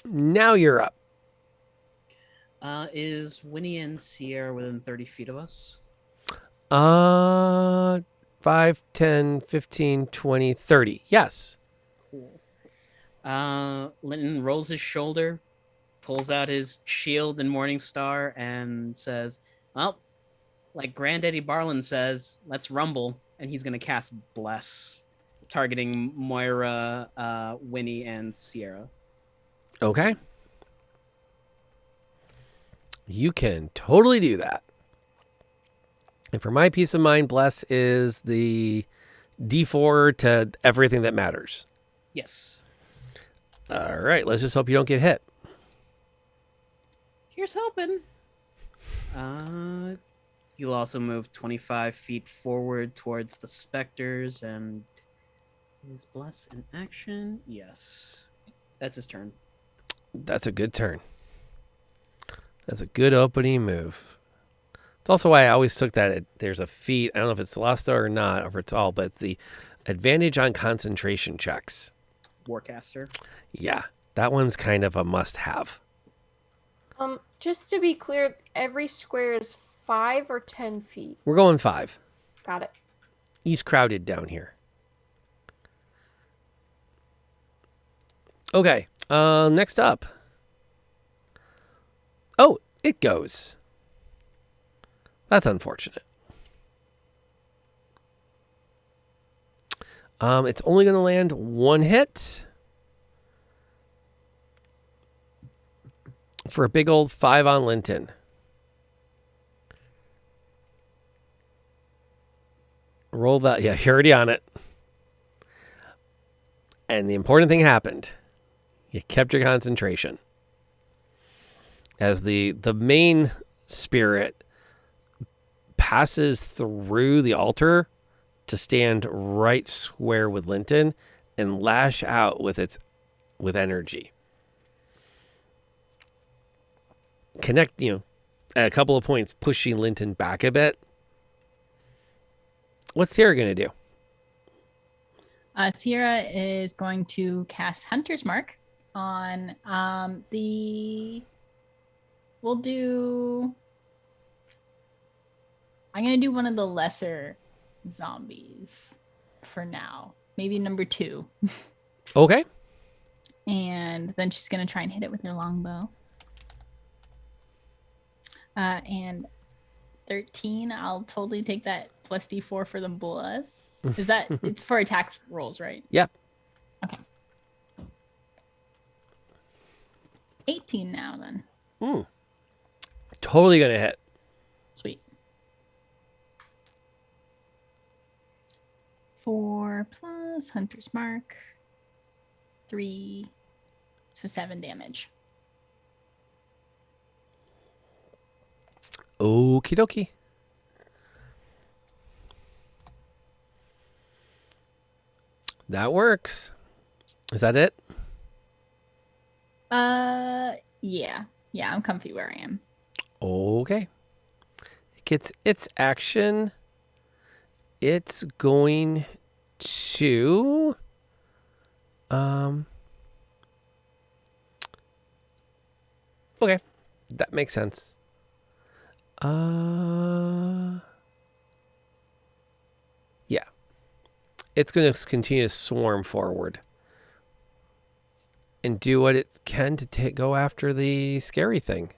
Now you're up. Is Winnie and Sierra within 30 feet of us? 5, 10, 15, 20, 30. Yes. Cool. Linton rolls his shoulder, pulls out his shield and Morning Star, and says, well, like Granddaddy Barlin says, let's rumble. And he's going to cast Bless, targeting Moira, Winnie, and Sierra. Okay. You can totally do that. And for my peace of mind, Bless is the D4 to everything that matters. Yes. All right. Let's just hope you don't get hit. Here's hoping. You'll also move 25 feet forward towards the specters, and is Bless in action? Yes. That's his turn. That's a good turn. That's a good opening move. It's also why I always took that. There's a feat. I don't know if it's Celesta or not, or if it's all, but it's the advantage on concentration checks. Warcaster. Yeah, that one's kind of a must-have. Just to be clear, every square is 5 or 10 feet. We're going 5. Got it. He's crowded down here. Okay. Next up. Oh, it goes. That's unfortunate. It's only going to land 1 hit for a big old 5 on Linton. Roll that. Yeah, you're already on it. And the important thing happened. You kept your concentration. As the main spirit passes through the altar to stand right square with Linton and lash out with energy. Connect, at a couple of points, pushing Linton back a bit. What's Sierra going to do? Sierra is going to cast Hunter's Mark on We'll do. I'm going to do one of the lesser zombies for now. Maybe number 2. Okay. And then she's going to try and hit it with her longbow. And 13, I'll totally take that plus D4 for the bless. Is that, it's for attack rolls, right? Yep. Okay. 18 now then. Totally going to hit. Sweet. 4 plus Hunter's Mark. 3. So 7 damage. Okie dokie. That works. Is that it? Yeah. Yeah, I'm comfy where I am. Okay. It gets its action. It's going to okay. That makes sense. Yeah. It's going to continue to swarm forward and do what it can to go after the scary thing,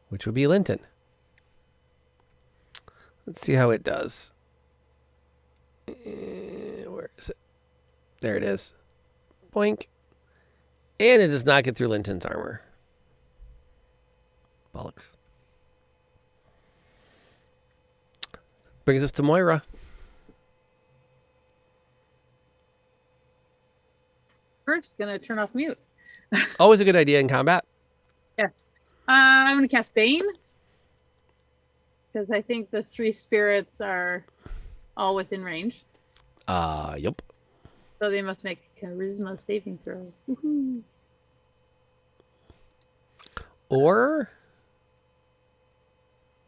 which would be Linton. Let's see how it does. Where is it? There it is. Boink. And it does not get through Linton's armor. Bollocks. Brings us to Moira. First, gonna turn off mute. Always a good idea in combat. Yes. I'm gonna cast Bane. Because I think the 3 spirits are all within range. Yep. So they must make a charisma saving throw. Woohoo. Or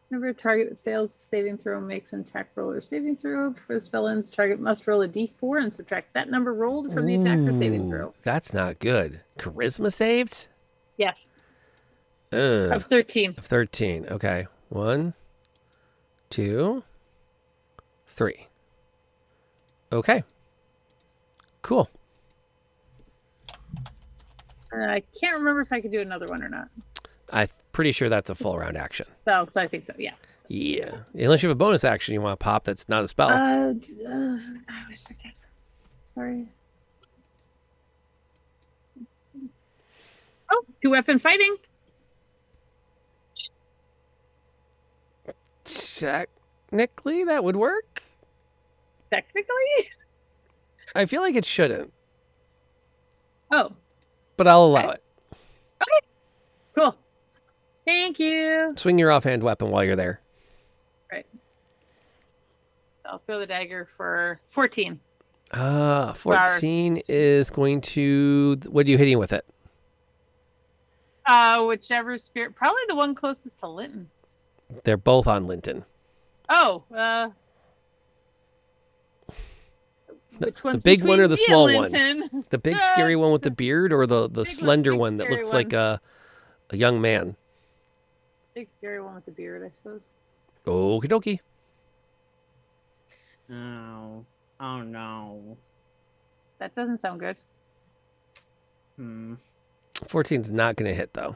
Whenever a target that fails the saving throw makes an attack roll or saving throw for the spell ends, target must roll a d4 and subtract that number rolled from the attack or saving throw. That's not good. Charisma saves? Yes. Ugh. Of 13. Of 13. Okay. 1, 2, 3. Okay. Cool. I can't remember if I could do another one or not. I'm pretty sure that's a full round action. So I think so, yeah. Yeah. Unless you have a bonus action you want to pop that's not a spell. I always forget. Sorry. Oh, 2-weapon fighting. Technically, that would work. Technically? I feel like it shouldn't, Oh, but I'll allow it. cool. Thank you. Swing your offhand weapon while you're there. Right. I'll throw the dagger for 14. 14 is going to... What are you hitting with it? Whichever spirit, probably the one closest to Linton. They're both on Linton. Oh, which The one's big one or the between small me one? and Linton? The big scary one with the beard or the slender big one that scary looks one. like a young man? Big scary one with the beard, I suppose. Okie dokie. Oh. Oh no. That doesn't sound good. 14's not going to hit, though.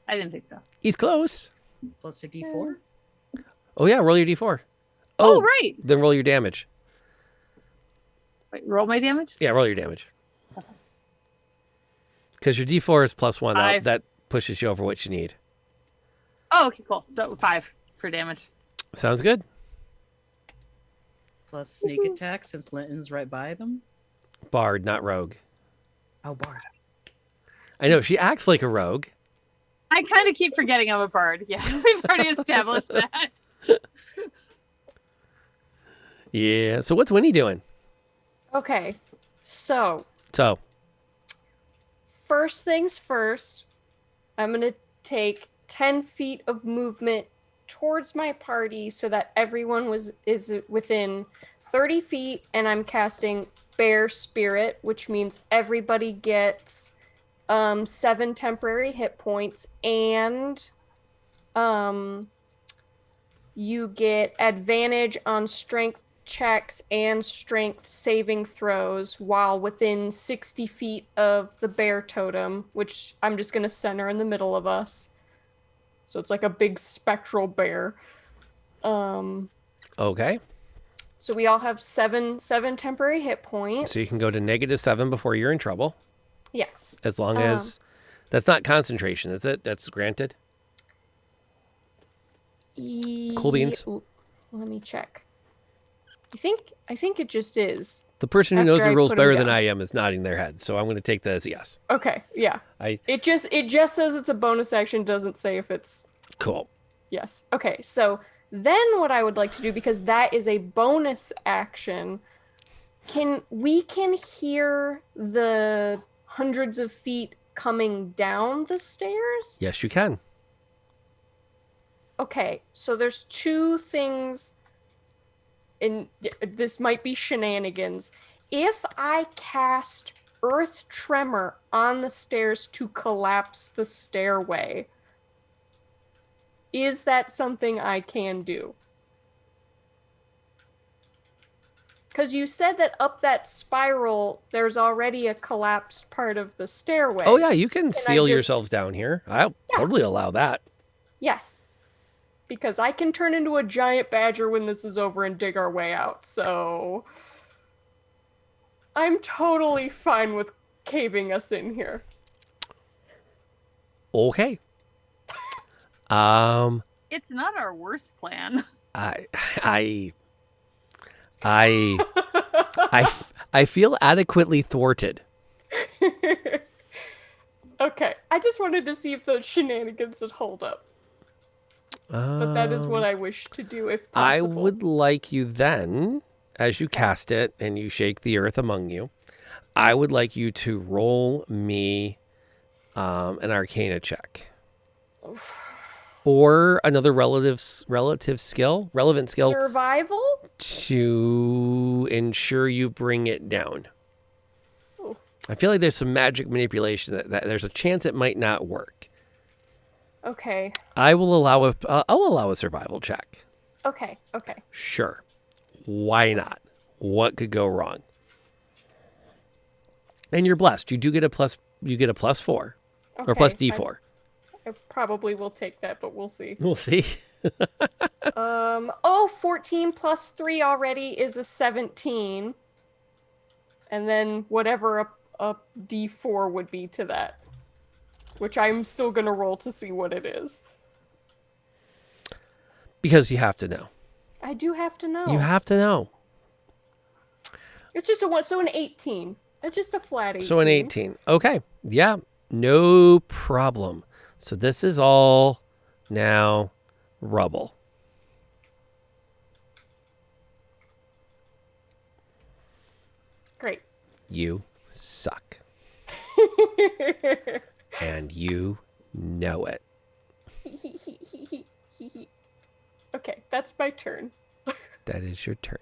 I didn't think so. He's close. Plus a d4? Oh, yeah. Roll your d4. Oh, right. Then roll your damage. Wait, roll my damage? Yeah, roll your damage. Because your d4 is +1. 5. That pushes you over what you need. Oh, okay, cool. So 5 for damage. Sounds good. Plus sneak attack since Linton's right by them? Bard, not rogue. Oh, Bard. I know. She acts like a rogue. I kind of keep forgetting I'm a bard. Yeah, we've already established that. Yeah. So what's Winnie doing? Okay, so So, first things first, I'm going to take 10 feet of movement towards my party so that everyone is within 30 feet, and I'm casting Bear Spirit, which means everybody gets 7 temporary hit points, and you get advantage on strength checks and strength saving throws while within 60 feet of the bear totem, which I'm just going to center in the middle of us. So it's like a big spectral bear. okay. So we all have seven temporary hit points. So you can go to -7 before you're in trouble. Yes. As long as that's not concentration, is it? That's granted. Cool beans. Let me check. I think it just is. The person who knows After the I rules put 'em better than down. I am is nodding their head. So I'm going to take that as a yes. Okay, yeah. It just says it's a bonus action, doesn't say if it's Cool. yes. Okay, so then what I would like to do, because that is a bonus action, we can hear the hundreds of feet coming down the stairs? Yes, you can. Okay, so there's 2 things, and this might be shenanigans. If I cast Earth Tremor on the stairs to collapse the stairway, is that something I can do? Because you said that up that spiral, there's already a collapsed part of the stairway. Oh, yeah. You can I seal just- yourselves down here. I'll totally allow that. Yes. because I can turn into a giant badger when this is over and dig our way out. So I'm totally fine with caving us in here. Okay. It's not our worst plan. I feel adequately thwarted. Okay, I just wanted to see if those shenanigans would hold up. But that is what I wish to do if I possible. would like you then, as you cast it and you shake the earth among you, I would like you to roll me an Arcana check. Or another relevant skill Survival? to ensure you bring it down. Oh. I feel like there's some magic manipulation that there's a chance it might not work. Okay. I'll allow a survival check. Okay. Sure. Why not? What could go wrong? And you're blessed. You do get a plus. You get a +4 or plus D4. I probably will take that, but we'll see. We'll see. 14 plus 3 already is a 17. And then whatever a D4 would be to that. Which I'm still going to roll to see what it is. Because you have to know. I do have to know. You have to know. It's just a 1, so an 18. It's just a flat 18. So an 18. Okay. Yeah. No problem. So this is all now rubble. Great. You suck. And you know it. Okay, that's my turn. That is your turn.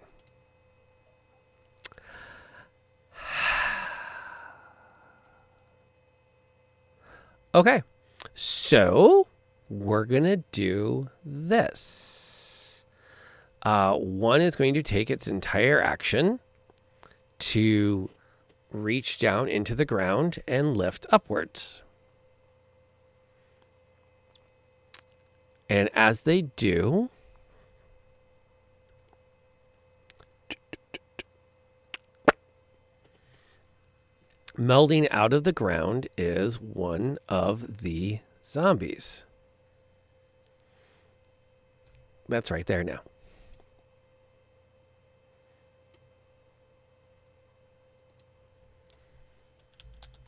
Okay, so we're gonna do this. One is going to take its entire action to reach down into the ground and lift upwards. And as they do, melding out of the ground is one of the zombies. That's right there now.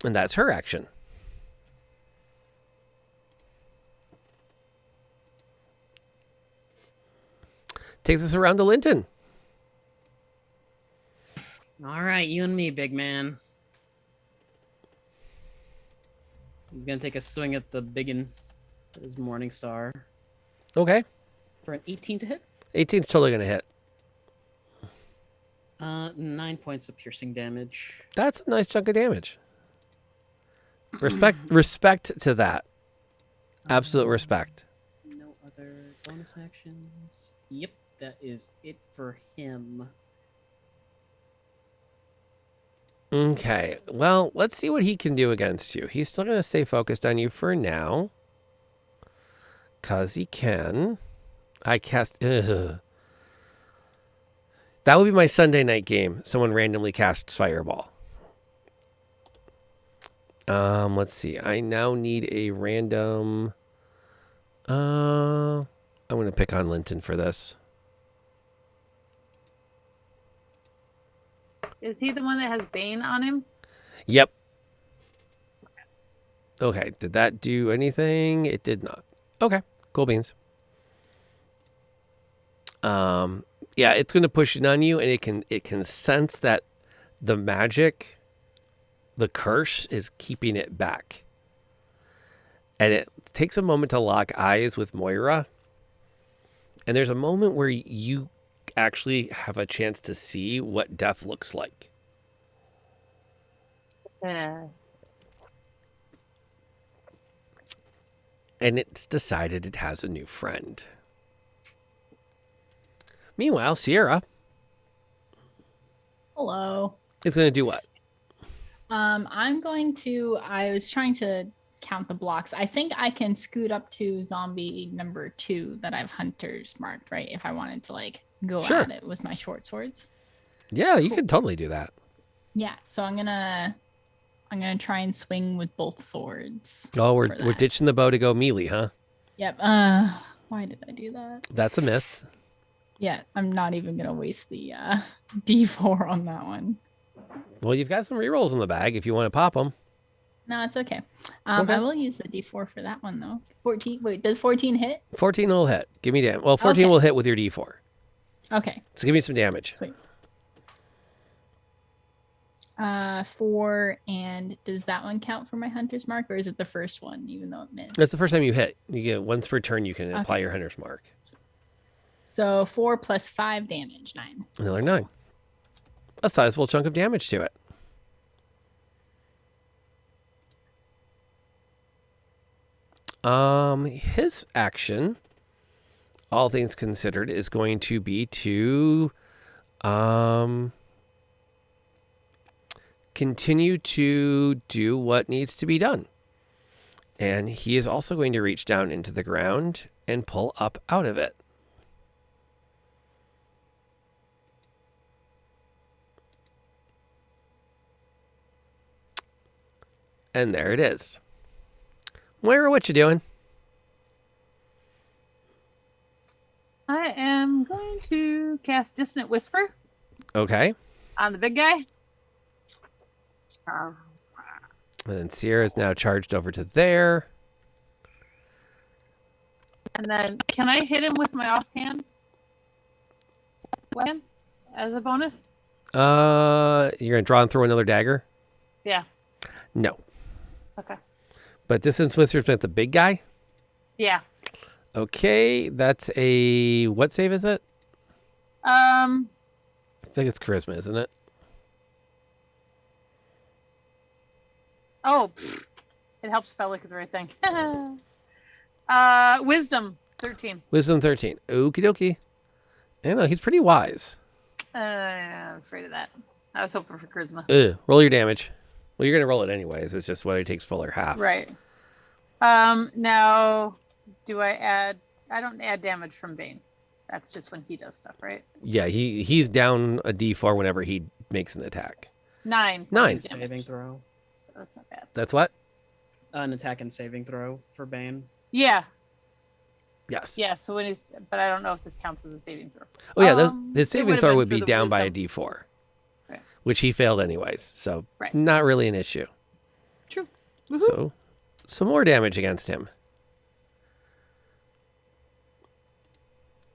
And that's her action. Takes us around to Linton. All right, you and me, big man. He's gonna take a swing at the biggin, his Morning Star. Okay. For an 18 to hit. 18's totally gonna hit. 9 points of piercing damage. That's a nice chunk of damage. Respect to that. Absolute respect. No other bonus actions. Yep, that is it for him. Okay, well, let's see what he can do against you. He's still going to stay focused on you for now. Because he can. I cast... Ugh. That would be my Sunday night game. Someone randomly casts Fireball. Let's see. I now need a random... I'm going to pick on Linton for this. Is he the one that has Bane on him? Yep. Okay, did that do anything? It did not. Okay, cool beans. Yeah, it's going to push it on you, and it can sense that the magic, the curse, is keeping it back. And it takes a moment to lock eyes with Moira. And there's a moment where you actually have a chance to see what death looks like. Yeah. And it's decided it has a new friend. Meanwhile, Sierra Hello. is going to do what? I was trying to count the blocks. I think I can scoot up to zombie number 2 that I've hunters marked, right? If I wanted to like go Sure. at it with my short swords. Yeah, you could totally do that. Yeah, so I'm gonna try and swing with both swords. Oh, we're for we're that. ditching the bow to go melee, huh? Yep. Why did I do that? That's a miss. Yeah, I'm not even gonna waste the D4 on that one. Well, you've got some rerolls in the bag if you want to pop them. No, it's okay. Okay. I will use the D4 for that one though. 14. Wait, does 14 hit? 14 will hit. Give me damage. Well, 14 Okay. will hit with your D4. Okay. So give me some damage. Sweet. 4, and does that one count for my hunter's mark, or is it the first one, even though it missed? That's the first time you hit. You get once per turn. You can apply Okay. your hunter's mark. So 4 plus 5 damage, 9. Another 9. A sizable chunk of damage to it. His action, all things considered, is going to be to continue to do what needs to be done. And he is also going to reach down into the ground and pull up out of it. And there it is. Moira, what you doing? I am going to cast Dissonant Whisper Okay. on the big guy. And then Sierra is now charged over to there. And then, can I hit him with my offhand weapon as a bonus? You're gonna draw and throw another dagger? Yeah. No. Okay. But distance wizard's with the big guy? Yeah. Okay, that's a what save is it? I think it's charisma, isn't it? Oh, it helps if I look at the right thing. Wisdom 13. Wisdom 13. Okie dokie. I know, he's pretty wise. I'm afraid of that. I was hoping for charisma. Roll your damage. Well, you're gonna roll it anyways. It's just whether he takes full or half. Right. Now, do I add? I don't add damage from Bane. That's just when he does stuff, right? Yeah, he's down a D4 whenever he makes an attack. 9. 9. Saving throw. That's not bad. That's what? An attack and saving throw for Bane. Yeah. Yes. Yeah. So when he's, but I don't know if this counts as a saving throw. Oh yeah, his It saving would've throw been would for be the down by a wisdom. D4, Right. which he failed anyways. So Right. not really an issue. True. So some more damage against him.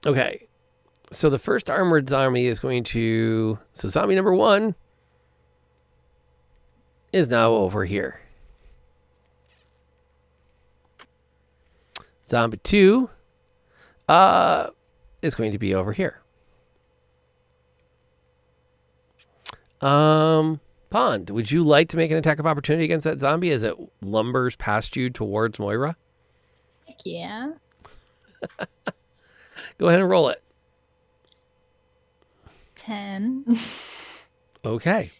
Okay. So the first armored zombie is going to... So zombie number 1 is now over here. Zombie 2 is going to be over here. Pond, would you like to make an attack of opportunity against that zombie as it lumbers past you towards Moira? Heck yeah. Go ahead and roll it. 10. Okay.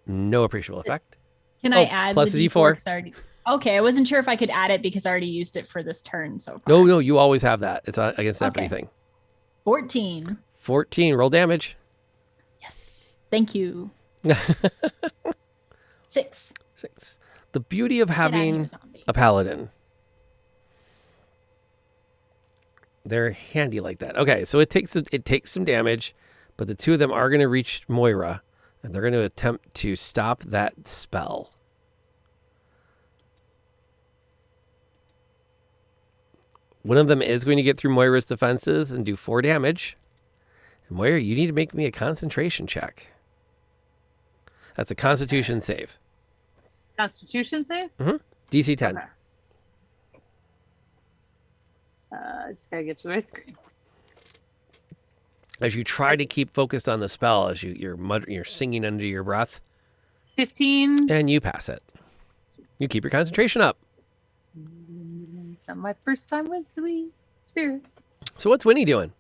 No appreciable effect. Can I add plus the the D4? 'cause I already... Okay, I wasn't sure if I could add it because I already used it for this turn so far. No, you always have that. It's against everything. 14. 14, roll damage. Yes. Thank you. 6. 6. The beauty of Get outta here, having zombie. a paladin. They're handy like that. Okay, so it takes some damage, but the two of them are going to reach Moira, and they're going to attempt to stop that spell. One of them is going to get through Moira's defenses and do 4 damage. And Moira, you need to make me a concentration check. That's a Constitution save. Constitution save. DC 10. Okay. I just gotta get to the right screen. As you try to keep focused on the spell, as you're singing under your breath, 15. and you pass it. You keep your concentration up. So my first time with sweet spirits. So what's Winnie doing?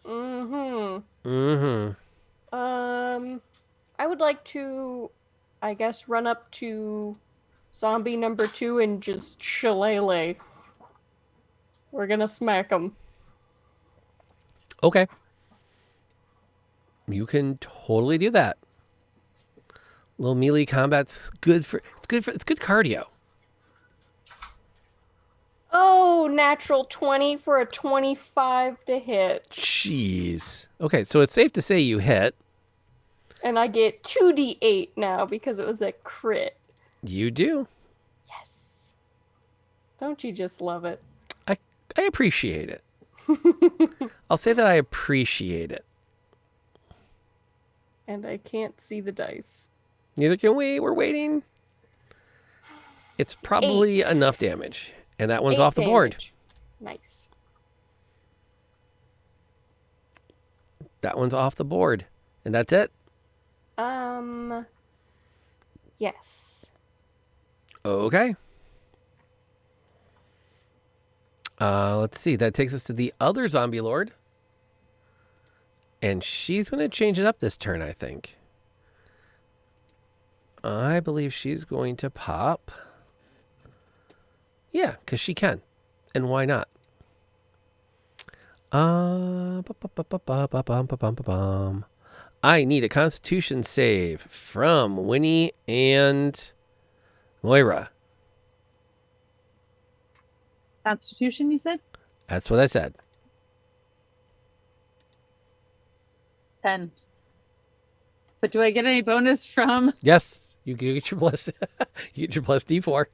Mm-hmm. Mm-hmm. I would like to I guess, run up to zombie number 2 and just shillelagh. We're gonna smack him. Okay. You can totally do that. Little melee combat's good for it's good cardio. Oh, natural 20 for a 25 to hit. Jeez. Okay, so it's safe to say you hit. And I get 2d8 now because it was a crit. You do. Yes. Don't you just love it? I appreciate it. I'll say that I appreciate it. And I can't see the dice. Neither can we. We're waiting. It's probably 8. enough damage. And that one's 8 off the board. damage. Nice. That one's off the board. And that's it. Yes. Okay. Let's see. That takes us to the other zombie lord. And she's going to change it up this turn, I think. I believe she's going to pop. Yeah, because she can. And why not? I need a Constitution save from Winnie and Moira. Constitution, you said? That's what I said. 10. But do I get any bonus from? Yes, you get your plus. You get your plus D4.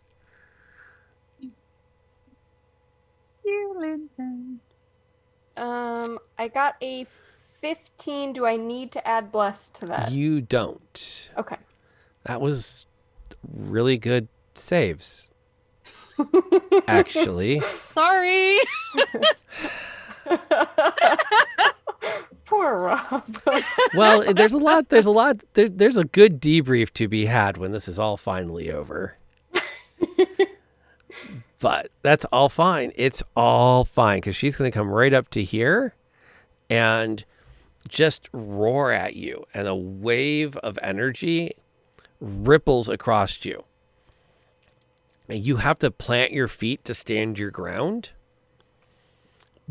I got a 15. Do I need to add bless to that? You don't. Okay. That was really good saves. Actually. Sorry. Poor Rob. Well, there's a good debrief to be had when this is all finally over. But that's all fine. It's all fine because she's going to come right up to here and just roar at you. And a wave of energy ripples across you. And you have to plant your feet to stand your ground.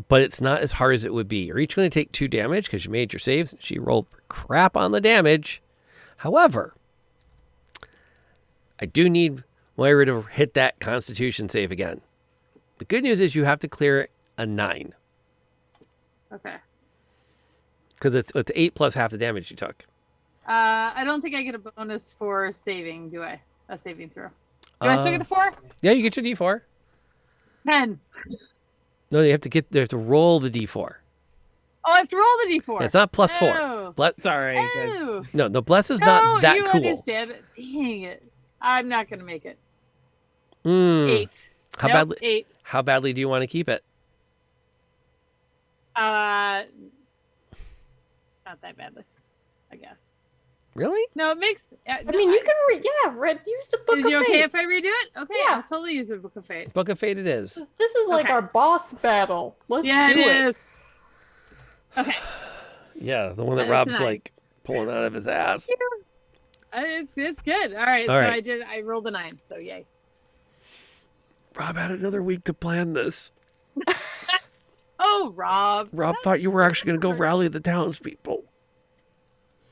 But it's not as hard as it would be. You're each going to take 2 damage because you made your saves. And she rolled for crap on the damage. However, I do need Moira to hit that Constitution save again. The good news is you have to clear a 9. Okay. Because it's 8 plus half the damage you took. I don't think I get a bonus for saving, do I? A saving throw. Do I still get the 4? Yeah, you get your D4. 10. No, you have to roll the D4. Oh, I have to roll the D4. It's not plus 4. Oh. Sorry. Oh. No, bless is not that you cool. Understand it. Dang it. I'm not going to make it. 8. How Nope, badly? 8. How badly do you want to keep it? Not that badly, I guess. Really? No, it makes. I mean, you can use a book Is of it okay fate. if I redo it? Okay, Yeah. I'll totally use a book of fate. Book of Fate it is. This is like Okay. our boss battle. Let's Yeah, do it it. is. Okay. Yeah, the one that That is Rob's 9. like pulling out of his ass. It's good. All right. All So right. I rolled a 9. So yay. Rob had another week to plan this. Oh, Rob. Rob thought you were actually going to go rally the townspeople.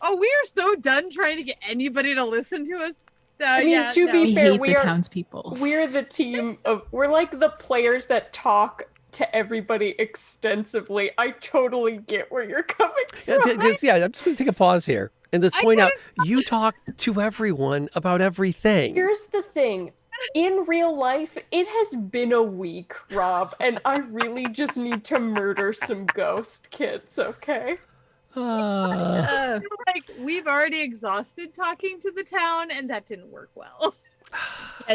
Oh, we are so done trying to get anybody to listen to us. I mean, yeah, to no. be fair, hate we the are townspeople. We're the team of. We're like the players that talk to everybody extensively. I totally get where you're coming from. Yeah, I'm just going to take a pause here and just point out you talk to everyone about everything. Here's the thing. In real life, it has been a week, Rob, and I really just need to murder some ghost kids, okay? Like, we've already exhausted talking to the town, and that didn't work well.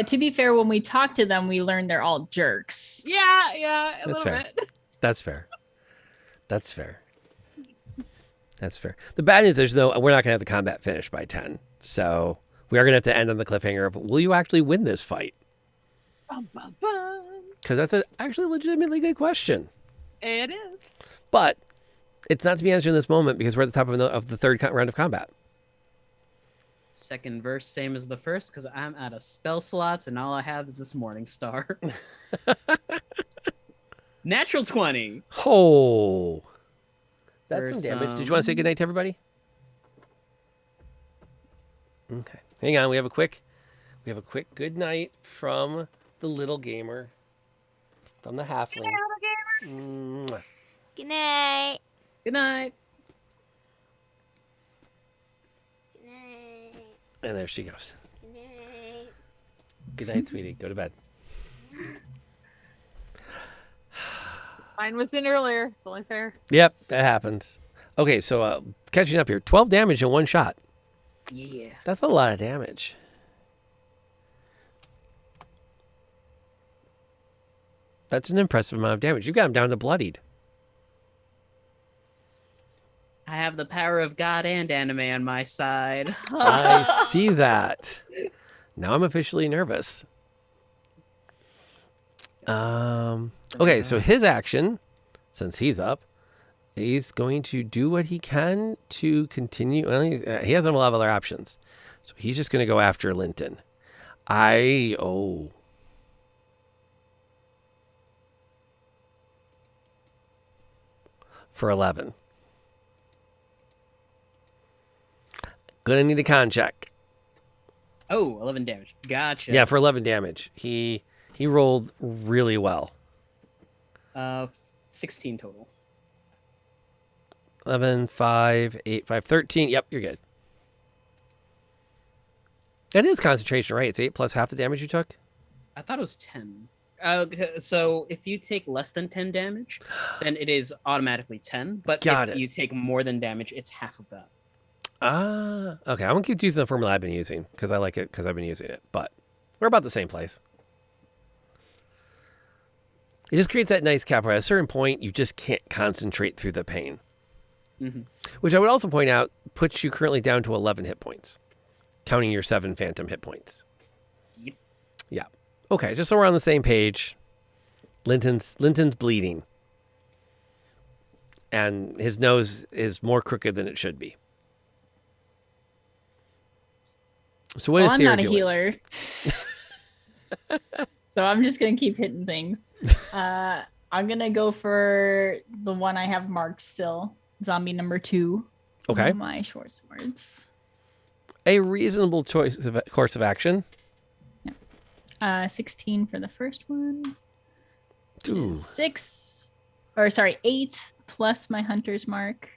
To be fair, when we talk to them, we learn they're all jerks. Yeah, a That's little fair. bit. That's fair. That's fair. That's fair. The bad news is, though, we're not going to have the combat finished by 10. So we are going to have to end on the cliffhanger of, will you actually win this fight? Because that's actually a legitimately good question. It is. But it's not to be answered in this moment because we're at the top of the third round of combat. Second verse, same as the first, because I'm out of spell slots and all I have is this Morning Star. Natural 20. Oh. That's For some damage. Did you want to say some- goodnight to everybody? Okay. Hang on. We have a quick good night from the little gamer. From the halfling. Mwah. Good night. Good night. Good night. And there she goes. Good night. Good night, sweetie. Go to bed. Mine was in earlier. It's only fair. Yep, that happens. Okay, so catching up here. 12 damage in one shot. Yeah. That's a lot of damage. That's an impressive amount of damage. You got him down to bloodied. I have the power of God and anime on my side. I see that. Now I'm officially nervous. Okay, so his action, since he's up, he's going to do what he can to continue. Well, he has a lot of other options. So he's just going to go after Linton. For 11. Gonna need a con check. Oh, 11 damage. Gotcha. Yeah, for 11 damage. He rolled really well. 16 total. 11, 5, 8, 5, 13. Yep, you're good. That is concentration, right? It's 8 plus half the damage you took? I thought it was 10. So if you take less than 10 damage, then it is automatically 10. But if you take more than damage, it's half of that. Okay. I'm going to keep using the formula I've been using because I like it because I've been using it. But we're about the same place. It just creates that nice cap where at a certain point, you just can't concentrate through the pain. Mm-hmm. Which I would also point out puts you currently down to 11 hit points, counting your 7 phantom hit points. Yep. Yeah. Okay, just so we're on the same page. Linton's bleeding. And his nose is more crooked than it should be. So what is I'm Sierra not a doing? healer. So I'm just going to keep hitting things. I'm going to go for the one I have marked still. Zombie number 2. Okay. My short swords. A reasonable course of action. 16 for the first one. Ooh. 8 plus my hunter's mark.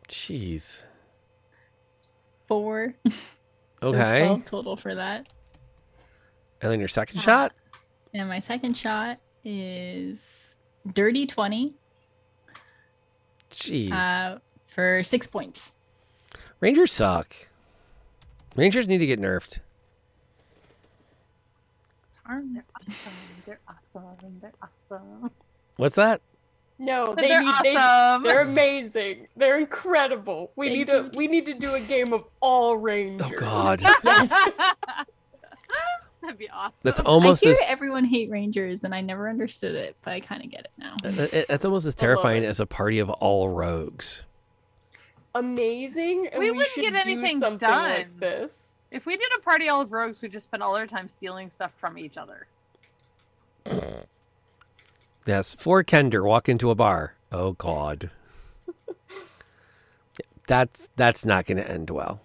Jeez. 4. So Okay. 12 total for that. And then your second shot? And my second shot is dirty 20. Jeez. For 6 points. Rangers suck. Rangers need to get nerfed. They're awesome. They're awesome. They're awesome. What's that? No, They're awesome. They're amazing. They're incredible. We need to do a game of all Rangers. Oh God. Yes. That'd be awesome. That's almost I hear as everyone hate Rangers, and I never understood it, but I kind of get it now. that's almost as terrifying as a party of all rogues. Amazing. And We we wouldn't should get anything do something done. like this. If we did a party all of rogues, we'd just spend all our time stealing stuff from each other. Yes, for Kender walk into a bar. Oh God. That's not going to end well.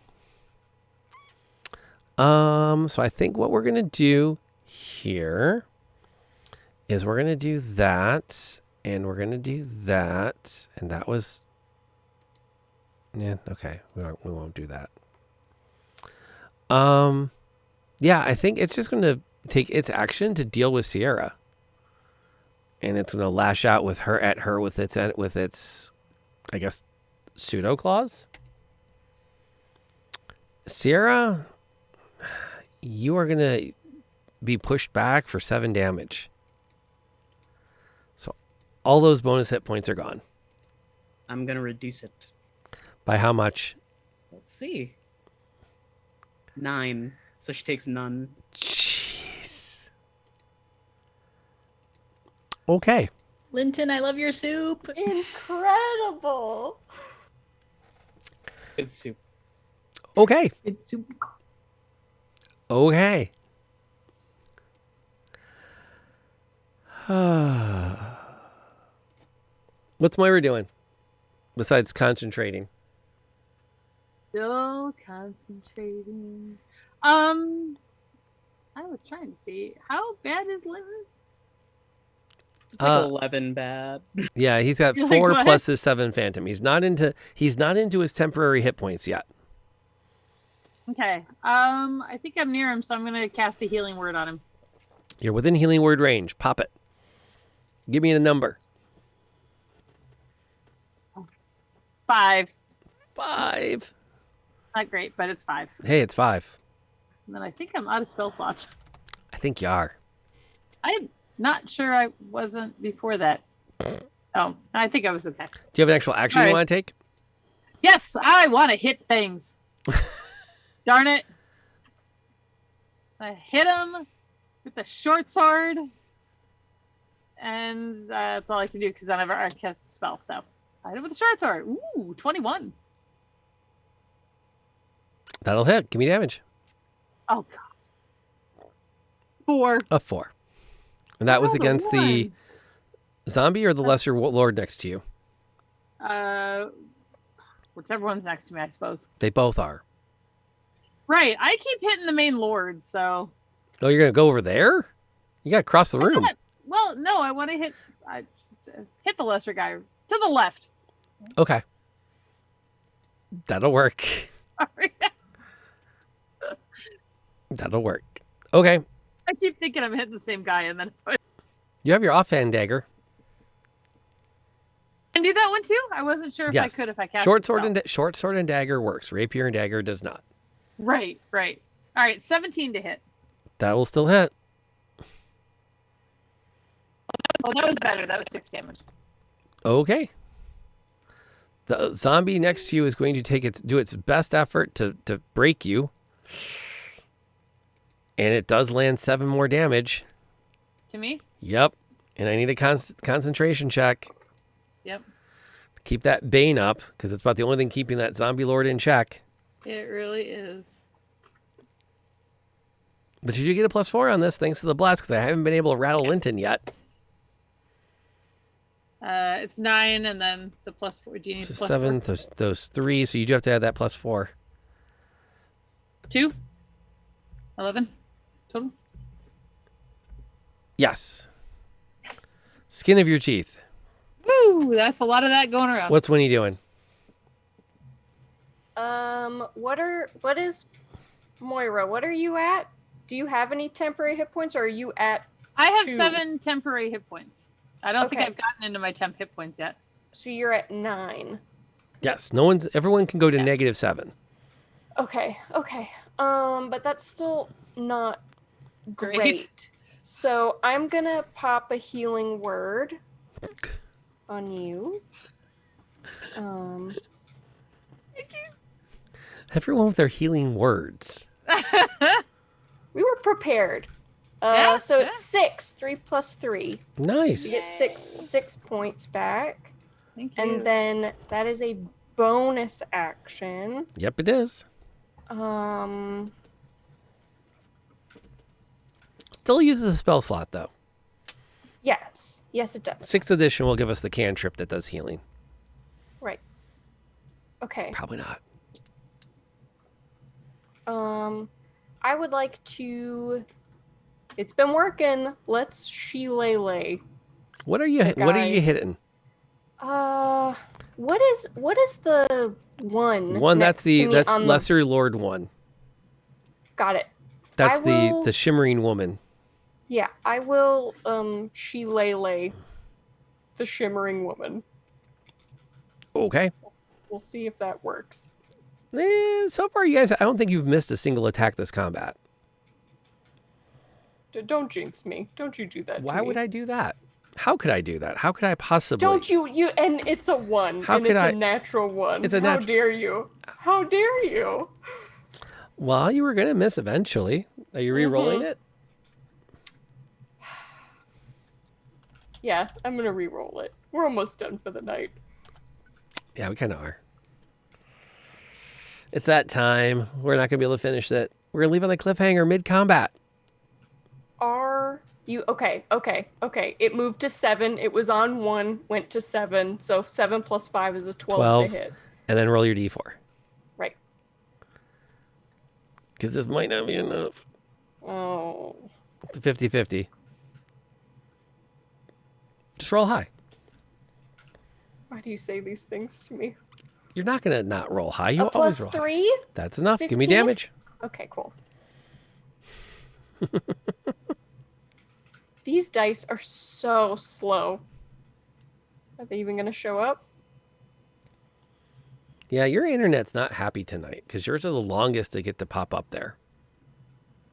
So I think what we're going to do here is we're going to do that, and we're going to do that, and that was, yeah, okay, we won't do that. Yeah, I think it's just going to take its action to deal with Sierra, and it's going to lash out with her with its, I guess, pseudo claws. Sierra, you are going to be pushed back for 7 damage. So all those bonus hit points are gone. I'm going to reduce it. By how much? Let's see. 9. So she takes none. Jeez. Okay. Linton, I love your soup. Incredible. Good soup. Okay. Good soup. Okay. What's Moira doing besides concentrating? Still concentrating. I was trying to see how bad is Linton? It's like 11 bad. Yeah, he's got You're 4 like, plus his 7 phantom. He's not into his temporary hit points yet. Okay. I think I'm near him, so I'm gonna cast a healing word on him. You're within healing word range. Pop it. Give me a number. 5. 5. Not great, but it's 5. Hey, it's 5. And then I think I'm out of spell slots. I think you are. I'm not sure I wasn't before that. Oh, I think I was okay. Do you have an actual action you want to take? Yes, I want to hit things. Darn it. I hit him with the short sword. And that's all I can do because I never cast a spell. So I hit him with the short sword. Ooh, 21. That'll hit. Give me damage. Oh, God. 4. A 4. And that was rolled a against the 1. zombie or the lesser lord next to you? Whichever one's next to me, I suppose. They both are. Right. I keep hitting the main lord, so. Oh, you're going to go over there? You got to cross the room. Well, no, I want to hit the lesser guy to the left. Okay. That'll work. Sorry. That'll work. Okay. I keep thinking I'm hitting the same guy, and then it's You have your offhand dagger. Can do that one too. I wasn't sure if I could if I cast short a sword spell. short sword and dagger works. Rapier and dagger does not. Right. All right, 17 to hit. That will still hit. Oh, that was better. That was 6 damage. Okay. The zombie next to you is going to do its best effort to break you. And it does land 7 more damage. To me? Yep. And I need a concentration check. Yep. Keep that bane up, because it's about the only thing keeping that zombie lord in check. It really is. But you do get a +4 on this, thanks to the blast, because I haven't been able to rattle Linton yet. It's 9, and then the +4. Do you need So the +4? 7, those 3, so you do have to add that +4. 2? 11 total? Yes. Skin of your teeth. Woo! That's a lot of that going around. What's Winnie doing? What is Moira? What are you at? Do you have any temporary hit points, or are you at? I have 2? 7 temporary hit points. I don't think Okay. I've gotten into my temp hit points yet. So you're at 9. Yes, everyone can go to -7. Okay. But that's still not Great. great. So I'm gonna pop a healing word on you. Everyone with their healing words. We were prepared. So it's 6. 3 plus 3. Nice. You get 6 points back. Thank you. And then that is a bonus action. Yep, it is. Still uses a spell slot, though. Yes, it does. 6th edition will give us the cantrip that does healing. Right. Okay. Probably not. I would like to. It's been working. Let's shillelagh. What are you hitting? What is the one? One, next to me that's on the- Lesser Lord 1. Got it. That's I will- the shimmering woman. Yeah, I will shillelagh the shimmering woman. Okay. We'll see if that works. So far, you guys, I don't think you've missed a single attack this combat. Don't jinx me. Don't you do that. Why would I do that? How could I do that? How could I possibly? Don't you? And it's a 1. How and could it's I- a natural 1. It's a How natu- dare you? How dare you? Well, you were going to miss eventually. Are you re-rolling it? Yeah, I'm gonna re-roll it. We're almost done for the night. Yeah, we kind of are. It's that time. We're not gonna be able to finish it. We're gonna leave on the cliffhanger mid-combat. Are you okay? It moved to 7. It was on 1, went to 7. So 7 plus 5 is a 12 to hit. And then roll your d4. Right. Because this might not be enough. Oh. It's a 50-50. Just roll high. Why do you say these things to me? You're not gonna not roll high. You A always plus roll 3? high. That's enough. Give me 15? damage. Okay, cool. These dice are so slow. Are they even gonna show up? Yeah, your internet's not happy tonight because yours are the longest to get to pop up there.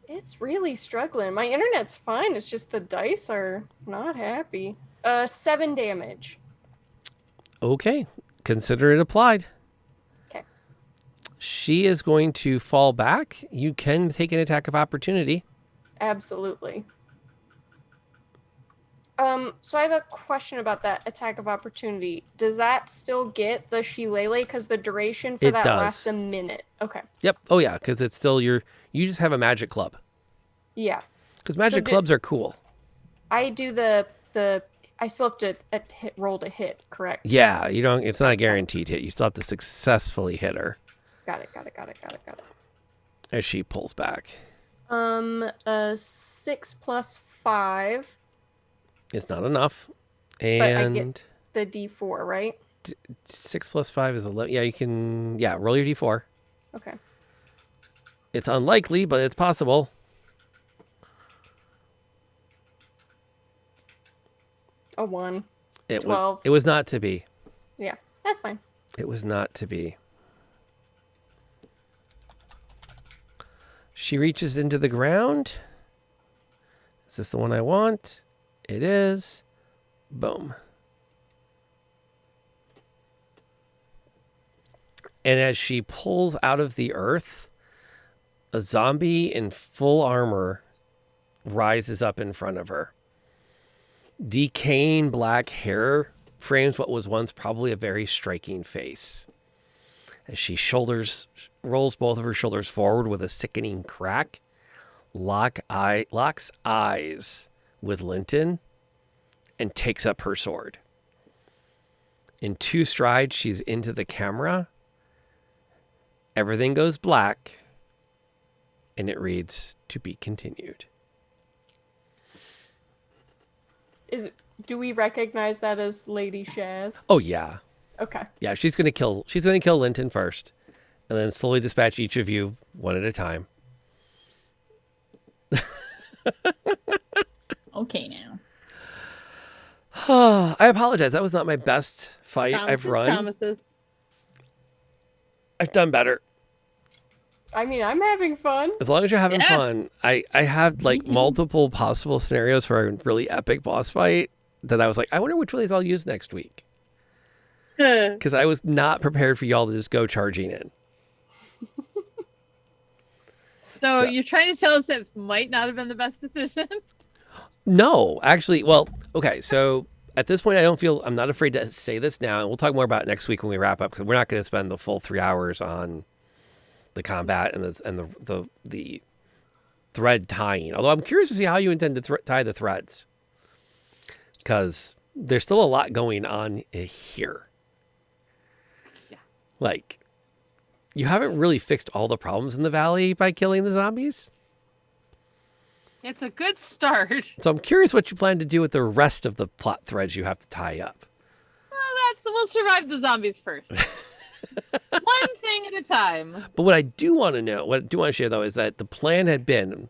It's really struggling. My internet's fine. It's just the dice are not happy. 7 damage. Okay, consider it applied. Okay. She is going to fall back. You can take an attack of opportunity. Absolutely. So I have a question about that attack of opportunity. Does that still get the shillelagh? Because the duration for It that does. lasts a minute. Okay. Yep. Oh yeah, because it's still you just have a magic club. Yeah. Because magic clubs are cool. I do I still have to roll to hit, correct? Yeah, you don't. It's not a guaranteed hit. You still have to successfully hit her. Got it. As she pulls back. 6 plus 5. It's not enough. But I get And the D4, right? 6 plus 5 is 11. Yeah, you can. Yeah, roll your d4. Okay. It's unlikely, but it's possible. A 1. It 12. It was not to be. Yeah, that's fine. It was not to be. She reaches into the ground. Is this the one I want? It is. Boom. And as she pulls out of the earth, a zombie in full armor rises up in front of her. Decaying black hair frames what was once probably a very striking face. As she rolls both of her shoulders forward with a sickening crack, locks eyes with Linton, and takes up her sword. In 2 strides, she's into the camera. Everything goes black, and it reads, "To be continued." Do we recognize that as Lady Shaz? Oh yeah. Okay. Yeah, she's gonna kill Linton first, and then slowly dispatch each of you one at a time. Okay, now. I apologize. That was not my best fight I've run. Promises. I've done better. I mean, I'm having fun. As long as you're having fun. I have like multiple possible scenarios for a really epic boss fight that I was like, I wonder which one of these I'll use next week. Because I was not prepared for y'all to just go charging in. So you're trying to tell us it might not have been the best decision? No, actually, well, okay. So at this point, I'm not afraid to say this now, and we'll talk more about it next week when we wrap up, because we're not going to spend the full 3 hours on the combat and the thread tying. Although I'm curious to see how you intend to tie the threads, because there's still a lot going on here. Yeah. Like, you haven't really fixed all the problems in the valley by killing the zombies. It's a good start. So I'm curious what you plan to do with the rest of the plot threads you have to tie up. Well, we'll survive the zombies first. One thing at a time. But what I do want to share though, is that the plan had been,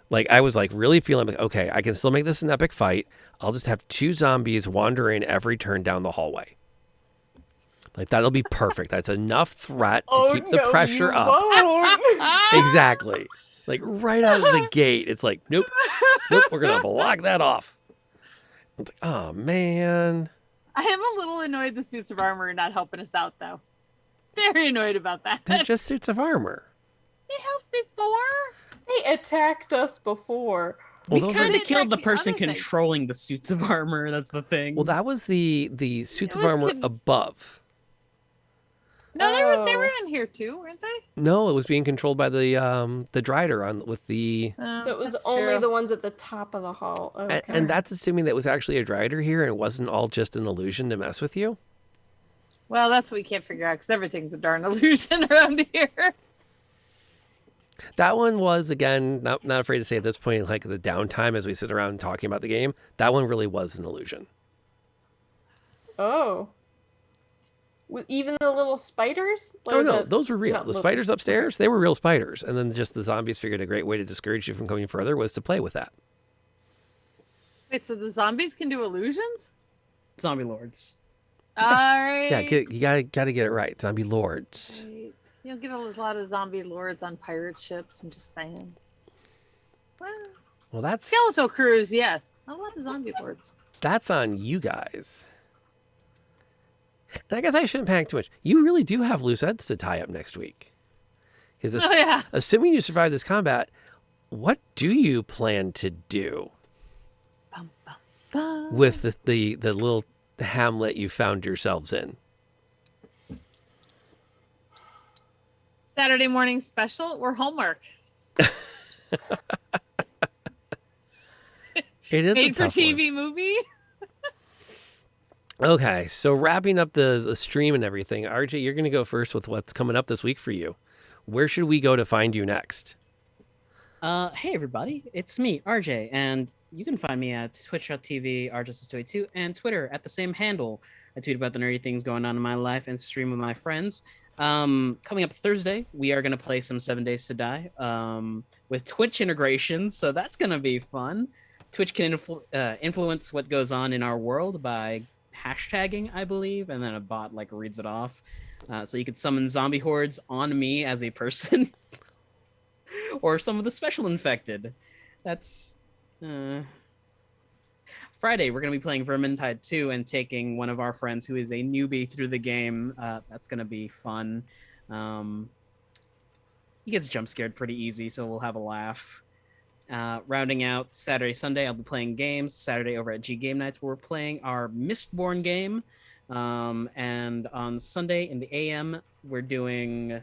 like, I was like really feeling like, okay, I can still make this an epic fight. I'll just have 2 zombies wandering every turn down the hallway. Like, that'll be perfect. That's enough threat to keep the pressure up. Exactly. Like, right out of the gate, it's like, nope, we're going to block that off. It's like, oh, man. I am a little annoyed the suits of armor are not helping us out, though. Very annoyed about that. They're just suits of armor. They helped before. They attacked us before. We Well, kind of are- killed the person other things. controlling the suits of armor. That's the thing. Well, that was the suits of was armor above. No, they were in here too, weren't they? No, it was being controlled by the Drider on with the. So it was only the ones at the top of the hall. Okay. And that's assuming that was actually a Drider here, and it wasn't all just an illusion to mess with you. Well, that's what we can't figure out because everything's a darn illusion around here. That one was, again, not afraid to say at this point, like the downtime as we sit around talking about the game, that one really was an illusion. Oh. Even the little spiders? Oh, no, those were real. The spiders upstairs, they were real spiders. And then just the zombies figured a great way to discourage you from coming further was to play with that. Wait, so the zombies can do illusions? Zombie lords. All right. Yeah, you gotta get it right. Zombie lords. Right. You'll get a lot of zombie lords on pirate ships. I'm just saying. Well, that's Skeletal crews, yes. A lot of zombie lords. That's on you guys. And I guess I shouldn't panic too much. You really do have loose ends to tie up next week. Because assuming you survive this combat, what do you plan to do with the little hamlet you found yourselves in? Saturday morning special or homework? It is made for TV movie. Okay, so wrapping up the stream and everything, RJ, you're going to go first with what's coming up this week for you. Where should we go to find you next? Hey everybody, it's me, RJ, and you can find me at twitch.tv, rjustice282, and Twitter at the same handle. I tweet about the nerdy things going on in my life and stream with my friends. Coming up Thursday, we are going to play some 7 Days to Die with Twitch integration, so that's going to be fun. Twitch can influence what goes on in our world by hashtagging, I believe, and then a bot like reads it off. So you could summon zombie hordes on me as a person, or some of the special infected. That's Friday. We're gonna be playing Vermintide 2 and taking one of our friends who is a newbie through the game. That's gonna be fun. He gets jump scared pretty easy, so we'll have a laugh. Rounding out Saturday, Sunday, I'll be playing games. Saturday over at G Game Nights, where we're playing our Mistborn game. And on Sunday in the AM, we're doing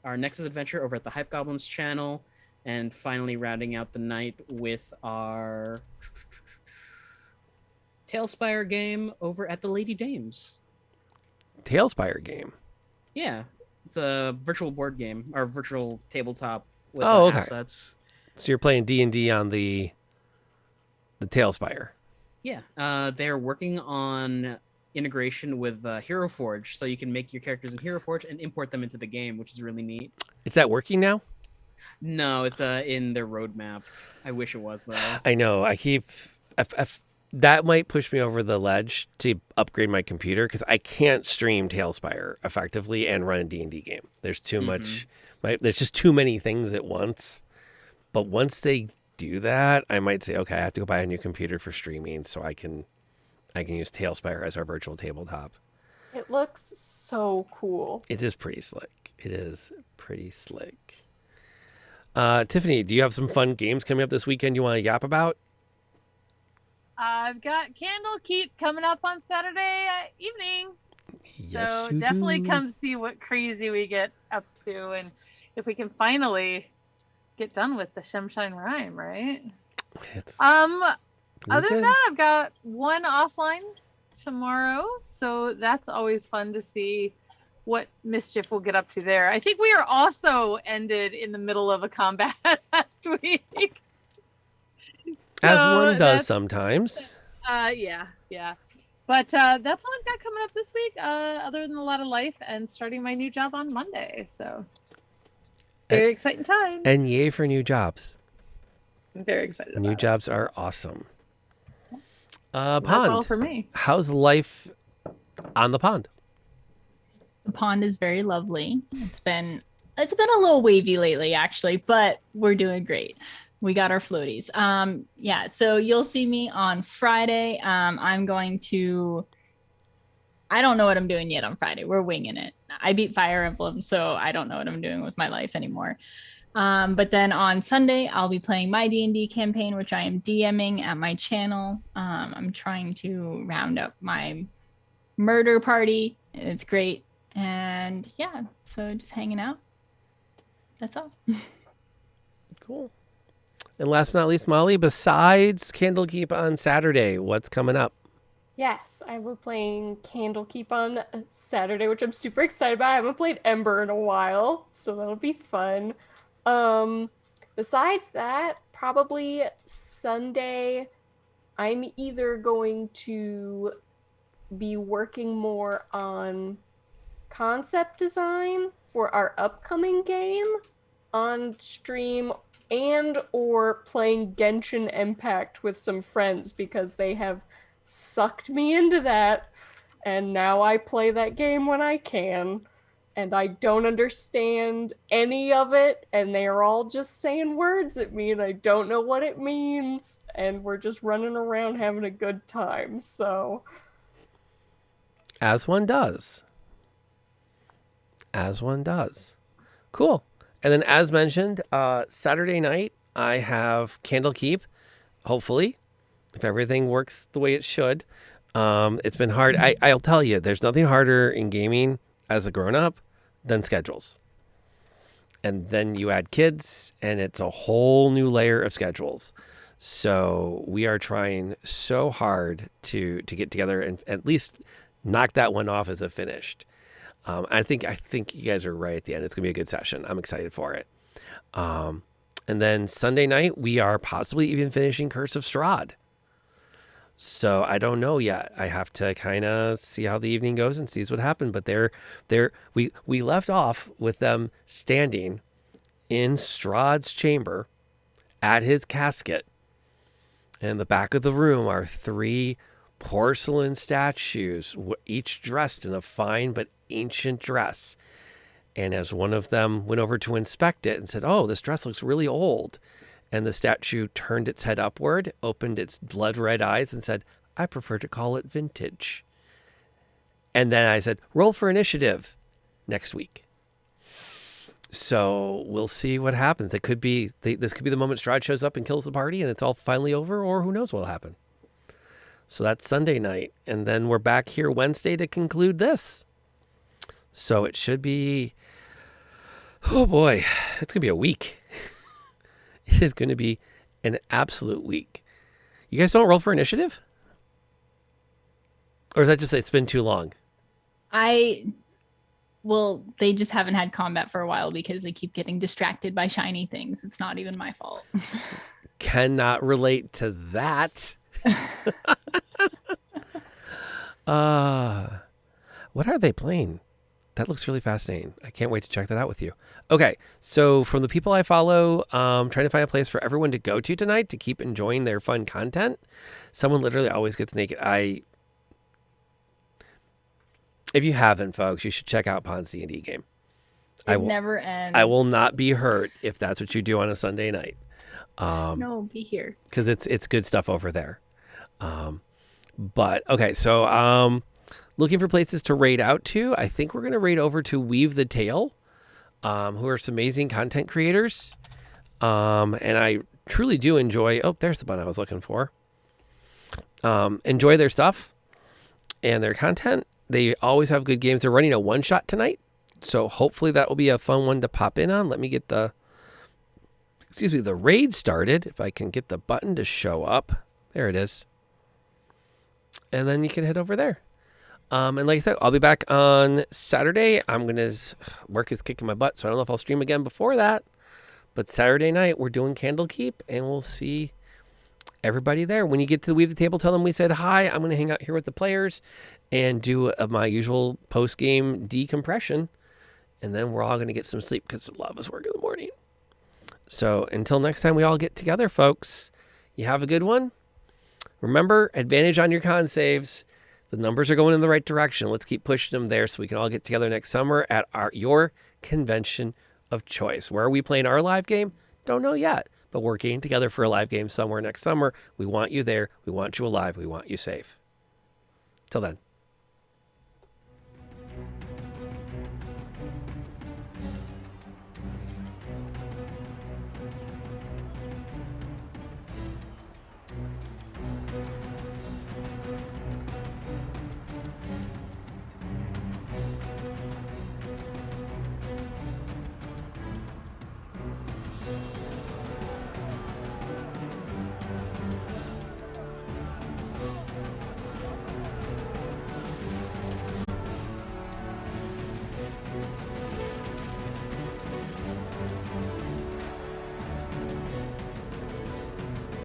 our Nexus adventure over at the Hype Goblins channel. And finally rounding out the night with our Tailspire game over at the Lady Dames. Tailspire game? Yeah, it's a virtual board game, or virtual tabletop with okay. assets. So you're playing D&D on the Tailspire. Yeah, they're working on integration with Hero Forge, so you can make your characters in Hero Forge and import them into the game, which is really neat. Is that working now? No, it's in their roadmap. I wish it was, though. I know. That might push me over the ledge to upgrade my computer, because I can't stream Tailspire effectively and run a D&D game. There's too much. There's just too many things at once. But once they do that, I might say, okay, I have to go buy a new computer for streaming so I can use Tailspire as our virtual tabletop. It looks so cool. It is pretty slick. Tiffany, do you have some fun games coming up this weekend you want to yap about? I've got Candlekeep coming up on Saturday evening. Yes, so you definitely do. come see what crazy we get up to, and if we can finally get done with the Shemshine Rhyme, right? Other than that, I've got one offline tomorrow, so that's always fun to see what mischief we'll get up to there. I think we are also ended in the middle of a combat last week. As one does sometimes. Yeah. But that's all I've got coming up this week, other than a lot of life and starting my new job on Monday. So very exciting time. And yay for new jobs. I'm very excited. New jobs are awesome. That's Pond. all for me. How's life on the pond? The pond is very lovely. It's been a little wavy lately, actually, but we're doing great. We got our floaties. Yeah, so you'll see me on Friday. I'm going to, I don't know what I'm doing yet on Friday. We're winging it. I beat Fire Emblem, so I don't know what I'm doing with my life anymore. But then on Sunday, I'll be playing my D&D campaign, which I am DMing at my channel. I'm trying to round up my murder party. It's great. And yeah, so just hanging out. That's all. Cool. And last but not least, Molly, besides Candlekeep on Saturday, what's coming up? Yes, I will playing Candlekeep on Saturday, which I'm super excited about. I haven't played Ember in a while, so that'll be fun. Besides that, probably Sunday, I'm either going to be working more on concept design for our upcoming game on stream and or playing Genshin Impact with some friends because they have sucked me into that and now I play that game when I can and I don't understand any of it and they are all just saying words at me and I don't know what it means and we're just running around having a good time. So As one does. As one does. Cool. And then as mentioned, Saturday night, I have Candlekeep, hopefully, if everything works the way it should. It's been hard. I'll tell you, there's nothing harder in gaming as a grown-up than schedules. And then you add kids, and it's a whole new layer of schedules. So we are trying so hard to get together and at least knock that one off as a finished. I think you guys are right at the end. It's gonna be a good session. I'm excited for it. And then Sunday night we are possibly even finishing Curse of Strahd. So I don't know yet. I have to kind of see how the evening goes and see what happened. But we left off with them standing in Strahd's chamber at his casket. And in the back of the room are 3 porcelain statues, each dressed in a fine but ancient dress. And as one of them went over to inspect it and said, "Oh, this dress looks really old," and the statue turned its head upward, opened its blood red eyes, and said, "I prefer to call it vintage." And then I said, "Roll for initiative next week." So we'll see what happens. It could be this could be the moment Strahd shows up and kills the party, and it's all finally over, or who knows what'll happen. So that's Sunday night. And then we're back here Wednesday to conclude this. So it should be, oh boy, it's going to be a week. It is going to be an absolute week. You guys don't roll for initiative? Or is that just it's been too long? Well, they just haven't had combat for a while because they keep getting distracted by shiny things. It's not even my fault. Cannot relate to that. What are they playing? That looks really fascinating. I can't wait to check that out with you. Okay, so from the people I follow, trying to find a place for everyone to go to tonight to keep enjoying their fun content. Someone literally always gets naked. If you haven't, folks, you should check out Pon's D&D game. It never ends. I will not be hurt if that's what you do on a Sunday night. No, be here. Because it's good stuff over there. But okay, so looking for places to raid out to. I think we're going to raid over to Weave the Tale, who are some amazing content creators. And I truly do enjoy, oh, there's the button I was looking for. Enjoy their stuff and their content. They always have good games. They're running a one-shot tonight. So hopefully that will be a fun one to pop in on. Let me get the raid started. If I can get the button to show up. There it is. And then you can head over there. And like I said, I'll be back on Saturday. I'm going to, work is kicking my butt, so I don't know if I'll stream again before that. But Saturday night, we're doing Candlekeep, and we'll see everybody there. When you get to the Weave the Table, tell them we said hi. I'm going to hang out here with the players and do my usual post-game decompression. And then we're all going to get some sleep because a lot of us work in the morning. So until next time we all get together, folks, you have a good one. Remember, advantage on your con saves. The numbers are going in the right direction. Let's keep pushing them there so we can all get together next summer at your convention of choice. Where are we playing our live game? Don't know yet, but we're getting together for a live game somewhere next summer. We want you there. We want you alive. We want you safe. Till then.